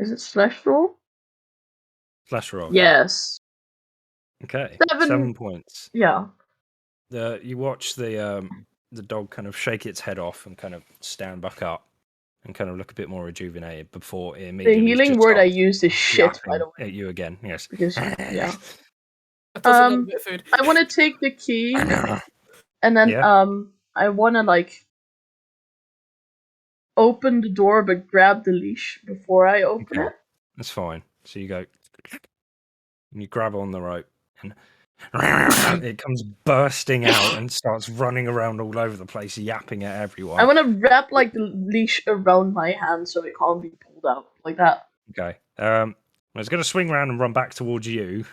Is it slash roll? Slash roll. Yes. Okay. 7 points. Yeah. You watch the dog kind of shake its head off and kind of stand back up and kind of look a bit more rejuvenated before it immediately. The healing word I used is shit, by the way. At you again, yes. Because yeah. I want to take the key, and then I want to like open the door, but grab the leash before I open it. That's fine. So you go, and you grab on the rope, and it comes bursting out and starts running around all over the place, yapping at everyone. I want to wrap like the leash around my hand so it can't be pulled out like that. Okay. I was going to swing around and run back towards you.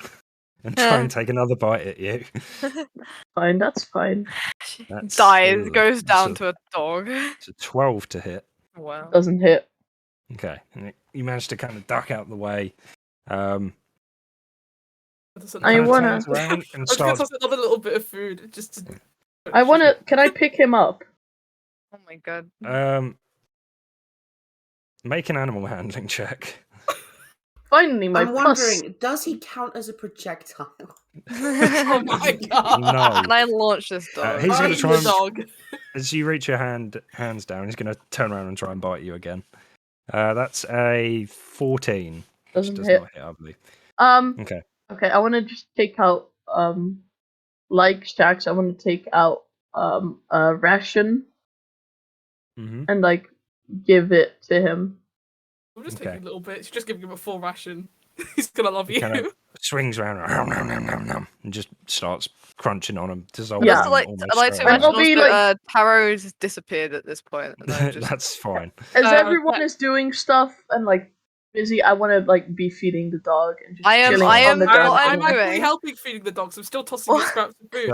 And try and take another bite at you. Fine, that's fine. Goes down to a dog. It's a 12 to hit. Wow. Doesn't hit. Okay. And you manage to kind of duck out the way. I wanna. I was gonna toss another little bit of food just to. I wanna. Can I pick him up? Oh my god. Make an animal handling check. Finally, I'm wondering, does he count as a projectile? Oh my god! No. Can I launch this dog? He's going to try and, as you reach your hands down, he's going to turn around and try and bite you again. That's a 14. Does not hit, I believe. Okay. Okay, I want to just take out like Stacks. I want to take out a ration and like give it to him. We'll just take a little bit. Just give him a full ration. He's gonna love you. Kind of swings around and just starts crunching on him, dissolving. Yeah, I like to imagine also, Taro's disappeared at this point. And just... That's fine. As everyone is doing stuff and like busy, I want to like be feeding the dog and just I'm actually helping feeding the dogs. I'm still tossing scraps of food.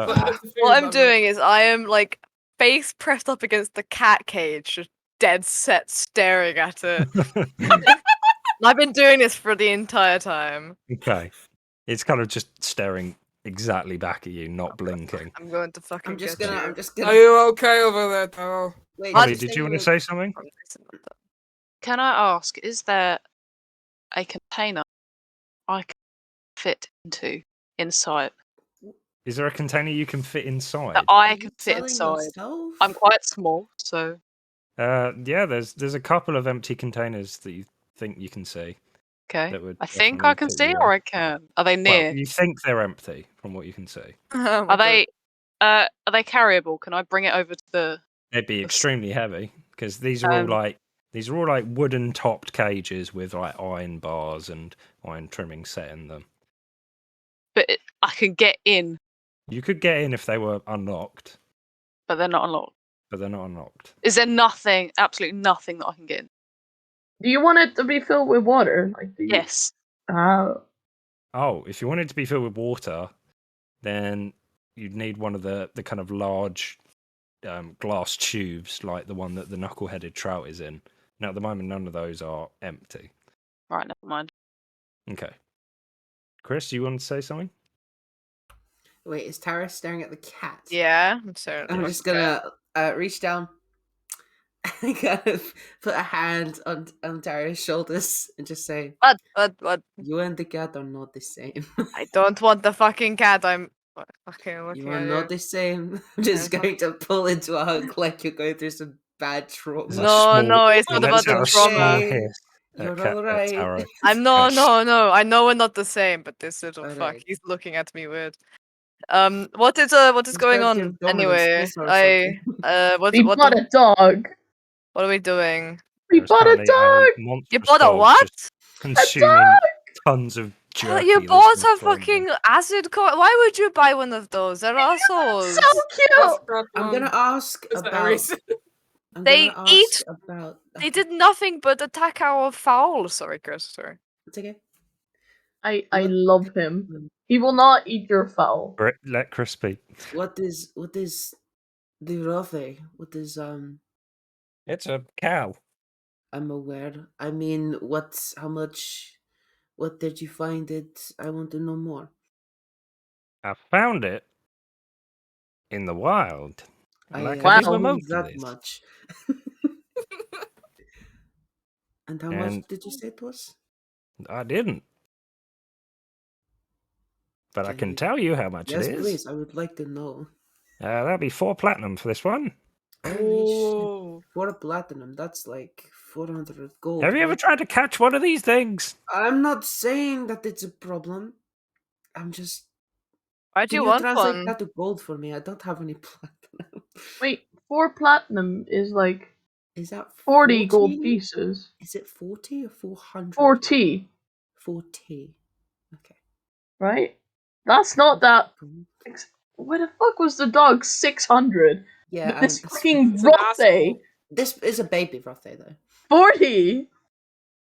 What I'm doing is I am like face pressed up against the cat cage, just dead set staring at it. I've been doing this for the entire time. Okay. It's kind of just staring exactly back at you, not blinking. I'm going to fucking I'm just gonna. Are you okay over there, Taro? Wait, Holly, did you want to say something? Can I ask, is there a container I can fit inside? Is there a container you can fit inside? That I can fit inside. I'm quite small, so. Yeah, there's a couple of empty containers that you think you can see. Okay. I think I can see, or I can. Are they near? Well, you think they're empty from what you can see. Are they carryable? Can I bring it over to the? They'd be extremely heavy because these are all like wooden topped cages with like iron bars and iron trimming set in them. But I can get in. You could get in if they were unlocked. But they're not unlocked. but they're not unlocked. Is there nothing, absolutely nothing that I can get in? Do you want it to be filled with water? Like, Yes. Oh, if you want it to be filled with water, then you'd need one of the kind of large glass tubes, like the one that the knuckle-headed trout is in. Now, at the moment, none of those are empty. Right, never mind. Okay. Chris, you want to say something? Wait, is Tara staring at the cat? Yeah, I'm sorry. I'm just gonna reach down and kind of put a hand on Tara's shoulders and just say, What? You and the cat are not the same. I don't want the fucking cat. I'm fucking looking You are at not you. the same. I'm just going to pull into a hug like you're going through some bad trauma. No, it's not about the trauma. You're all right. I'm no. I know we're not the same, but this little fuck, Alright. he's looking at me weird. What is going on anyway? We bought a dog. What are we doing? We bought a dog. You bought a what? Consuming tons of jerky. You bought a fucking acid core. Why would you buy one of those? They're assholes. So cute. I'm gonna ask about. They did nothing but attack our fowl. Sorry, Chris. Sorry. It's okay. I love him. He will not eat your fowl. Let Chris speak. What is the Rothe? What is It's a cow. I'm aware. I mean, how much? What did you find it? I want to know more. I found it in the wild. I Like wow. I did with most that of this. much. And how much did you say it was? I didn't. But I can tell you how much it is. Yes, please. I would like to know. That'll be 4 platinum for this one. Oh, 4 platinum. That's like 400 gold. Have you ever tried to catch one of these things? I'm not saying that it's a problem. I'm just. Why do you want translate one? that to gold for me? I don't have any platinum. Wait, 4 platinum is like. Is that 40 gold pieces? Is it 40 or 400? 40. 40. Okay. Right? That's not that. Where the fuck was the dog? 600. Yeah, this fucking Rothe. This is a baby Rothe though. 40.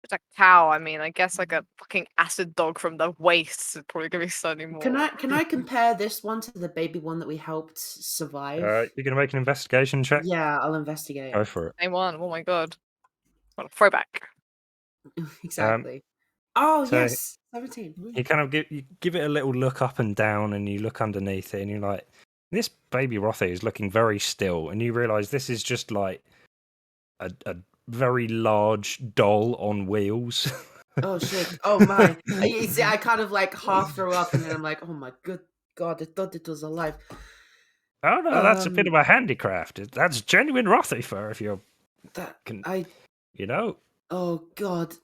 It's a cow. I mean, I guess like a fucking acid dog from the waste is probably gonna be slightly more. Can I compare this one to the baby one that we helped survive? You're gonna make an investigation check? Yeah, I'll investigate. Go for it. Same one. Oh my god. What a throwback. Exactly. Yes, 17. You kind of give it a little look up and down, and you look underneath it, and you're like, this baby Rothe is looking very still, and you realise this is just like a very large doll on wheels. Oh shit! Oh my! You see, I kind of like half throw up, and then I'm like, oh my good god! I thought it was alive. Oh no, that's a bit of a handicraft. That's genuine Rothe fur. If you're you know. Oh god!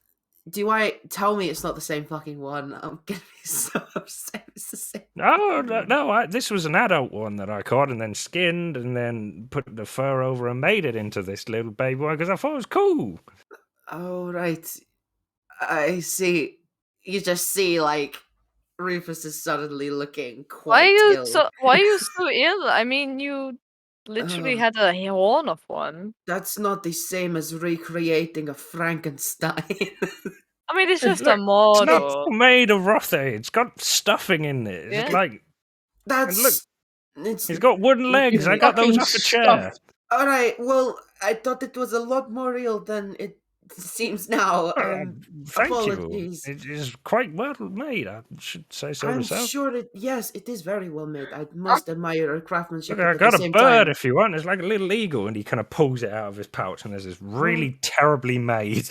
Do I tell me it's not the same fucking one? I'm gonna be so upset. It's the same. No. This was an adult one that I caught and then skinned and then put the fur over and made it into this little baby one because I thought it was cool. Oh right, I see. You just see like Rufus is suddenly looking quite ill. Why are you so ill? I mean, you literally had a horn of one. That's not the same as recreating a Frankenstein. I mean, it's just a model. It's not made of Rothe. It's got stuffing in it. It's like he's got wooden legs. I got those off a chair. All right. Well, I thought it was a lot more real than it seems now. Thank apologies. you. It is quite well made. I should say so I'm myself. sure yes, it is very well made. I must admire her craftsmanship. Look, I got a bird if you want. It's like a little eagle, and he kind of pulls it out of his pouch, and there's this really terribly made,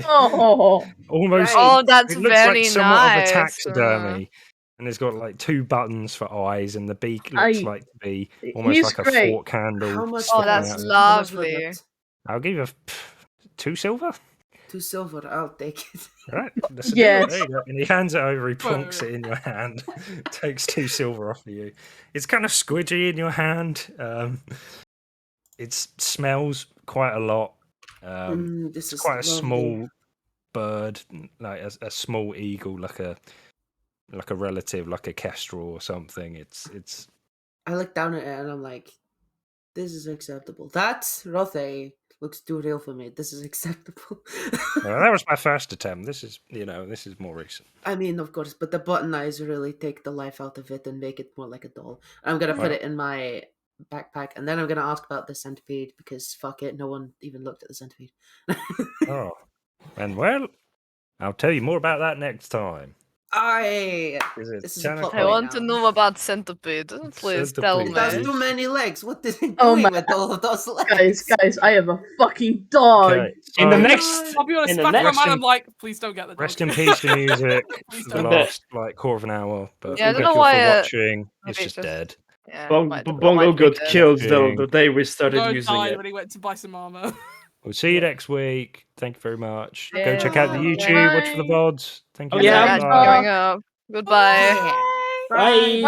almost. Oh, that's it looks very like somewhat nice. of a taxidermy, and it's got like 2 buttons for eyes, and the beak looks like to be almost like a fork handle. How much? Oh, that's lovely. I'll give you 2 silver. 2 silver, I'll take it. Right. Yes. There you go. And he hands it over, he plonks it in your hand, takes 2 silver off of you. It's kind of squidgy in your hand. It smells quite a lot. This is quite a lovely. small bird, like a small eagle, like a relative, like a kestrel or something. It's. I look down at it and I'm like, This is acceptable. That Rothe looks too real for me. This is acceptable. Well, that was my first attempt. This is, this is more recent. I mean, of course, but the button eyes really take the life out of it and make it more like a doll. I'm gonna put it in my backpack, and then I'm gonna ask about the centipede because fuck it, no one even looked at the centipede. Oh, and well, I'll tell you more about that next time. This is a plot I want now. to know about centipede. Please tell me. It has too many legs. What is it Oh doing my with all of those legs? Guys, I have a fucking dog. Okay, In the next, I'll be honest, in the back in my next, mind, I'm like, please don't get the dog. Rest in peace to music Please for the don't. last quarter of an hour. But Yeah, I don't know thank you why, for watching. It's maybe just dead. Yeah, Bongo got killed the day we started Bongo using died it. when he went to buy some armor. We'll see you next week. Thank you very much. Go Yeah. check out the YouTube. Watch for the VODs. Thank you. Yeah. Going up. Goodbye. Bye.